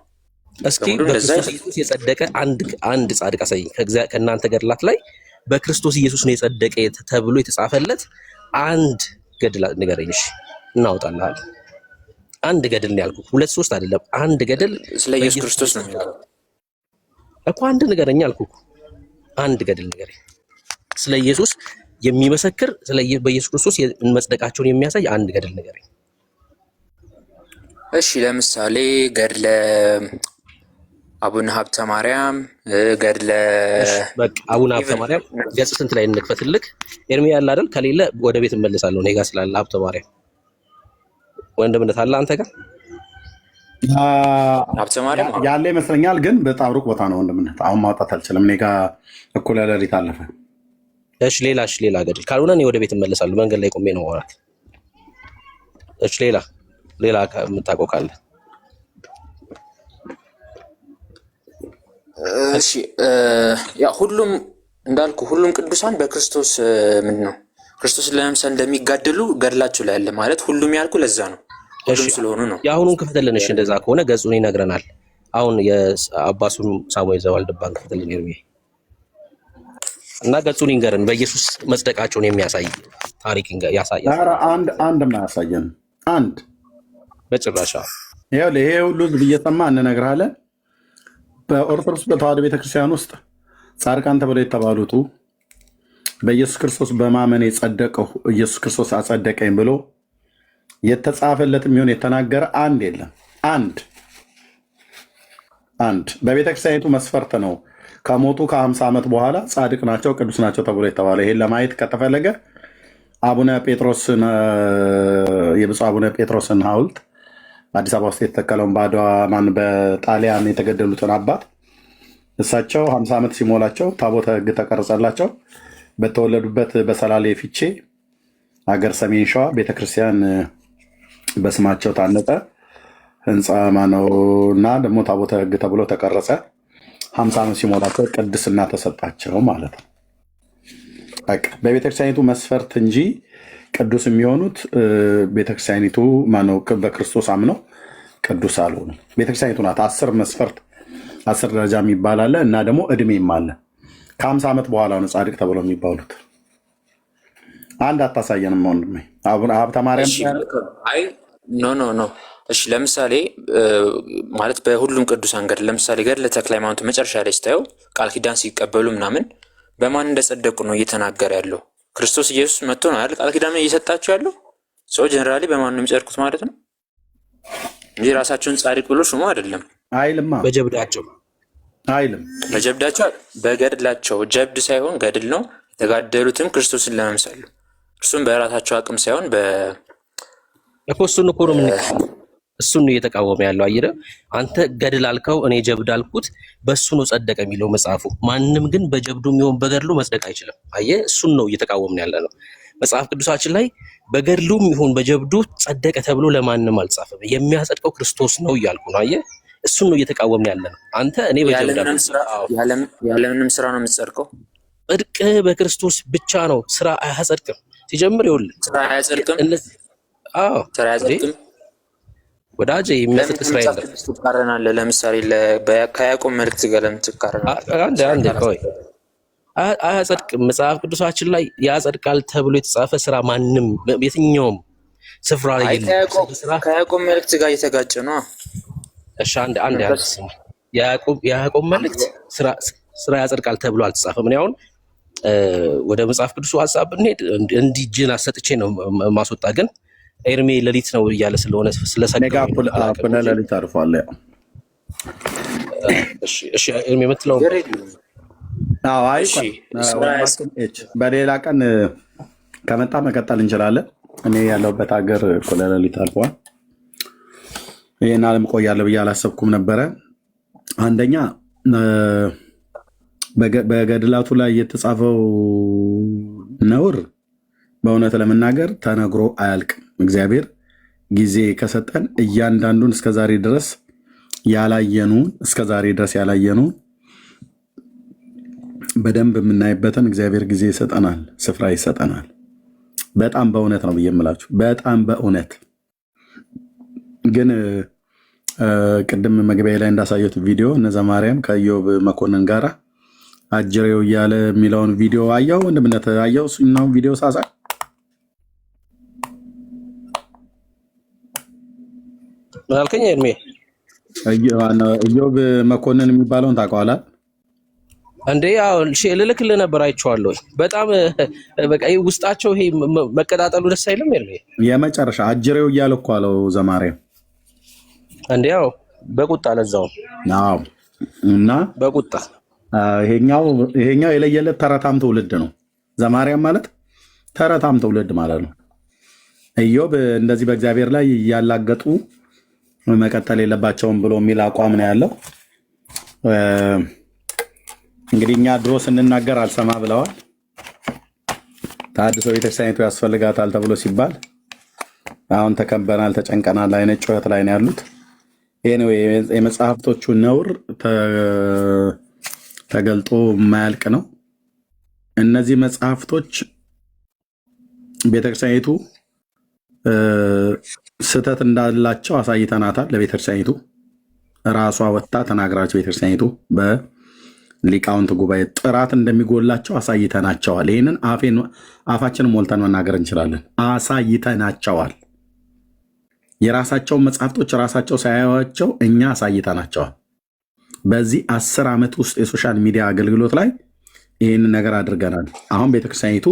እስኪ በክርስቶስ ኢየሱስ የጸደቀ አንድ ጻድቅ አሳየኝ ከእናንተ ገድላት ላይ በክርስቶስ ኢየሱስ ነው የጸደቀ ተብሎ የተጻፈለት አንድ ገድል ንገረኝ። እሺ እናውጣለን። አንድ ገድል ነው ያልኩት፣ 2-3 አይደለም። አንድ ገድል ስለ ኢየሱስ ክርስቶስ ነው የሚለው እኮ። አንድ ንገረኝ አልኩህ። አንድ ገድል ንገረኝ ስለ ኢየሱስ የሚመሰክር በኢየሱስ ክርስቶስ መጽደቃቸውን የሚያሳይ አንድ ገድል ንገረኝ። እሺ ለምሳሌ ገድለ አቡነ ሀብተ ማርያም፣ ገድለ በቃ አቡነ ሀብተ ማርያም ገጽ ስንት ላይ እንክፈትልክ? ኤርሚ ያለ አይደል? ከሌለ ወደ ቤት እመለሳለሁ። እኔ ጋር ስላለ ሀብተ ማርያም ወንድምነት አለ አንተ ጋር ሀብተ ማርያም ያለ ይመስለኛል፣ ግን በጣም ሩቅ ቦታ ነው ወንድምነት። አሁን ማውጣት አልችልም። እኔ ጋር እኩለ ሌሊት አለፈ። እሺ ሌላ ገድል ካልሆነ እኔ ወደ ቤት እመለሳለሁ። መንገድ ላይ ቆሜ ነው ወራት። እሺ ሌላ የምታውቀው ካለ እሺ። ያ ሁሉም እንዳልኩ ሁሉም ቅዱሳን በክርስቶስ ምንድን ነው ክርስቶስን ለመምሰል እንደሚጋደሉ ገድላቸው ላይ ያለ ማለት ሁሉም ያልኩ ለዛ ነው፣ ሁሉም ስለሆኑ ነው። የአሁኑን ክፍተልን። እሺ እንደዛ ከሆነ ገጹን ይነግረናል። አሁን የአባሱን ሳሙኤል ዘዋልድባን ክፍተልን ይርሚ እና ገጹን ይንገረን። በኢየሱስ መጽደቃቸውን የሚያሳይ ታሪክ ያሳያል። ኧረ አንድ ማያሳየን አንድ በጭራሽ። ይሄ ሁሉ እየሰማ እንነግርሃለን። በኦርቶዶክስ በተዋሕዶ ቤተክርስቲያን ውስጥ ጻድቃን ተብለው የተባሉቱ በኢየሱስ ክርስቶስ በማመን የጸደቀው ኢየሱስ ክርስቶስ አጸደቀኝ ብሎ የተጻፈለት የሚሆን የተናገረ አንድ የለም። አንድ በቤተክርስቲያኒቱ መስፈርት ነው ከሞቱ ከ50 ዓመት በኋላ ጻድቅ ናቸው ቅዱስ ናቸው ተብሎ የተባለ። ይሄን ለማየት ከተፈለገ አቡነ ጴጥሮስን የብፁዕ አቡነ ጴጥሮስን ሐውልት አዲስ አበባ ውስጥ የተተከለውን በአድዋ በጣሊያን የተገደሉትን አባት እሳቸው 50 ዓመት ሲሞላቸው ታቦተ ሕግ ተቀረጸላቸው። በተወለዱበት በሰላሌ ፊቼ ሀገር ሰሜን ሸዋ ቤተክርስቲያን በስማቸው ታነጸ። ህንፃ ማነውና ደግሞ ታቦተ ሕግ ተብሎ ተቀረጸ። 50 ዓመት ሲሞላቸው ቅድስና ተሰጣቸው ማለት ነው። በቃ በቤተክርስቲያኒቱ መስፈርት እንጂ ቅዱስ የሚሆኑት ቤተክርስቲያኒቱ ማነው በክርስቶስ አምነው ቅዱስ አልሆኑ። ቤተክርስቲያኒቱ ናት 10 መስፈርት 10 ደረጃ የሚባል አለ እና ደግሞ እድሜም አለ። ከ50 ዓመት በኋላ ነው ጻድቅ ተብሎ የሚባሉት። አንድ አታሳየንም ወንድሜ። ሀብተ ማርያም ኖ እሺ ለምሳሌ ማለት በሁሉም ቅዱሳን ገድል ለምሳሌ ገድለ ተክለ ሃይማኖት መጨረሻ ላይ ስታየው ቃል ኪዳን ሲቀበሉ ምናምን በማን እንደጸደቁ ነው እየተናገረ ያለው። ክርስቶስ ኢየሱስ መጥቶ ነው አይደል ቃል ኪዳን እየሰጣቸው ያለው። ሰው ጀነራሊ በማን ነው የሚጸድቁት ማለት ነው እንጂ ራሳቸውን ጻድቅ ብሎ ሹሞ አይደለም። አይልማ በጀብዳቸው አይልም። በጀብዳቸው በገድላቸው ጀብድ ሳይሆን ገድል ነው። የተጋደሉትም ክርስቶስን ለመምሰል እርሱም በራሳቸው አቅም ሳይሆን እሱን እኮ ነው የምንቀበለው። እሱን ነው እየተቃወመ ያለው። አየረ አንተ ገድል አልከው፣ እኔ ጀብድ አልኩት። በሱ ነው ጸደቀ የሚለው መጽሐፉ። ማንም ግን በጀብዱ የሚሆን በገድሉ መጽደቅ አይችልም። አየ እሱን ነው እየተቃወምን ያለ ነው። መጽሐፍ ቅዱሳችን ላይ በገድሉም ይሁን በጀብዱ ጸደቀ ተብሎ ለማንም አልጻፈም። የሚያጸድቀው ክርስቶስ ነው እያልኩ ነው። አየ እሱን ነው እየተቃወምን ያለ ነው። አንተ እኔ በጀብድ ያለምንም ስራ ነው የምትጸድቀው። ጽድቅ በክርስቶስ ብቻ ነው፣ ስራ አያጸድቅም። ሲጀምር ይኸውልህ ስራ አያጸድቅም። አዎ ስራ አያጸድቅም። ወዳጄ የሚመስል እስራኤል ነው። ትቃረናለህ? ለምሳሌ ከያዕቆብ መልእክት ጋር ለምን ትቃረናለህ? አንድ ቆይ አያጸድቅም። መጽሐፍ ቅዱሳችን ላይ ያጸድቃል ተብሎ የተጻፈ ስራ ማንም የትኛውም ስፍራ ላይ የለም። ከያዕቆብ መልእክት ጋር እየተጋጨ ነው። እሺ አንድ የያዕቆብ መልእክት ስራ ያጸድቃል ተብሎ አልተጻፈም። እኔ አሁን ወደ መጽሐፍ ቅዱሱ ሀሳብ ብንሄድ እንዲህ እጅን አሰጥቼ ነው ማስወጣ። ግን ኤርሜ ሌሊት ነው እያለ ስለሆነ ስለሰገደ ሌሊት አርፏል። እሺ ኤርሜ የምትለው በሌላ ቀን ከመጣ መቀጠል እንችላለን። እኔ ያለሁበት ሀገር እኩለ ሌሊት አልፏል። ይህን አለም ቆያለሁ ብዬ አላሰብኩም ነበረ። አንደኛ በገድላቱ ላይ የተጻፈው ነውር በእውነት ለመናገር ተነግሮ አያልቅም። እግዚአብሔር ጊዜ ከሰጠን እያንዳንዱን እስከዛሬ ድረስ ያላየኑን በደንብ የምናይበትን እግዚአብሔር ጊዜ ይሰጠናል፣ ስፍራ ይሰጠናል። በጣም በእውነት ነው ብዬ የምላችሁ፣ በጣም በእውነት ግን ቅድም መግቢያ ላይ እንዳሳየሁት ቪዲዮ እነዛ ማርያም ከኢዮብ መኮንን ጋር አጅሬው እያለ የሚለውን ቪዲዮ አየው። ወንድምነት አየው እሱኛውን ቪዲዮ ሳሳ አልከኝ። እድሜ ኢዮብ መኮንን የሚባለውን ታውቀዋለህ እንዴ? ያው ልልክልህ ነበር፣ አይቼዋለሁ። በጣም በቃ ውስጣቸው ይሄ መቀጣጠሉ ደስ አይልም። እድሜ የመጨረሻ አጅሬው እያለ እኮ አለው ዘማርያም እንዴ? ያው በቁጣ ለዛው አዎ። እና በቁጣ ይሄኛው የለየለት ተረታም ትውልድ ነው። ዘማርያም ማለት ተረታም ትውልድ ማለት ነው። ኢዮብ እንደዚህ በእግዚአብሔር ላይ እያላገጡ መቀጠል የለባቸውም ብሎ የሚል አቋም ነው ያለው። እንግዲህ እኛ ድሮ ስንናገር አልሰማ ብለዋል። ተሐድሶ ቤተክርስቲያኒቱ ያስፈልጋታል ተብሎ ሲባል አሁን ተከበናል፣ ተጨንቀናል አይነት ጩኸት ላይ ነው ያሉት። ኤኒዌይ የመጽሐፍቶቹ ነውር ተገልጦ የማያልቅ ነው። እነዚህ መጽሐፍቶች ቤተክርስቲያኒቱ ስህተት እንዳላቸው አሳይተናታል። ለቤተክርስቲያኒቱ ራሷ ወጥታ ተናግራቸው ቤተክርስቲያኒቱ በሊቃውንት ጉባኤ ጥራት እንደሚጎላቸው አሳይተናቸዋል። ይህንን አፋችንን ሞልተን መናገር እንችላለን። አሳይተናቸዋል። የራሳቸውን መጽሐፍቶች ራሳቸው ሳያዩዋቸው እኛ አሳይተናቸዋል። በዚህ 10 ዓመት ውስጥ የሶሻል ሚዲያ አገልግሎት ላይ ይህን ነገር አድርገናል። አሁን ቤተክርስቲያኒቱ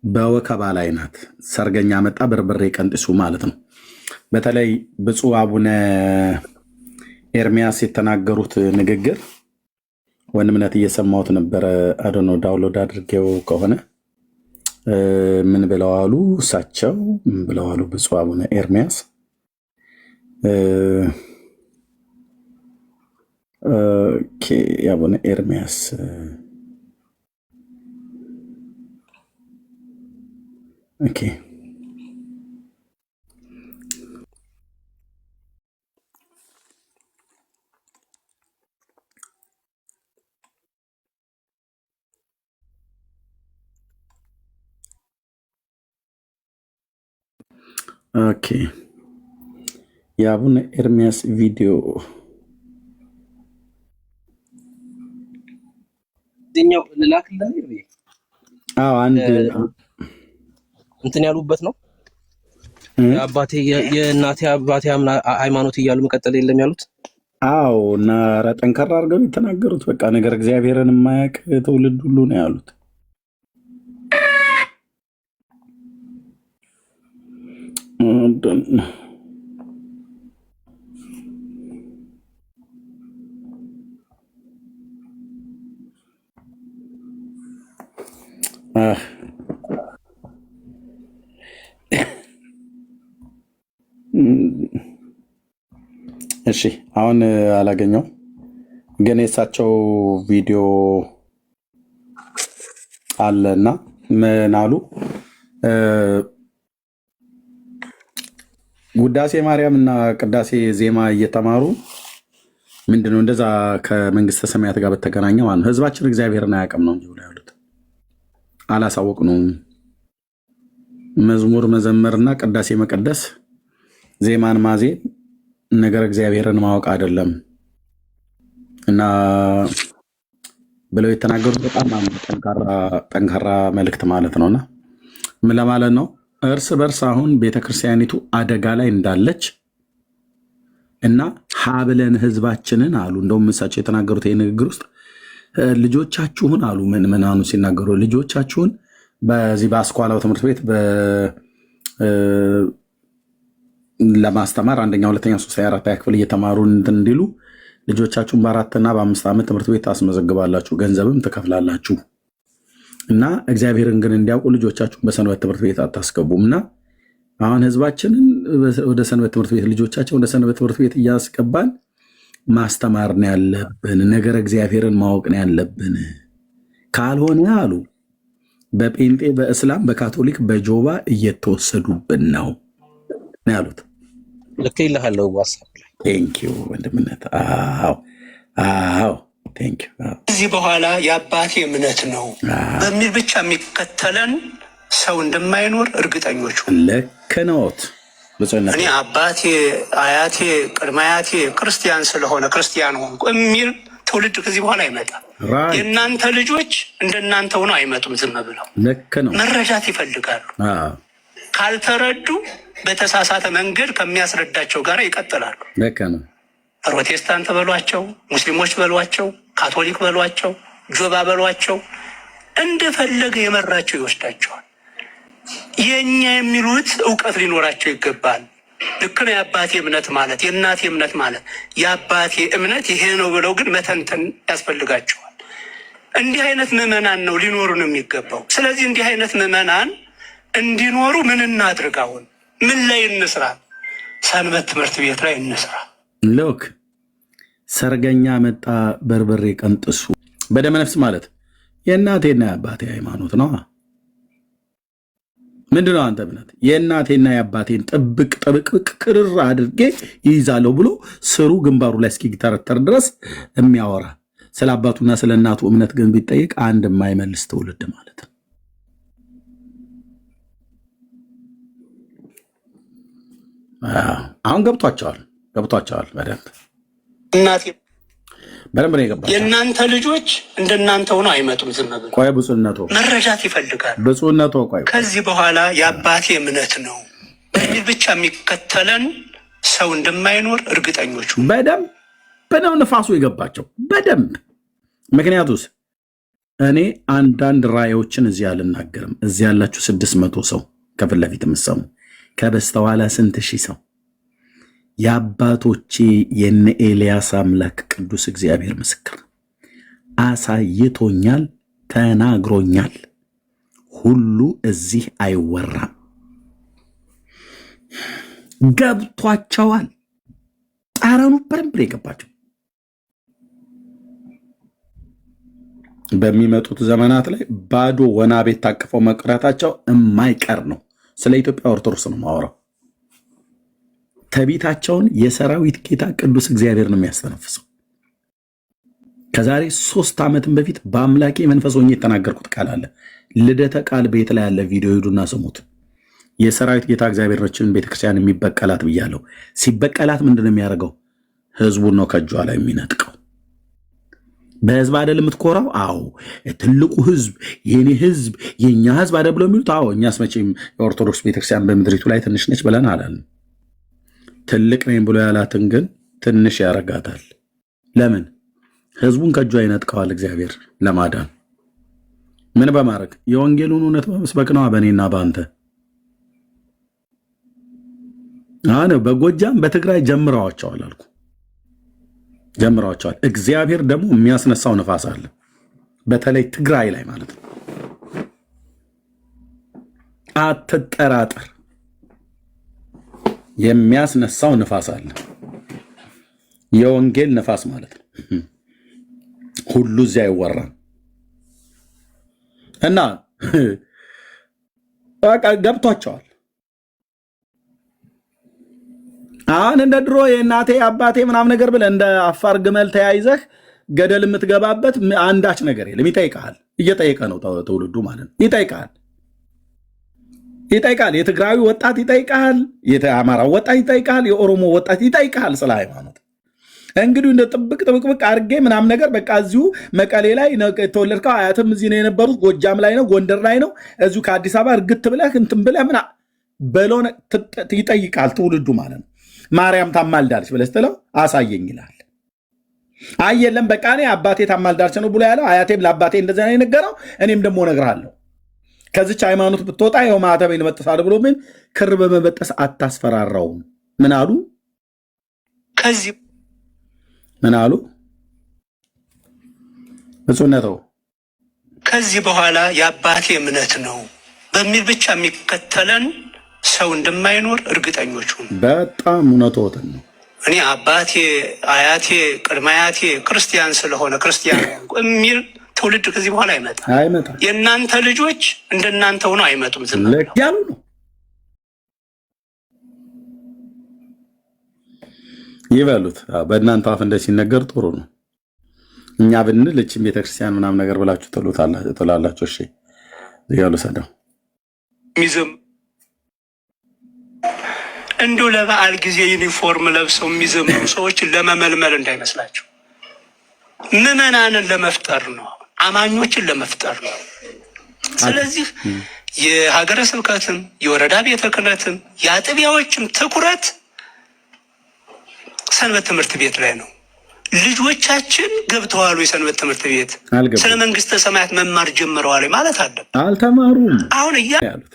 በወከባ ላይ ናት። ሰርገኛ መጣ በርበሬ ቀንጥሱ ማለት ነው። በተለይ ብፁዕ አቡነ ኤርሚያስ የተናገሩት ንግግር ወንድምነት እየሰማሁት ነበረ። አዶኖ ዳውንሎድ አድርጌው ከሆነ ምን ብለዋሉ? እሳቸው ምን ብለዋሉ? ብፁዕ አቡነ ኤርሚያስ አቡነ ኤርሚያስ ኦኬ ኦኬ የአቡነ ኤርሚያስ ቪዲዮ ኛው ልላክልህ። አንድ እንትን ያሉበት ነው። የአባቴ የእናቴ አባቴ ሃይማኖት እያሉ መቀጠል የለም ያሉት። አዎ እና ኧረ ጠንከር አድርገው የተናገሩት በቃ ነገር እግዚአብሔርን የማያውቅ ትውልድ ሁሉ ነው ያሉት። እሺ አሁን አላገኘው ግን የእሳቸው ቪዲዮ አለና ምን አሉ? ውዳሴ ማርያም እና ቅዳሴ ዜማ እየተማሩ ምንድነው እንደዛ ከመንግስተ ሰማያት ጋር በተገናኘ ማለት ነው። ህዝባችን እግዚአብሔርን አያውቅም ነው እንጂ ብለው ያሉት አላሳወቅ ነው። መዝሙር መዘመርና ቅዳሴ መቀደስ ዜማን ማዜም ነገር እግዚአብሔርን ማወቅ አይደለም እና ብለው የተናገሩት በጣም ጠንካራ መልእክት ማለት ነውና ምን ለማለት ነው? እርስ በርስ አሁን ቤተክርስቲያኒቱ አደጋ ላይ እንዳለች እና ሀብለን ህዝባችንን አሉ። እንደውም እሳቸው የተናገሩት ይህ ንግግር ውስጥ ልጆቻችሁን አሉ ምናኑ ሲናገሩ ልጆቻችሁን በዚህ በአስኳላው ትምህርት ቤት ለማስተማር አንደኛ፣ ሁለተኛ፣ ሶስተኛ፣ አራተኛ ክፍል እየተማሩ እንትን እንዲሉ ልጆቻችሁን በ4 እና በ5 ዓመት ትምህርት ቤት ታስመዘግባላችሁ፣ ገንዘብም ትከፍላላችሁ እና እግዚአብሔርን ግን እንዲያውቁ ልጆቻችሁን በሰንበት ትምህርት ቤት አታስገቡም እና አሁን ህዝባችንን ወደ ሰንበት ትምህርት ቤት ልጆቻችን ወደ ሰንበት ትምህርት ቤት እያስገባን ማስተማር ነው ያለብን። ነገር እግዚአብሔርን ማወቅ ነው ያለብን። ካልሆነ አሉ በጴንጤ፣ በእስላም፣ በካቶሊክ፣ በጆባ እየተወሰዱብን ነው ያሉት። ልክ ይልሃለሁ ዋትስአፕ ላይ። ቴንኪው ወንድምነት። አዎ ቴንኪው። ከዚህ በኋላ የአባቴ እምነት ነው በሚል ብቻ የሚከተለን ሰው እንደማይኖር እርግጠኞቹ። ልክ ነዎት። እኔ አባቴ፣ አያቴ፣ ቅድመ አያቴ ክርስቲያን ስለሆነ ክርስቲያን ሆንኩ የሚል ትውልድ ከዚህ በኋላ አይመጣም። የእናንተ ልጆች እንደናንተ ሆነው አይመጡም። ዝም ብለው መረዳት ይፈልጋሉ። ካልተረዱ በተሳሳተ መንገድ ከሚያስረዳቸው ጋር ይቀጥላሉ። ፕሮቴስታንት በሏቸው፣ ሙስሊሞች በሏቸው፣ ካቶሊክ በሏቸው፣ ጆባ በሏቸው፣ እንደፈለገ የመራቸው ይወስዳቸዋል። የኛ የሚሉት እውቀት ሊኖራቸው ይገባል። ልክ ነው። የአባቴ እምነት ማለት የእናቴ እምነት ማለት የአባቴ እምነት ይሄ ነው ብለው ግን መተንተን ያስፈልጋቸዋል። እንዲህ አይነት ምዕመናን ነው ሊኖሩን የሚገባው። ስለዚህ እንዲህ አይነት ምዕመናን እንዲኖሩ ምን እናድርግ? አሁን ምን ላይ እንስራ? ሰንበት ትምህርት ቤት ላይ እንስራ። ሎክ ሰርገኛ መጣ በርበሬ ቀንጥሱ በደመ ነፍስ ማለት የእናቴና የአባቴ ሃይማኖት ነው። ምንድነው አንተ እምነት? የእናቴና የአባቴን ጥብቅ ቅርር አድርጌ ይይዛለሁ ብሎ ስሩ ግንባሩ ላይ እስኪተረተር ድረስ የሚያወራ ስለ አባቱና ስለ እናቱ እምነት ግን ቢጠይቅ አንድ የማይመልስ ትውልድ ማለት ነው። አሁን ገብቷቸዋል። በደንብ ነው የገባቸው። የእናንተ ልጆች እንደናንተ ሆነው አይመጡም። ዝም ብለው ቆይ፣ ብፁዕነቶ መረጃት ይፈልጋሉ። ብፁዕነቶ ቆይ፣ ከዚህ በኋላ የአባቴ እምነት ነው በሚል ብቻ የሚከተለን ሰው እንደማይኖር እርግጠኞቹ። በደንብ ነው ንፋሱ የገባቸው በደንብ። ምክንያቱስ እኔ አንዳንድ ራእዮችን እዚህ አልናገርም። እዚህ ያላችሁ 600 ሰው ከፊት ለፊት የምትሰሙ ከበስተኋላ ስንት ሺህ ሰው የአባቶቼ የነ ኤልያስ አምላክ ቅዱስ እግዚአብሔር ምስክር አሳይቶኛል፣ ተናግሮኛል። ሁሉ እዚህ አይወራም። ገብቷቸዋል። ጣረኑ በደንብ የገባቸው በሚመጡት ዘመናት ላይ ባዶ ወና ቤት ታቅፈው መቅረታቸው የማይቀር ነው። ስለ ኢትዮጵያ ኦርቶዶክስ ነው ማወራው። ትዕቢታቸውን የሰራዊት ጌታ ቅዱስ እግዚአብሔር ነው የሚያስተነፍሰው። ከዛሬ 3 ዓመትም በፊት በአምላኬ መንፈስ ሆኜ የተናገርኩት ቃል አለ። ልደተ ቃል ቤት ላይ ያለ ቪዲዮ ሂዱና ስሙት። የሰራዊት ጌታ እግዚአብሔር ነችን ቤተክርስቲያን የሚበቀላት ብያለሁ። ሲበቀላት ምንድን ነው የሚያደርገው? ህዝቡን ነው ከእጇ ላይ የሚነጥቀው። በህዝብ አይደል የምትኮራው? አዎ ትልቁ ህዝብ የኔ ህዝብ የኛ ህዝብ አይደል ብለው የሚሉት? አዎ እኛስ መቼም የኦርቶዶክስ ቤተክርስቲያን በምድሪቱ ላይ ትንሽ ነች ብለን አላልን። ትልቅ ነኝ ብሎ ያላትን ግን ትንሽ ያረጋታል። ለምን? ህዝቡን ከእጇ ይነጥቀዋል እግዚአብሔር ለማዳን። ምን በማድረግ? የወንጌሉን እውነት በመስበክ ነዋ። በእኔና በአንተ አነ በጎጃም በትግራይ ጀምረዋቸዋል አልኩ። ጀምረዋቸዋል። እግዚአብሔር ደግሞ የሚያስነሳው ነፋስ አለ፣ በተለይ ትግራይ ላይ ማለት ነው። አትጠራጠር፣ የሚያስነሳው ነፋስ አለ። የወንጌል ነፋስ ማለት ነው። ሁሉ እዚያ አይወራም እና ገብቷቸዋል። አሁን እንደ ድሮ የእናቴ አባቴ ምናምን ነገር ብለህ እንደ አፋር ግመል ተያይዘህ ገደል የምትገባበት አንዳች ነገር የለም። ይጠይቃል። እየጠየቀ ነው ትውልዱ ማለት ነው። ይጠይቃል። ይጠይቃል። የትግራዊ ወጣት ይጠይቃል፣ የአማራው ወጣት ይጠይቃል፣ የኦሮሞ ወጣት ይጠይቃል ስለ ሃይማኖት። እንግዲህ እንደ ጥብቅ አድርጌ ምናምን ነገር በቃ እዚሁ መቀሌ ላይ የተወለድከው አያትም እዚህ ነው የነበሩት፣ ጎጃም ላይ ነው፣ ጎንደር ላይ ነው፣ እዚሁ ከአዲስ አበባ እርግት ብለህ እንትን ብለህ ምና በለው ይጠይቃል ትውልዱ ማለት ነው። ማርያም ታማልዳለች ብለህ ስትለው አሳየኝ ይላል። አይ የለም በቃ እኔ አባቴ ታማልዳለች ነው ብሎ ያለው፣ አያቴም ለአባቴ እንደዛ ነው የነገረው፣ እኔም ደግሞ እነግርሃለሁ ከዚች ሃይማኖት ብትወጣ ይኸው ማተቤን እበጥሳለሁ ብሎ ምን ክር በመበጠስ አታስፈራራውም። ምን አሉ? ምን አሉ? ብፁዕነትዎ ከዚህ በኋላ የአባቴ እምነት ነው በሚል ብቻ የሚከተለን ሰው እንደማይኖር እርግጠኞች ሁኑ። በጣም እውነትዎትን ነው። እኔ አባቴ አያቴ ቅድመ አያቴ ክርስቲያን ስለሆነ ክርስቲያን የሚል ትውልድ ከዚህ በኋላ አይመጣም። የእናንተ ልጆች እንደናንተ ሆነው አይመጡም። ዝም ያሉ ነው ይበሉት። በእናንተ አፍ እንደ ሲነገር ጥሩ ነው። እኛ ብንል እቺም ቤተክርስቲያን ምናምን ነገር ብላችሁ ትላላችሁ። እሺ ያሉ ሰደው ሚዝም እንዲሁ ለበዓል ጊዜ ዩኒፎርም ለብሰው የሚዘምሩ ሰዎችን ለመመልመል እንዳይመስላችሁ፣ ምዕመናንን ለመፍጠር ነው፣ አማኞችን ለመፍጠር ነው። ስለዚህ የሀገረ ስብከትም የወረዳ ቤተ ክህነትም የአጥቢያዎችም ትኩረት ሰንበት ትምህርት ቤት ላይ ነው። ልጆቻችን ገብተዋል የሰንበት ትምህርት ቤት ስለ መንግስተ ሰማያት መማር ጀምረዋል ማለት አለ። አልተማሩም። አሁን ያሉት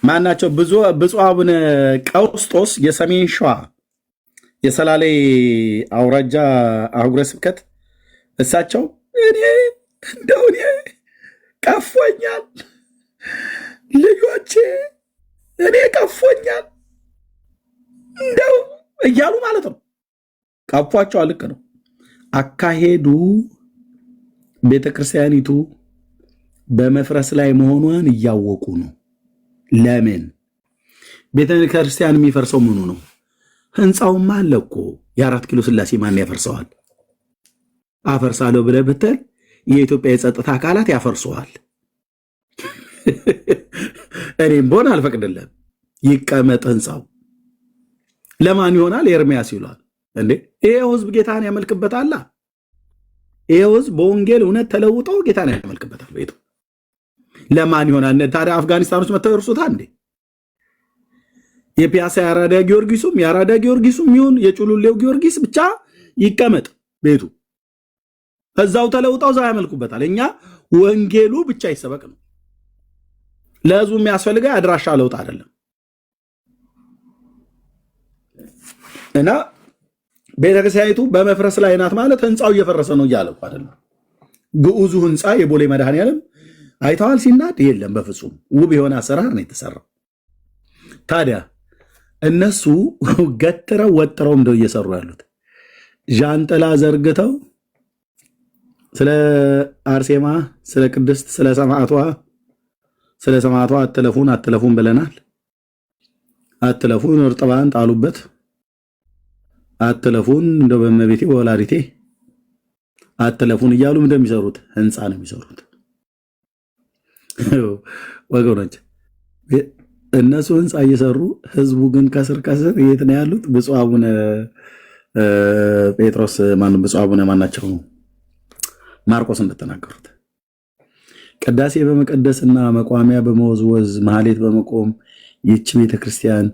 ማናቸው? ብፁዕ አቡነ ቀውስጦስ የሰሜን ሸዋ የሰላሌ አውራጃ አህጉረ ስብከት እሳቸው እኔ ቀፎኛል ልጆቼ እኔ ቀፎኛል እንደው እያሉ ማለት ነው። ቀፏቸው። ልክ ነው አካሄዱ። ቤተክርስቲያኒቱ በመፍረስ ላይ መሆኗን እያወቁ ነው። ለምን ቤተክርስቲያን የሚፈርሰው ምኑ ነው? ህንፃውማ አለ እኮ። የ4 ኪሎ ስላሴ ማን ያፈርሰዋል? አፈርሳለሁ ብለህ ብትል የኢትዮጵያ የጸጥታ አካላት ያፈርሰዋል። እኔም በሆን አልፈቅድለም። ይቀመጥ ህንፃው። ለማን ይሆናል? ኤርሚያስ ይሏል እንዴ? ይሄው ህዝብ ጌታን ያመልክበታል። ይሄው ህዝብ በወንጌል እውነት ተለውጦ ጌታን ያመልክበታል። ቤቱ ለማን ይሆናል ታዲያ? አፍጋኒስታኖች መጥተው ይርሱታል እንዴ? የፒያሳ የአራዳ ጊዮርጊሱም ይሁን የጩሉሌው ጊዮርጊስ ብቻ ይቀመጥ ቤቱ። እዛው ተለውጠው እዛው ያመልኩበታል። እኛ ወንጌሉ ብቻ ይሰበክ ነው። ለህዝቡ የሚያስፈልገው አድራሻ ለውጥ አይደለም። እና ቤተክርስቲያኒቱ በመፍረስ ላይ ናት ማለት ህንፃው እየፈረሰ ነው እያለ እኮ አይደለም። ግዑዙ ህንፃ የቦሌ መድኃኔዓለም አይተዋል ሲናድ? የለም በፍጹም ውብ የሆነ አሰራር ነው የተሰራው። ታዲያ እነሱ ገትረው ወጥረው እንደው እየሰሩ ያሉት ዣንጥላ ዘርግተው ስለ አርሴማ ስለ ቅድስት ስለ ሰማዕቷ አትለፉን ብለናል። አትለፉን እርጥባን ጣሉበት። አትለፉን እንደው በእመቤቴ በወላዲቴ አትለፉን እያሉ እንደሚሰሩት ህንፃ ነው የሚሰሩት ወገኖች። እነሱ ህንፃ እየሰሩ ህዝቡ ግን ከስር የት ነው ያሉት? ብፁዕ አቡነ ጴጥሮስ ብፁዕ አቡነ ማናቸው ማርቆስ እንደተናገሩት ቅዳሴ በመቀደስና መቋሚያ በመወዝወዝ ማህሌት በመቆም ይህች ቤተክርስቲያን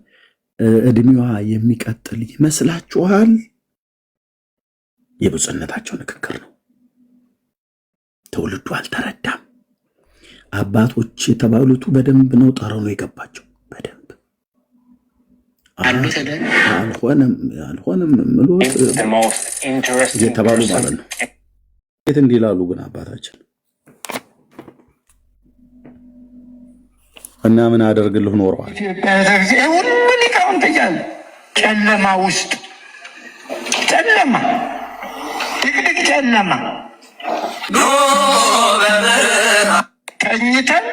እድሜዋ የሚቀጥል ይመስላችኋል? የብፁዕነታቸው ንግግር ነው። ትውልዱ አልተረዳም። አባቶች የተባሉት በደንብ ነው ጠረኑ የገባቸው። በደንብ አልሆነም ምሎት የተባሉ ማለት ነው። የት እንዲላሉ ግን አባታችን እና ምን አደርግልህ ኖረዋል። ሁሉ ሊቃውንት እያለ ጨለማ ውስጥ ጨለማ ድቅድቅ ጨለማ ቀኝተን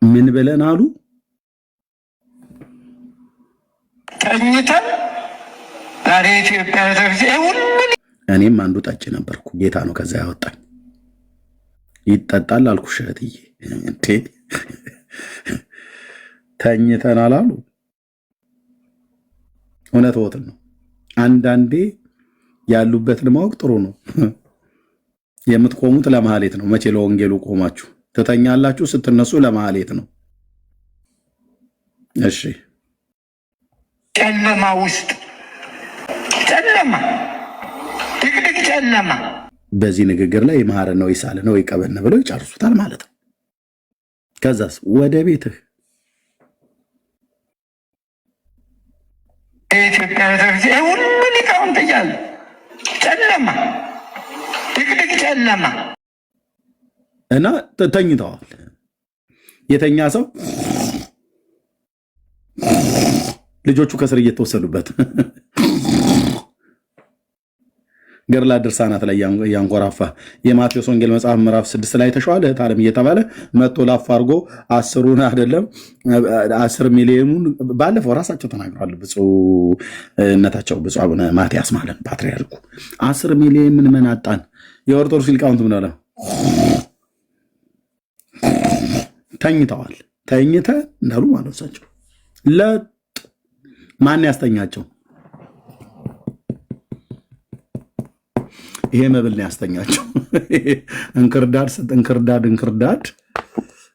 ምን ብለን አሉ? ቀኝተን ዛሬ ኢትዮጵያ ቤተክርስቲያን ሁሉ እኔም አንዱ ጠጭ ነበርኩ። ጌታ ነው ከዛ ያወጣኝ። ይጠጣል አልኩሽ እህትዬ። እንዴ ተኝተናል አሉ። እውነትዎትን ነው። አንዳንዴ ያሉበትን ማወቅ ጥሩ ነው። የምትቆሙት ለማህሌት ነው። መቼ ለወንጌሉ ቆማችሁ ትተኛላችሁ? ስትነሱ ለማህሌት ነው። እሺ ጨለማ ውስጥ ጨለማ፣ ድቅድቅ ጨለማ። በዚህ ንግግር ላይ የማረ ነው ይሳለ ነው ይቀበል ብለው ይጨርሱታል ማለት ነው። ከዛስ ወደ ቤትህ የኢትዮጵያ ቤተክርስቲያን ሁሉ ሊቃውንት እያሉ ጨለማ፣ ድቅድቅ ጨለማ እና ተኝተዋል። የተኛ ሰው ልጆቹ ከስር እየተወሰዱበት ገድላ ድርሳናት ላይ ያንኮራፋ የማቴዎስ ወንጌል መጽሐፍ ምዕራፍ 6 ላይ ተሸዋል እህት ዓለም እየተባለ መጥቶ ላፍ አድርጎ 10ሩን አይደለም 10 ሚሊዮኑን ባለፈው ራሳቸው ተናግረዋል። ብፁዕነታቸው ብፁዕ አቡነ ማትያስ ማለት ፓትርያርኩ 10 ሚሊዮን ምን አጣን? የኦርቶዶክስ ሊቃውንት ምን አለ? ተኝተዋል። ተኝተ እንዳሉ ማለት ናቸው። ማን ያስተኛቸው? ይሄ መብል ነው ያስተኛቸው። እንክርዳድ ስጥ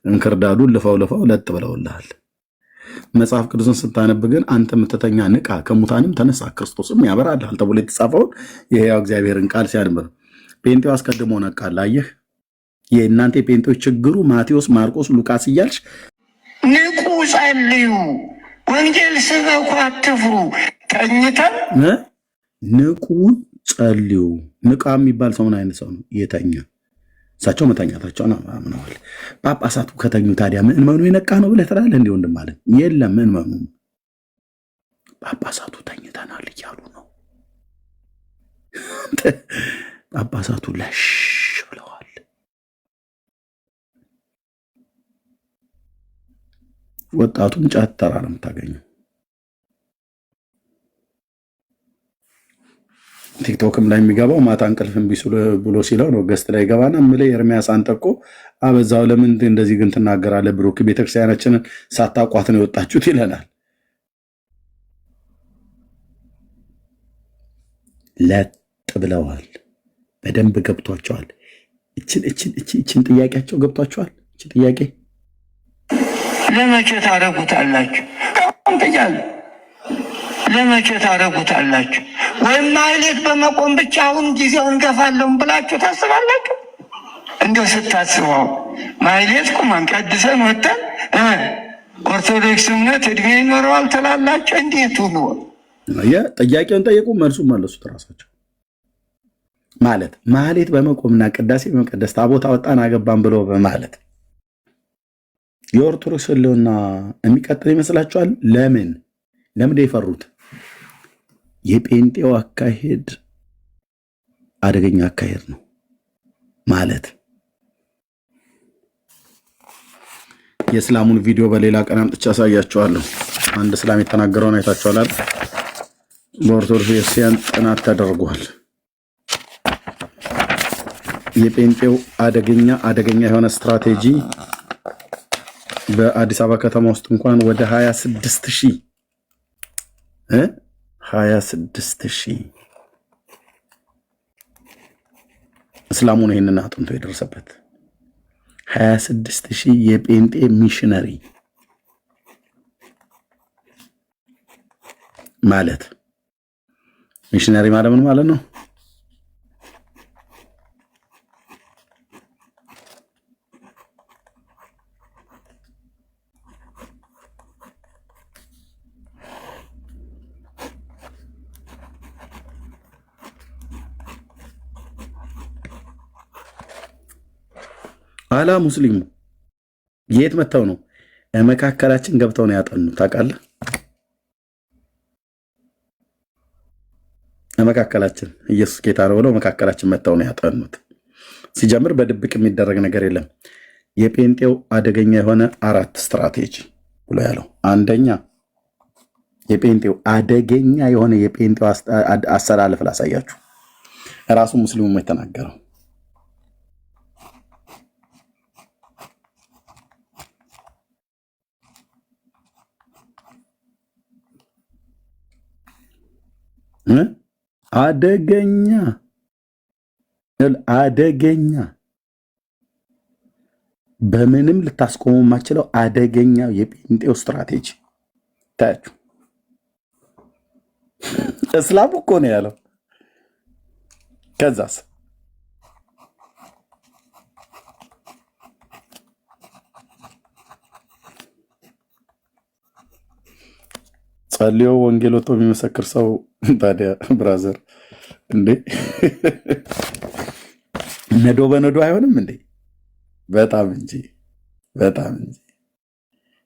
እንክርዳዱን ልፈው ለጥ ብለውልሃል። መጽሐፍ ቅዱስን ስታነብ ግን አንተ የምትተኛ ንቃ፣ ከሙታንም ተነሳ፣ ክርስቶስም ያበራልሃል ተብሎ የተጻፈውን የሕያው እግዚአብሔርን ቃል ሲያነብ ጴንጤው አስቀድሞ ነቃል። አየህ፣ የእናንተ ጴንጤዎች ችግሩ ማቴዎስ፣ ማርቆስ፣ ሉቃስ እያልሽ ንቁ፣ ጸልዩ፣ ወንጌል ስበኩ፣ አትፍሩ። ተኝተን ንቁ ጸልዩ። ንቃ የሚባል ሰው ምን አይነት ሰው ነው? የተኛ። እሳቸው መተኛታቸውን አምነዋል። ጳጳሳቱ ከተኙ ታዲያ ምእመኑ የነቃ ነው ብለህ ትላለህ? እንዲህ ወንድም አለ የለም። ምእመኑ ጳጳሳቱ ተኝተናል እያሉ ነው። ጳጳሳቱ ለሽ ብለዋል። ወጣቱን ጫት ተራ ነው የምታገኘው። ቲክቶክም ላይ የሚገባው ማታ እንቅልፍ እምቢ ብሎ ሲለው ነው። ገስት ላይ ገባና ምለ ኤርሚያስ አንተ እኮ አበዛው፣ ለምን እንደዚህ ግን ትናገራለህ? ብሩክ ቤተክርስቲያናችንን ሳታቋት ነው የወጣችሁት ይለናል። ለጥ ብለዋል። በደንብ ገብቷቸዋል። እችን ጥያቄያቸው ገብቷቸዋል። እች ጥያቄ ለመቼ ታደርጉታላችሁ? ለመቼ ታደርጉታላችሁ? ወይም ማህሌት በመቆም ብቻ አሁን ጊዜውን እንገፋለን ብላችሁ ታስባላችሁ? እንዲሁ ስታስበው ማህሌት ቁመን ቀድሰን ወተን ኦርቶዶክስ እምነት እድሜ ይኖረዋል ትላላችሁ? እንዴት ሁሉ ጥያቄውን ጠየቁ፣ መልሱን መለሱት ራሳቸው። ማለት ማህሌት በመቆምና ቅዳሴ በመቀደስ ታቦት አወጣን አገባን ብሎ በማለት የኦርቶዶክስ ሕልውና የሚቀጥል ይመስላችኋል? ለምን የፈሩት? የጴንጤው አካሄድ አደገኛ አካሄድ ነው። ማለት የእስላሙን ቪዲዮ በሌላ ቀን አምጥቼ አሳያችኋለሁ። አንድ እስላም የተናገረውን አይታችኋል። በኦርቶዶክስ ቤተክርስቲያን ጥናት ተደርጓል። የጴንጤው አደገኛ የሆነ ስትራቴጂ በአዲስ አበባ ከተማ ውስጥ እንኳን ወደ 26,000 እስላሙን ይህንን አጥንቶ የደረሰበት 26,000 የጴንጤ ሚሽነሪ ማለት ሚሽነሪ ማለት ምን ማለት ነው? አላ ሙስሊሙ የት መተው ነው? መካከላችን ገብተው ነው ያጠኑት። ታውቃለህ? መካከላችን ኢየሱስ ጌታ ነው ብለው መካከላችን መተው ነው ያጠኑት። ሲጀምር በድብቅ የሚደረግ ነገር የለም። የጴንጤው አደገኛ የሆነ 4 ስትራቴጂ ብሎ ያለው አንደኛ፣ የጴንጤው አደገኛ የሆነ የጴንጤው አሰላለፍ ላሳያችሁ። ራሱ ሙስሊሙ የተናገረው አደገኛ አደገኛ በምንም ልታስቆሙ የማችለው አደገኛው የጴንጤው ስትራቴጂ ታያችሁ። እስላም እኮ ነው ያለው። ከዛስ ጸልዮ ወንጌል ወጥቶ የሚመሰክር ሰው ታዲያ ብራዘር እንዴ ነዶ በነዶ አይሆንም እንዴ? በጣም እንጂ በጣም እንጂ።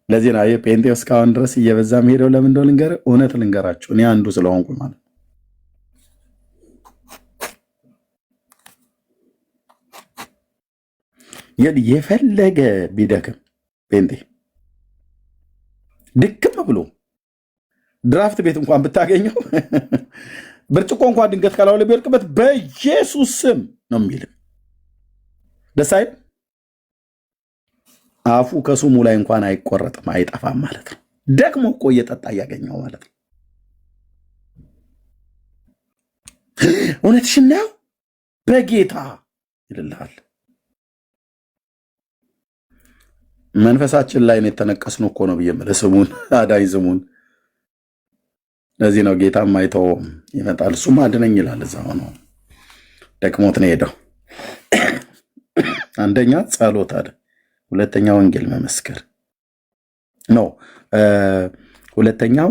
ለዚህ ነው የጴንጤው እስካሁን ድረስ እየበዛ መሄደው። ለምን እንደው እውነት ልንገራችሁ፣ እኔ አንዱ ስለሆንኩ ማለት የፈለገ ቢደክም ጴንጤ ድክም ብሎ ድራፍት ቤት እንኳን ብታገኘው ብርጭቆ እንኳን ድንገት ካላው ላይ ቢወድቅበት በኢየሱስ ስም ነው የሚል ደስ አይል። አፉ ከሱሙ ላይ እንኳን አይቆረጥም አይጠፋም ማለት ነው። ደግሞ እኮ እየጠጣ እያገኘው ማለት ነው። እውነትሽን ነው በጌታ ይልልሃል። መንፈሳችን ላይ ነው የተነቀስነው እኮ ነው ብዬ የምልህ ስሙን አዳኝ ስሙን። ለዚህ ነው ጌታም አይተውም ይመጣል፣ እሱም አድነኝ ይላል። እዛ ሆኖ ደክሞት ነው ሄደው። አንደኛ ጸሎት አለ፣ ሁለተኛ ወንጌል መመስከር ነው። ሁለተኛው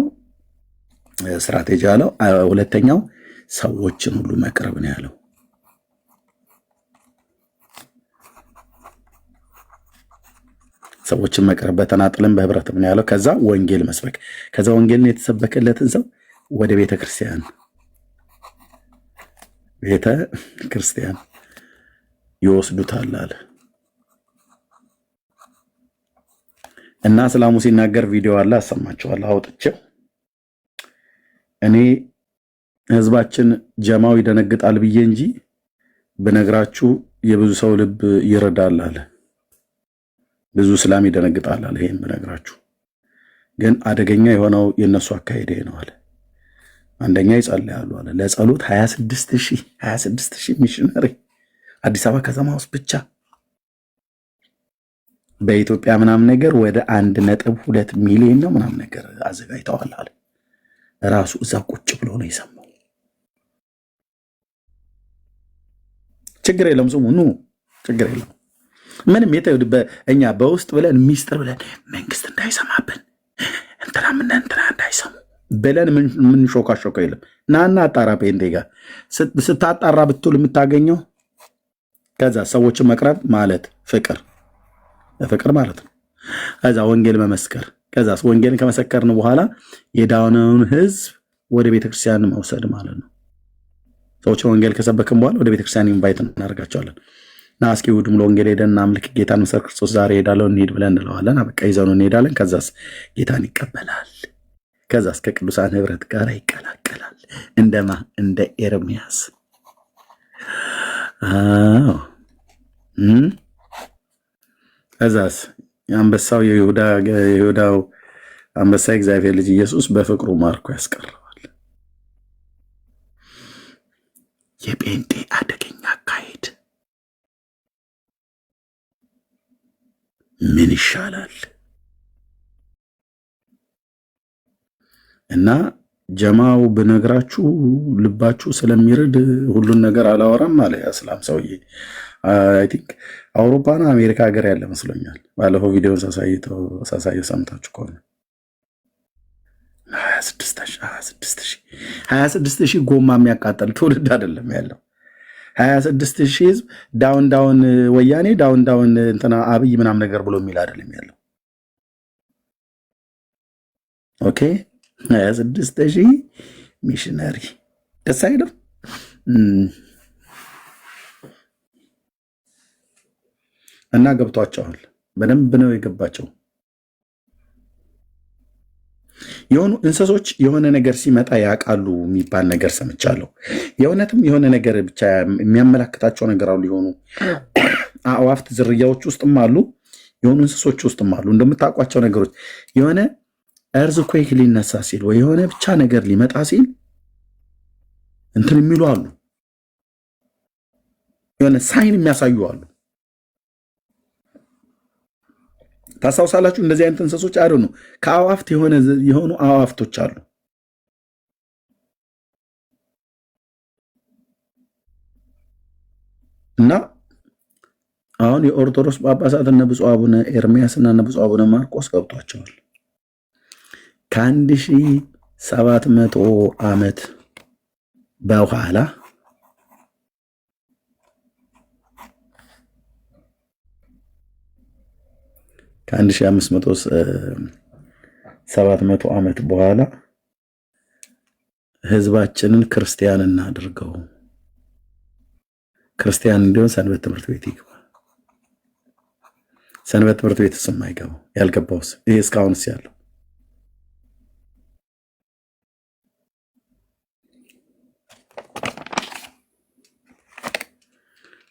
ስትራቴጂ አለው። ሁለተኛው ሰዎችን ሁሉ መቅረብ ነው ያለው። ሰዎችን መቅረብ በተናጥልም በህብረትም ነው ያለው። ከዛ ወንጌል መስበክ፣ ከዛ ወንጌልን የተሰበከለትን ሰው ወደ ቤተ ክርስቲያን ይወስዱታል አለ እና እስላሙ ሲናገር ቪዲዮ አለ አሰማችኋለሁ አውጥቼው። እኔ ህዝባችን ጀማው ይደነግጣል ብዬ እንጂ ብነግራችሁ የብዙ ሰው ልብ ይረዳል አለ። ብዙ እስላም ይደነግጣል አለ። ይሄን ብነግራችሁ ግን አደገኛ የሆነው የነሱ አካሄድ ነው አለ። አንደኛ ይጸልያሉ አለ። ለጸሎት 26000 ሚሽነሪ አዲስ አበባ ከተማ ውስጥ ብቻ። በኢትዮጵያ ምናምን ነገር ወደ 1.2 ሚሊዮን ነው ምናምን ነገር አዘጋጅተዋል አለ። ራሱ እዛ ቁጭ ብሎ ነው የሰማው። ችግር የለም ስሙ ኑ፣ ችግር የለም ምንም። እኛ በውስጥ ብለን ሚስጥር ብለን መንግስት እንዳይሰማብን እንትና እንዳይሰሙ ብለን ምን ሾካሾከው የለም። ናና አጣራ ጴንጤ ጋር ስታጣራ ብትል የምታገኘው ከዛ ሰዎችን መቅረብ ማለት ፍቅር ማለት ነው። ከዛ ወንጌል መመስከር፣ ከዛ ወንጌልን ከመሰከርን በኋላ የዳነውን ህዝብ ወደ ቤተክርስቲያን መውሰድ ማለት ነው። ሰዎችን ወንጌል ከሰበክን በኋላ ወደ ቤተክርስቲያን ኢንቫይት እናደርጋቸዋለን። እና እስኪ እሑድ ሙሉ ወንጌል ሄደን እናምልክ ጌታን መሰር ክርስቶስ ዛሬ ሄዳለሁ እንሂድ ብለን እንለዋለን። በቃ ይዘኑ እንሄዳለን። ከዛስ ጌታን ይቀበላል። ከዛስ ከቅዱሳን ህብረት ጋር ይቀላቀላል። እንደ ኤርሚያስ ከዛስ አንበሳው የይሁዳው አንበሳ እግዚአብሔር ልጅ ኢየሱስ በፍቅሩ ማርኮ ያስቀረዋል። የጴንጤ አደገኛ አካሄድ ምን ይሻላል? እና ጀማው ብነግራችሁ ልባችሁ ስለሚርድ ሁሉን ነገር አላወራም አለ እስላም ሰውዬ። አይ ቲንክ አውሮፓና አሜሪካ ሀገር ያለ መስሎኛል። ባለፈው ቪዲዮን ሳሳየው ሰምታችሁ ከሆነ 26000 ጎማ የሚያቃጠል ትውልድ አይደለም ያለው። 26000 ህዝብ ዳውን ወያኔ ዳውን እንትና አብይ ምናምን ነገር ብሎ የሚል አይደለም ያለው። ኦኬ 26000 ሚሽነሪ ደስ አይልም? እና ገብቷቸዋል። በደንብ ነው የገባቸው። የሆኑ እንስሶች የሆነ ነገር ሲመጣ ያውቃሉ የሚባል ነገር ሰምቻለሁ። የእውነትም የሆነ ነገር ብቻ የሚያመላክታቸው ነገር አሉ። የሆኑ አእዋፍት ዝርያዎች ውስጥም አሉ፣ የሆኑ እንስሶች ውስጥም አሉ። እንደምታውቋቸው ነገሮች የሆነ እርዝኩዌክ ሊነሳ ሲል ወይ የሆነ ብቻ ነገር ሊመጣ ሲል እንትን የሚሉ አሉ፣ የሆነ ሳይን የሚያሳዩ አሉ። ታስታውሳላችሁ? እንደዚህ አይነት እንስሶች አይደሉ ነው። ከአዋፍት የሆኑ አዋፍቶች አሉ። እና አሁን የኦርቶዶክስ ጳጳሳት እነ ብፁዕ አቡነ ኤርሚያስ እና እነ ብፁዕ አቡነ ማርቆስ ገብቷቸዋል። ከ1700 ዓመት በኋላ ከ1500 ዓመት በኋላ ህዝባችንን ክርስቲያን እናድርገው፣ ክርስቲያን እንዲሆን ሰንበት ትምህርት ቤት ይግባ። ሰንበት ትምህርት ቤት ስም አይገባው። ያልገባውስ ይሄ እስካሁንስ ያለው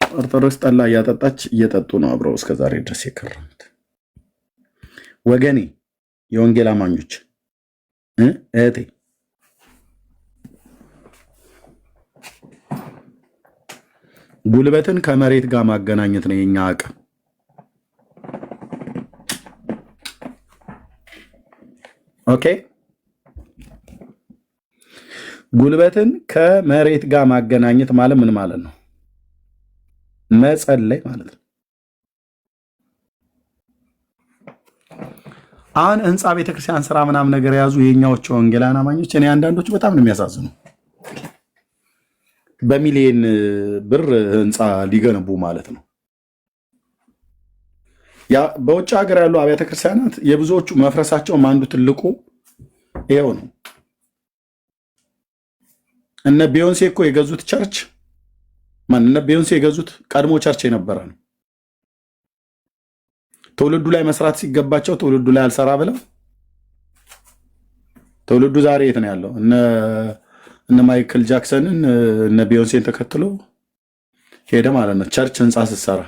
ኦርቶዶክስ ጠላ እያጠጣች እየጠጡ ነው አብረው እስከዛሬ ድረስ የከረሙት። ወገኔ የወንጌል አማኞች እህቴ ጉልበትን ከመሬት ጋር ማገናኘት ነው የኛ አቅም። ኦኬ፣ ጉልበትን ከመሬት ጋር ማገናኘት ማለት ምን ማለት ነው? መጸለይ ማለት ነው። አሁን ህንፃ ቤተክርስቲያን ስራ ምናምን ነገር የያዙ የኛዎቹ ወንጌላውያን አማኞች እኔ አንዳንዶቹ በጣም ነው የሚያሳዝኑ። በሚሊዮን ብር ህንፃ ሊገነቡ ማለት ነው። ያ በውጭ ሀገር ያሉ አብያተ ክርስቲያናት የብዙዎቹ መፍረሳቸውም አንዱ ትልቁ ይሄው ነው። እነ ቢዮንሴ እኮ የገዙት ቸርች እነ ቢዮንሴ የገዙት ቀድሞ ቸርች የነበረ ነው። ትውልዱ ላይ መስራት ሲገባቸው ትውልዱ ላይ አልሰራ ብለው ትውልዱ ዛሬ የት ነው ያለው? እነ ማይክል ጃክሰንን እነ ቢዮንሴን ተከትሎ ሄደ ማለት ነው። ቸርች ህንፃ ስትሰራ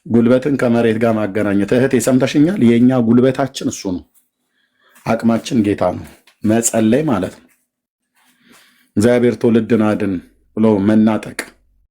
ጉልበትን ከመሬት ጋር ማገናኘት። እህቴ ሰምተሽኛል? የኛ ጉልበታችን እሱ ነው። አቅማችን ጌታ ነው። መጸለይ ማለት ነው። እግዚአብሔር ትውልድን አድን ብሎ መናጠቅ